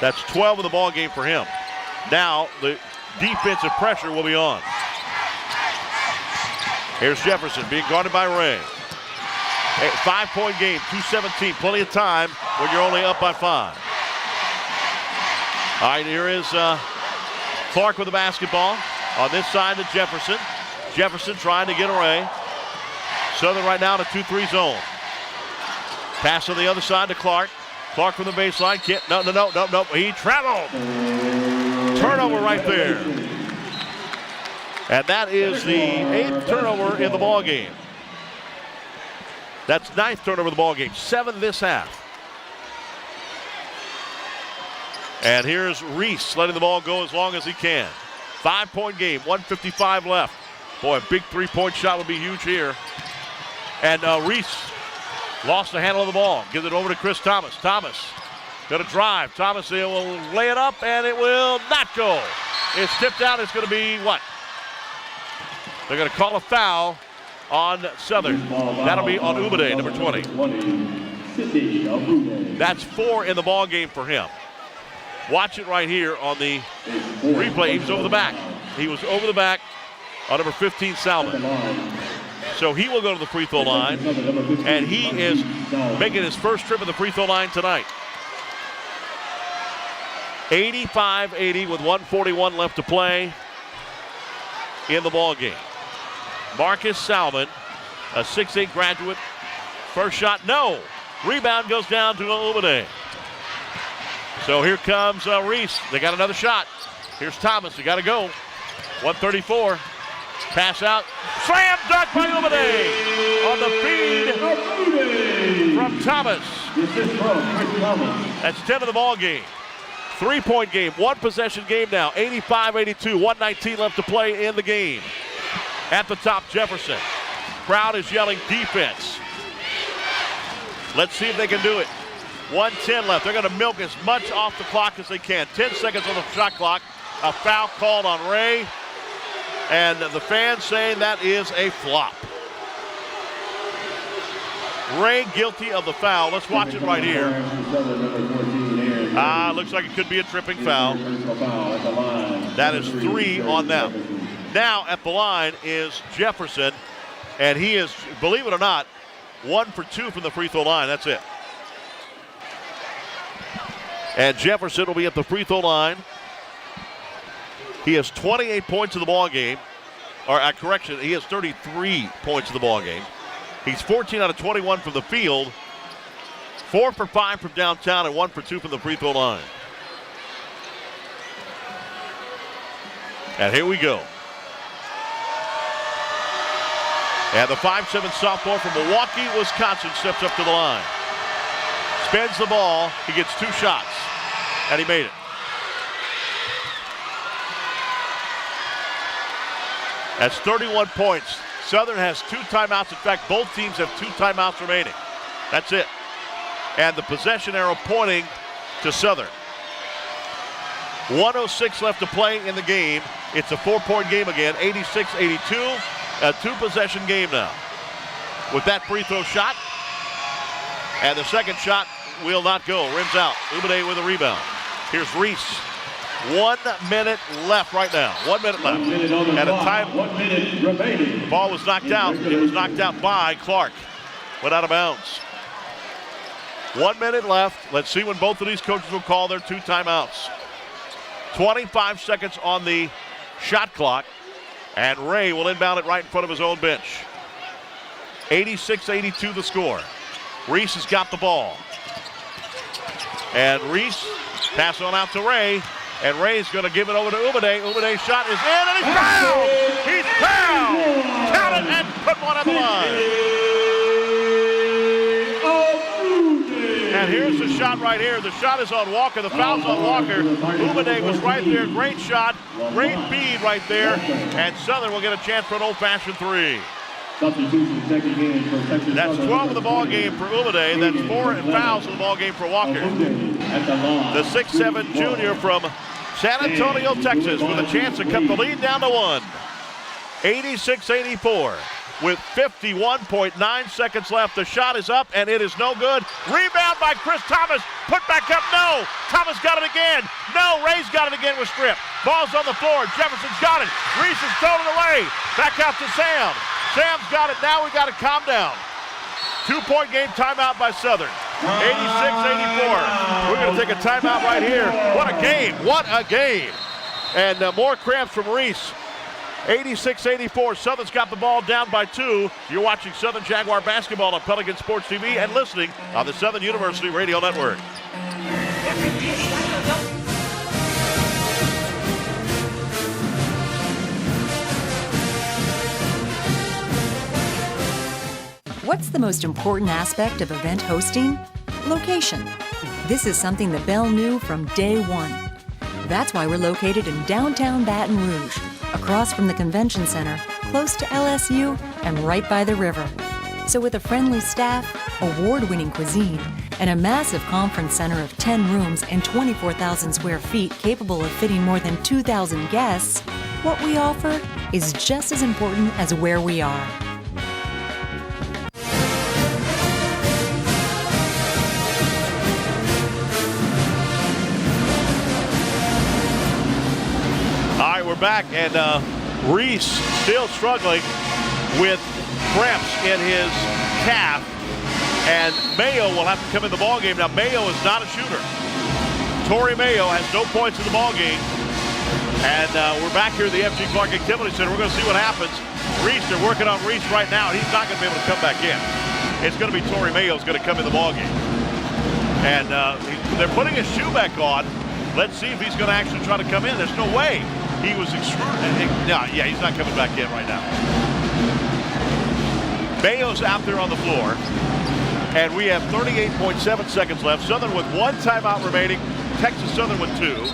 That's 12 in the ballgame for him. Now the defensive pressure will be on. Here's Jefferson being guarded by Ray. A 5-point game, 2:17, plenty of time when you're only up by 5. All right, here is Clark with the basketball. On this side to Jefferson. Jefferson trying to get away. Southern right now in a 2-3 zone. Pass on the other side to Clark. Clark from the baseline. No. He traveled. Turnover right there. And that is the 8th turnover in the ballgame. That's 9th turnover in the ballgame. 7 this half. And here's Reese letting the ball go as long as he can. 5-point game, 1:55 left. Boy, a big 3-point shot would be huge here. And Reese lost the handle of the ball. Gives it over to Chris Thomas. Thomas going to drive. Thomas will lay it up, and it will not go. It's tipped out. It's going to be what? They're going to call a foul on Southern. That'll be on Ubade, number 20. That's 4 in the ball game for him. Watch it right here on the replay. He was over the back. He was over the back on number 15, Salmon. So he will go to the free throw line, and he is making his first trip at the free throw line tonight. 85-80 with 1:41 left to play in the ball game. Marcus Salmon, a 6'8 graduate. First shot, no. Rebound goes down to Ubade. So here comes Reese. They got another shot. Here's Thomas. They got to go. 1:34. Pass out. Slam dunk by Ubade on the feed from Thomas. That's 10 of the ball game. 3-point game. 1-possession game now. 85-82. 1:19 left to play in the game. At the top, Jefferson. Crowd is yelling defense. Let's see if they can do it. 1:10 left. They're going to milk as much off the clock as they can. 10 seconds on the shot clock. A foul called on Ray. And the fans saying that is a flop. Ray guilty of the foul. Let's watch it right here. Looks like it could be a tripping foul. That is 3 on them. Now at the line is Jefferson. And he is, believe it or not, 1 for 2 from the free throw line. That's it. And Jefferson will be at the free throw line He has 28 points in the ball game. Or, correction, he has 33 points in the ball game. He's 14 out of 21 from the field, 4 for 5 from downtown, and 1 for 2 from the free throw line. And here we go. And the 5'7" sophomore from Milwaukee, Wisconsin steps up to the line. Spins the ball. He gets 2 shots. And he made it. That's 31 points. Southern has 2 timeouts. In fact, both teams have 2 timeouts remaining. That's it. And the possession arrow pointing to Southern. 1:06 left to play in the game. It's a 4-point game again, 86-82. A 2-possession game now. With that free throw shot. And the second shot will not go. Rims out. Ubade with a rebound. Here's Reese. 1 minute left right now. 1 minute left. At a time. 1 minute remaining. Ball was knocked out. It was knocked out by Clark. Went out of bounds. 1 minute left. Let's see when both of these coaches will call their 2 timeouts. 25 seconds on the shot clock. And Ray will inbound it right in front of his own bench. 86-82 the score. Reese has got the ball. And Reese pass on out to Ray. And Ray's going to give it over to Ubade. Ubade's shot is in, and he's fouled! He's fouled! Count it and put one on the line. And here's the shot right here. The shot is on Walker. The foul's on Walker. Ubade was right there. Great shot. Great feed right there. And Southern will get a chance for an old-fashioned 3. That's 12 in the ball game for Ubade. That's 4 fouls in the ball game for Walker. The 6'7" junior from San Antonio, Texas, with a chance to cut the lead down to 1. 86-84 with 51.9 seconds left. The shot is up, and it is no good. Rebound by Chris Thomas. Put back up. No. Thomas got it again. No. Ray's got it again with Strip. Ball's on the floor. Jefferson's got it. Reese has thrown it away. Back out to Sam. Sam's got it. Now we got to calm down. 2-point game timeout by Southern. 86-84. We're going to take a timeout right here. What a game. What a game. And more cramps from Reese. 86-84. Southern's got the ball down by 2. You're watching Southern Jaguar basketball on Pelican Sports TV and listening on the Southern University Radio Network. What's the most important aspect of event hosting? Location. This is something that Bell knew from day one. That's why we're located in downtown Baton Rouge, across from the convention center, close to LSU, and right by the river. So with a friendly staff, award-winning cuisine, and a massive conference center of 10 rooms and 24,000 square feet capable of fitting more than 2,000 guests, what we offer is just as important as where we are. We're back, and Reese still struggling with cramps in his calf, and Mayo will have to come in the ballgame. Now, Mayo is not a shooter. Torrey Mayo has no points in the ballgame, and we're back here at the F.G. Clark Activity Center. We're going to see what happens. Reese, they're working on Reese right now, and he's not going to be able to come back in. It's going to be Torrey Mayo who's going to come in the ballgame. And they're putting his shoe back on. Let's see if he's going to actually try to come in. There's no way. He was extruded. No, yeah, he's not coming back in right now. Mayo's out there on the floor. And we have 38.7 seconds left. Southern with 1 timeout remaining. Texas Southern with 2.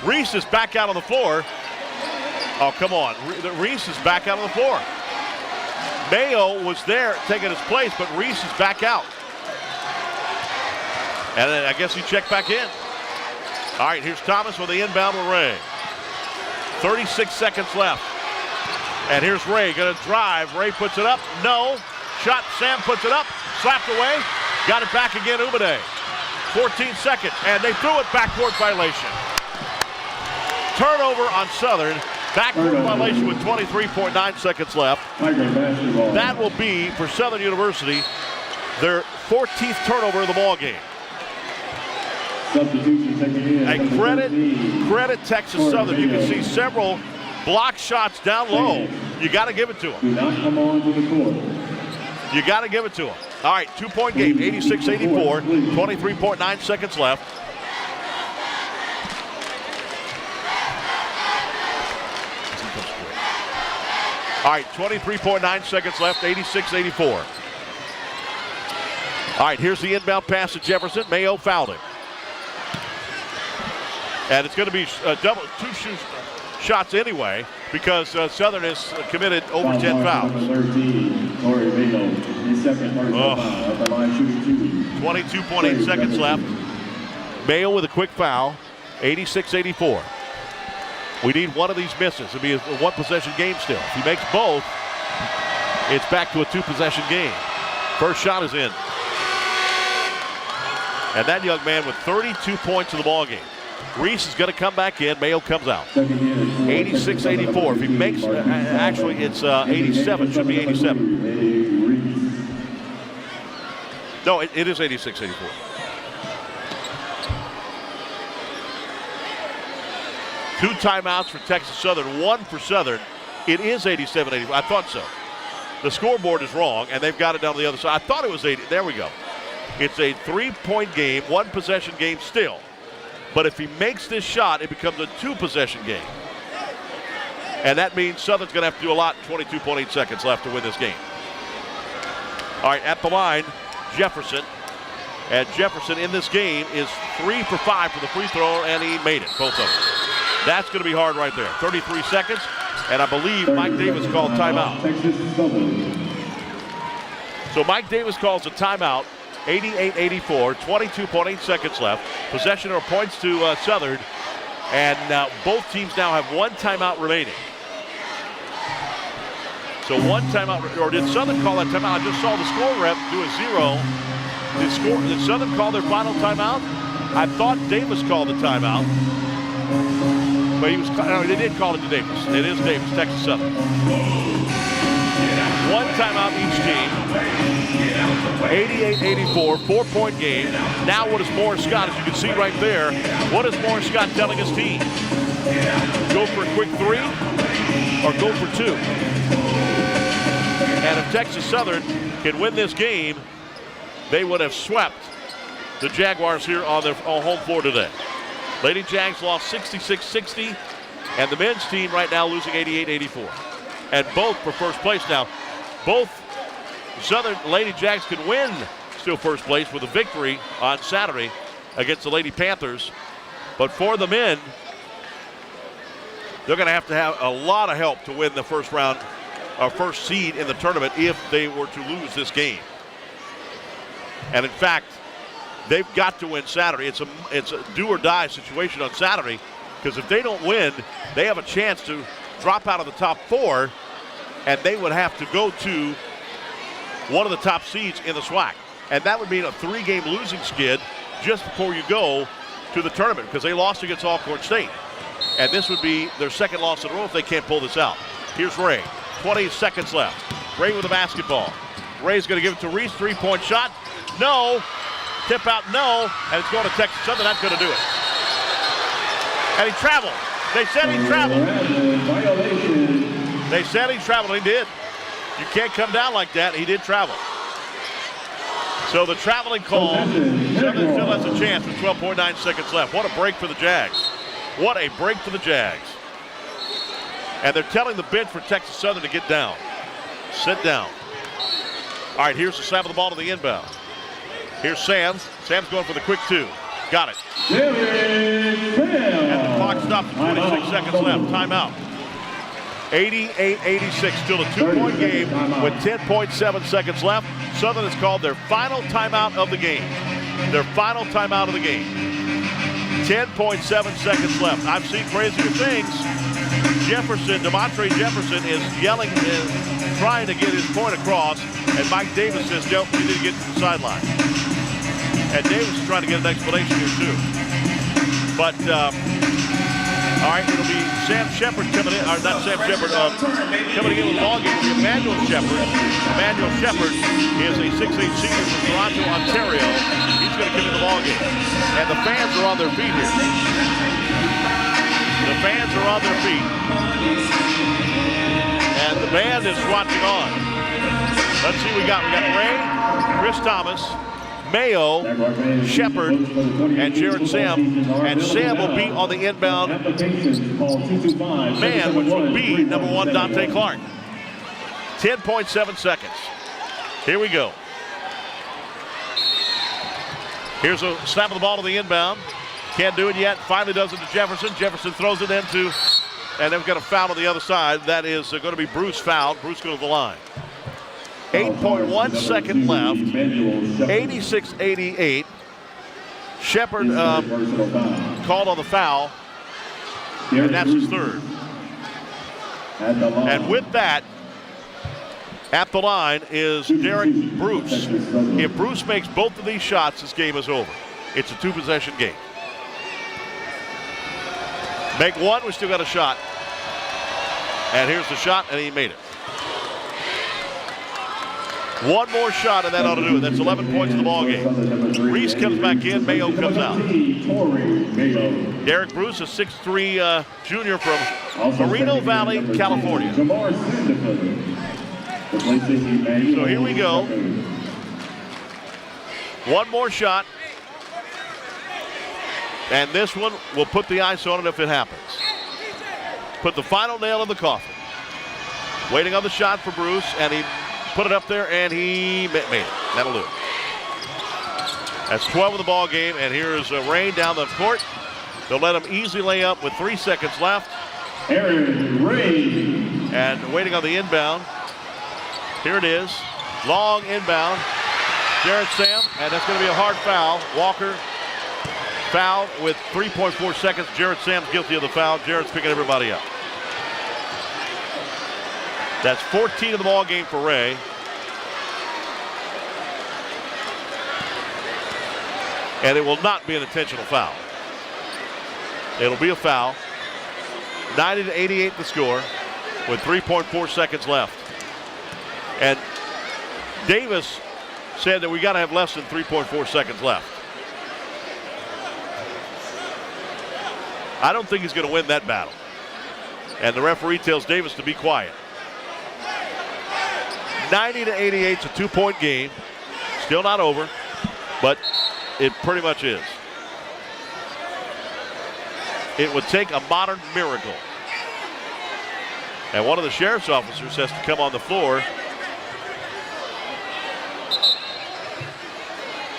Reese is back out on the floor. Oh, come on. Reese is back out on the floor. Mayo was there taking his place, but Reese is back out. And then I guess he checked back in. All right, here's Thomas with the inbound with Ray. 36 seconds left. And here's Ray, going to drive. Ray puts it up. No. Shot. Sam puts it up. Slapped away. Got it back again, Ubade. 14 seconds. And they threw it backcourt violation. Turnover on Southern. Backcourt violation with 23.9 seconds left. That will be, for Southern University, their 14th turnover of the ball game. Substitution credit Texas Southern. You can see several block shots down low. You got to give it to them. Do not come on to the court. You got to give it to them. All right, 2-point game, 86-84, 23.9 seconds left. All right, 23.9 seconds left, 86-84. All right, here's the inbound pass to Jefferson. Mayo fouled him. And it's going to be two shots anyway because Southern has committed over 10 fouls. 22.8 seconds left. Mayo with a quick foul, 86-84. We need one of these misses. It'll be a one-possession game still. If he makes both, it's back to a two-possession game. First shot is in. And that young man with 32 points in the ballgame. Reese is going to come back in. Mayo comes out. 86-84. If he makes, actually it's 87. Should be 87. No, it is 86-84. Two timeouts for Texas Southern, one for Southern. It is 87-84. I thought so. The scoreboard is wrong, and they've got it down the other side. I thought it was 80. There we go. It's a three-point game, one-possession game still. But if he makes this shot, it becomes a two-possession game. And that means Southern's going to have to do a lot. 22.8 seconds left to win this game. All right, at the line, Jefferson. And Jefferson in this game is 3 for 5 for the free throw, and he made it, both of them. That's going to be hard right there. 33 seconds, and I believe Mike Davis called timeout. So Mike Davis calls a timeout, 88-84, 22.8 seconds left. Possession or points to Southern, and both teams now have one timeout remaining. So one timeout, or did Southern call that timeout? I just saw the score rep do a 0. Did Southern call their final timeout? I thought Davis called the timeout. But they did call it to Davis. It is Davis, Texas Southern. One timeout each team. 88-84, 4-point game. Now what is Morris Scott, as you can see right there, what is Morris Scott telling his team? Go for a quick 3 or go for 2. And if Texas Southern can win this game, they would have swept the Jaguars here on their home floor today. Lady Jags lost 66-60, and the men's team right now losing 88-84. And both for first place now. Both Southern Lady Jags could win still first place with a victory on Saturday against the Lady Panthers. But for the men, they're going to have a lot of help to win the first round, or first seed in the tournament if they were to lose this game. And in fact, they've got to win Saturday. It's a do or die situation on Saturday, because if they don't win, they have a chance to drop out of the top 4, and they would have to go to one of the top seeds in the SWAC. And that would mean a 3-game losing skid just before you go to the tournament, because they lost against Alcorn State. And this would be their second loss in a row if they can't pull this out. Here's Ray. 20 seconds left. Ray with the basketball. Ray's going to give it to Reese. 3-point shot. No. Tip out, no. And it's going to Texas Southern. That's going to do it. And he traveled. They said he traveled. They said he traveled. He did. You can't come down like that. He did travel. So the traveling call, Southern still has a chance with 12.9 seconds left. What a break for the Jags. What a break for the Jags. And they're telling the bench for Texas Southern to get down. Sit down. All right, here's the snap of the ball to the inbound. Here's Sam. Sam's going for the quick 2. Got it. And the clock stops at 26 seconds left. Timeout. 88-86, still a 2-point game with 10.7 seconds left. Southern has called their final timeout of the game. Their final timeout of the game. 10.7 seconds left. I've seen crazier things. DeMontre Jefferson is yelling, trying to get his point across, and Mike Davis says, nope, he didn't get to the sideline. And Davis is trying to get an explanation here too. But, all right, it'll be Sam Shepard coming in, or not Sam Shepard, coming in with the ball game. It'll be Emmanuel Shepard. Emmanuel Shepard is a 6'8" senior from Toronto, Ontario. He's he's going to come in the ballgame. And the fans are on their feet here. The fans are on their feet. And the band is watching on. Let's see what we got. We got Ray, Chris Thomas, Mayo, Shepard, and Jared Sam. And Sam will be on the inbound man, which would be number 1, Dante Clark. 10.7 seconds. Here we go. Here's a snap of the ball to the inbound. Can't do it yet. Finally does it to Jefferson. Jefferson throws it into, and they've got a foul on the other side. That is going to be Bruce fouled. Bruce goes to the line. 8.1 second left. 86-88. Shepard called on the foul, and that's his third. And with that, at the line is Derek Bruce. If Bruce makes both of these shots, this game is over. It's a 2-possession game. Make one, we still got a shot. And here's the shot, and he made it. One more shot, and that ought to do it. That's 11 points in the ball game. Reese comes back in, Mayo comes out. Derek Bruce, a 6'3" junior from Moreno Valley, California. So here we go. One more shot. And this one will put the ice on it if it happens. Put the final nail in the coffin. Waiting on the shot for Bruce, and he put it up there, and he made it. That'll do it. That's 12 of the ball game, and here's Rain down the court. They'll let him easily lay up with 3 seconds left. Aaron Rain. And waiting on the inbound. Here it is. Long inbound. Jared Sam, and that's going to be a hard foul. Walker foul with 3.4 seconds. Jared Sam's guilty of the foul. Jared's picking everybody up. That's 14 of the ball game for Ray. And it will not be an intentional foul. It'll be a foul. 90-88 the score with 3.4 seconds left. And Davis said that we got to have less than 3.4 seconds left. I don't think he's going to win that battle. And the referee tells Davis to be quiet. 90-88 is a 2-point game. Still not over, but it pretty much is. It would take a modern miracle. And one of the sheriff's officers has to come on the floor.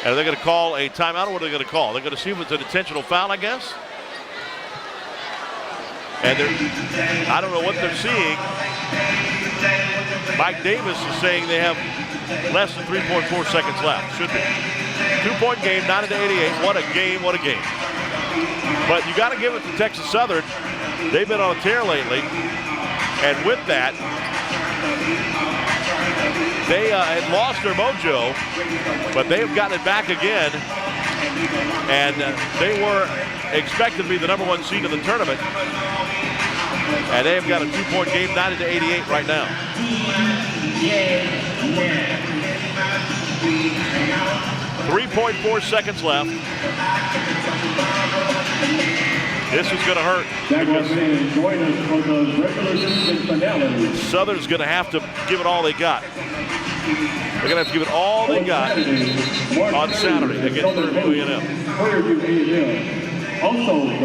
And are they going to call a timeout, or what are they going to call? They're going to see if it's an intentional foul, I guess. And I don't know what they're seeing. Mike Davis is saying they have less than 3.4 seconds left. Should be. 2-point game, 90-88. What a game, what a game. But you got to give it to Texas Southern. They've been on a tear lately. And with that, they had lost their mojo, but they've gotten it back again. And they were expected to be the number 1 seed in the tournament. And they've got a 2-point game, 90-88 right now. 3.4 seconds left. This is going to hurt. Southern's going to have to give it all they got. They're going to have to give it all they got on Saturday against Purdue A&M.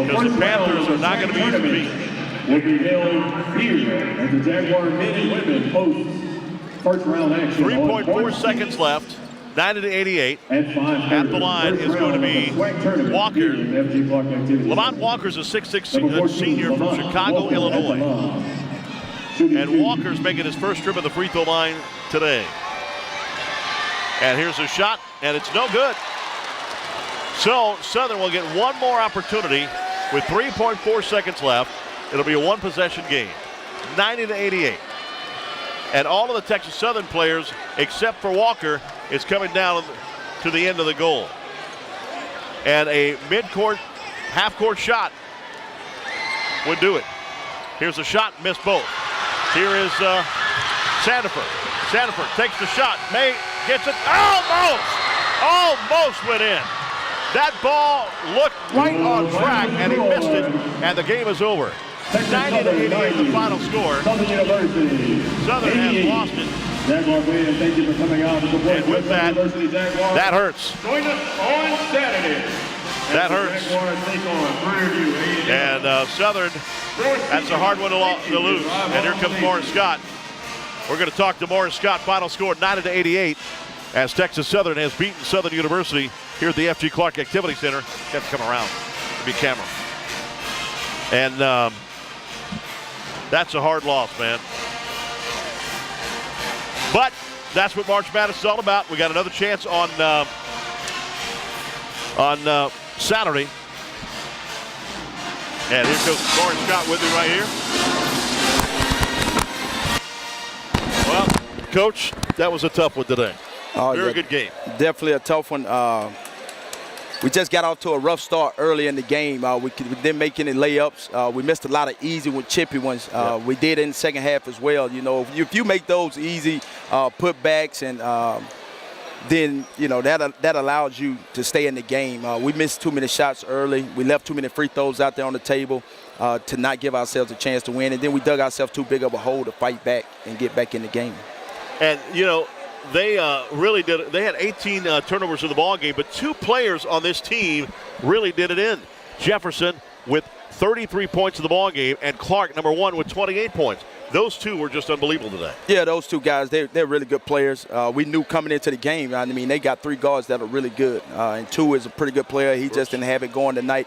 Because the Panthers are not going to be easy to beat. Will be held here as the Jaguar men and women host first round action. 3.4 seconds left. 90-88. At the line is going to be Walker. Lamont Walker's a 6'6" senior from Chicago, Illinois. And Walker's making his first trip at the free throw line today. And here's a shot, and it's no good. So Southern will get one more opportunity with 3.4 seconds left. It'll be a 1-possession game, 90-88. And all of the Texas Southern players, except for Walker, is coming down to the end of the goal. And a mid-court, half-court shot would do it. Here's a shot, missed both. Here is Sandifer. Sandifer takes the shot. May gets it. Almost went in. That ball looked right on track, and he missed it, and the game is over. 90-88, the final score. Southern has lost it. Jaguar fans, thank you for coming out to support And with that, that hurts. Join us on Saturday. That hurts. And Southern, that's a hard one to lose. And here comes Morris Scott. We're going to talk to Morris Scott. Final score 90-88 as Texas Southern has beaten Southern University here at the F.G. Clark Activity Center. Have to come around. Be camera. And that's a hard loss, man. But that's what March Madness is all about. We got another chance on Saturday. And here goes Morris Scott with me right here. Well, Coach, that was a tough one today. Very good game. Definitely a tough one. We just got off to a rough start early in the game. We didn't make any layups. We missed a lot of easy chippy ones. We did in the second half as well. You know, if you make those easy putbacks, and then that allows you to stay in the game. We missed too many shots early. We left too many free throws out there on the table to not give ourselves a chance to win. And then we dug ourselves too big of a hole to fight back and get back in the game. And they really did it. They had 18 turnovers in the ball game, but two players on this team really did it in. Jefferson with 33 points in the ball game, and Clark, number one, with 28 points. Those two were just unbelievable today. Yeah, those two guys, they're really good players. We knew coming into the game, I mean, they got three guards that are really good, and two is a pretty good player. He just didn't have it going tonight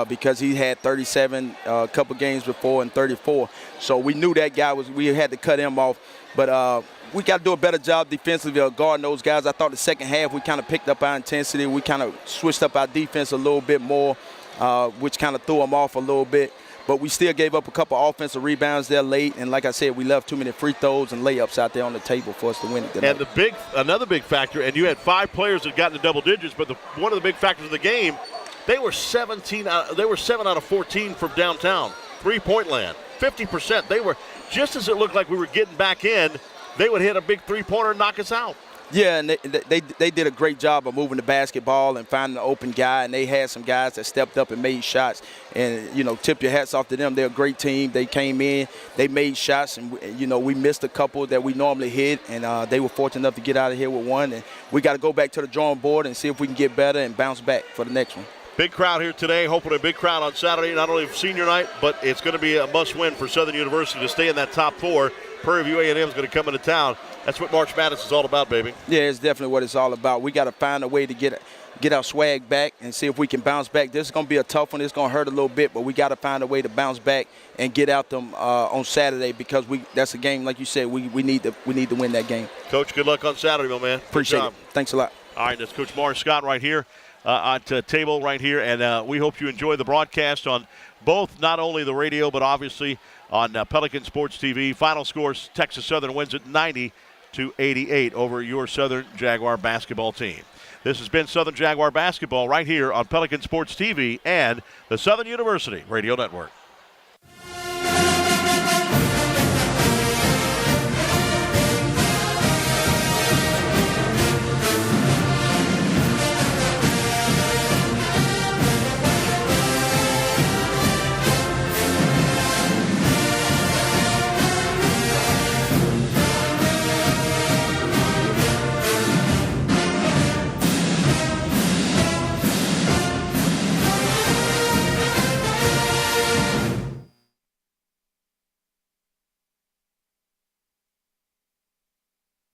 because he had 37 a couple games before and 34. So we knew that guy we had to cut him off. But we got to do a better job defensively of guarding those guys. I thought the second half we kind of picked up our intensity. We kind of switched up our defense a little bit more, which kind of threw them off a little bit. But we still gave up a couple offensive rebounds there late. And like I said, we left too many free throws and layups out there on the table for us to win it tonight. And another big factor, and you had 5 players that got into double digits, but one of the big factors of the game, they were 7 out of 14 from downtown, 3-point land, 50%. They were, just as it looked like we were getting back in, they would hit a big three-pointer and knock us out. Yeah, and they did a great job of moving the basketball and finding an open guy, and they had some guys that stepped up and made shots. And, tip your hats off to them. They're a great team. They came in, they made shots, and, we missed a couple that we normally hit, and they were fortunate enough to get out of here with one. And we got to go back to the drawing board and see if we can get better and bounce back for the next one. Big crowd here today, hoping a big crowd on Saturday, not only for senior night, but it's going to be a must-win for Southern University to stay in that top 4. Prairie View A&M is going to come into town. That's what March Madness is all about, baby. Yeah, it's definitely what it's all about. We got to find a way to get our swag back and see if we can bounce back. This is going to be a tough one. It's going to hurt a little bit, but we got to find a way to bounce back and get out them on Saturday because that's a game, like you said, we need to win that game. Coach, good luck on Saturday, my man. Appreciate it. Thanks a lot. All right, that's Coach Morris Scott right here at table right here, and we hope you enjoy the broadcast on both, not only the radio, but obviously on Pelican Sports TV. Final scores, Texas Southern wins it 90-88 over your Southern Jaguar basketball team. This has been Southern Jaguar basketball right here on Pelican Sports TV and the Southern University Radio Network.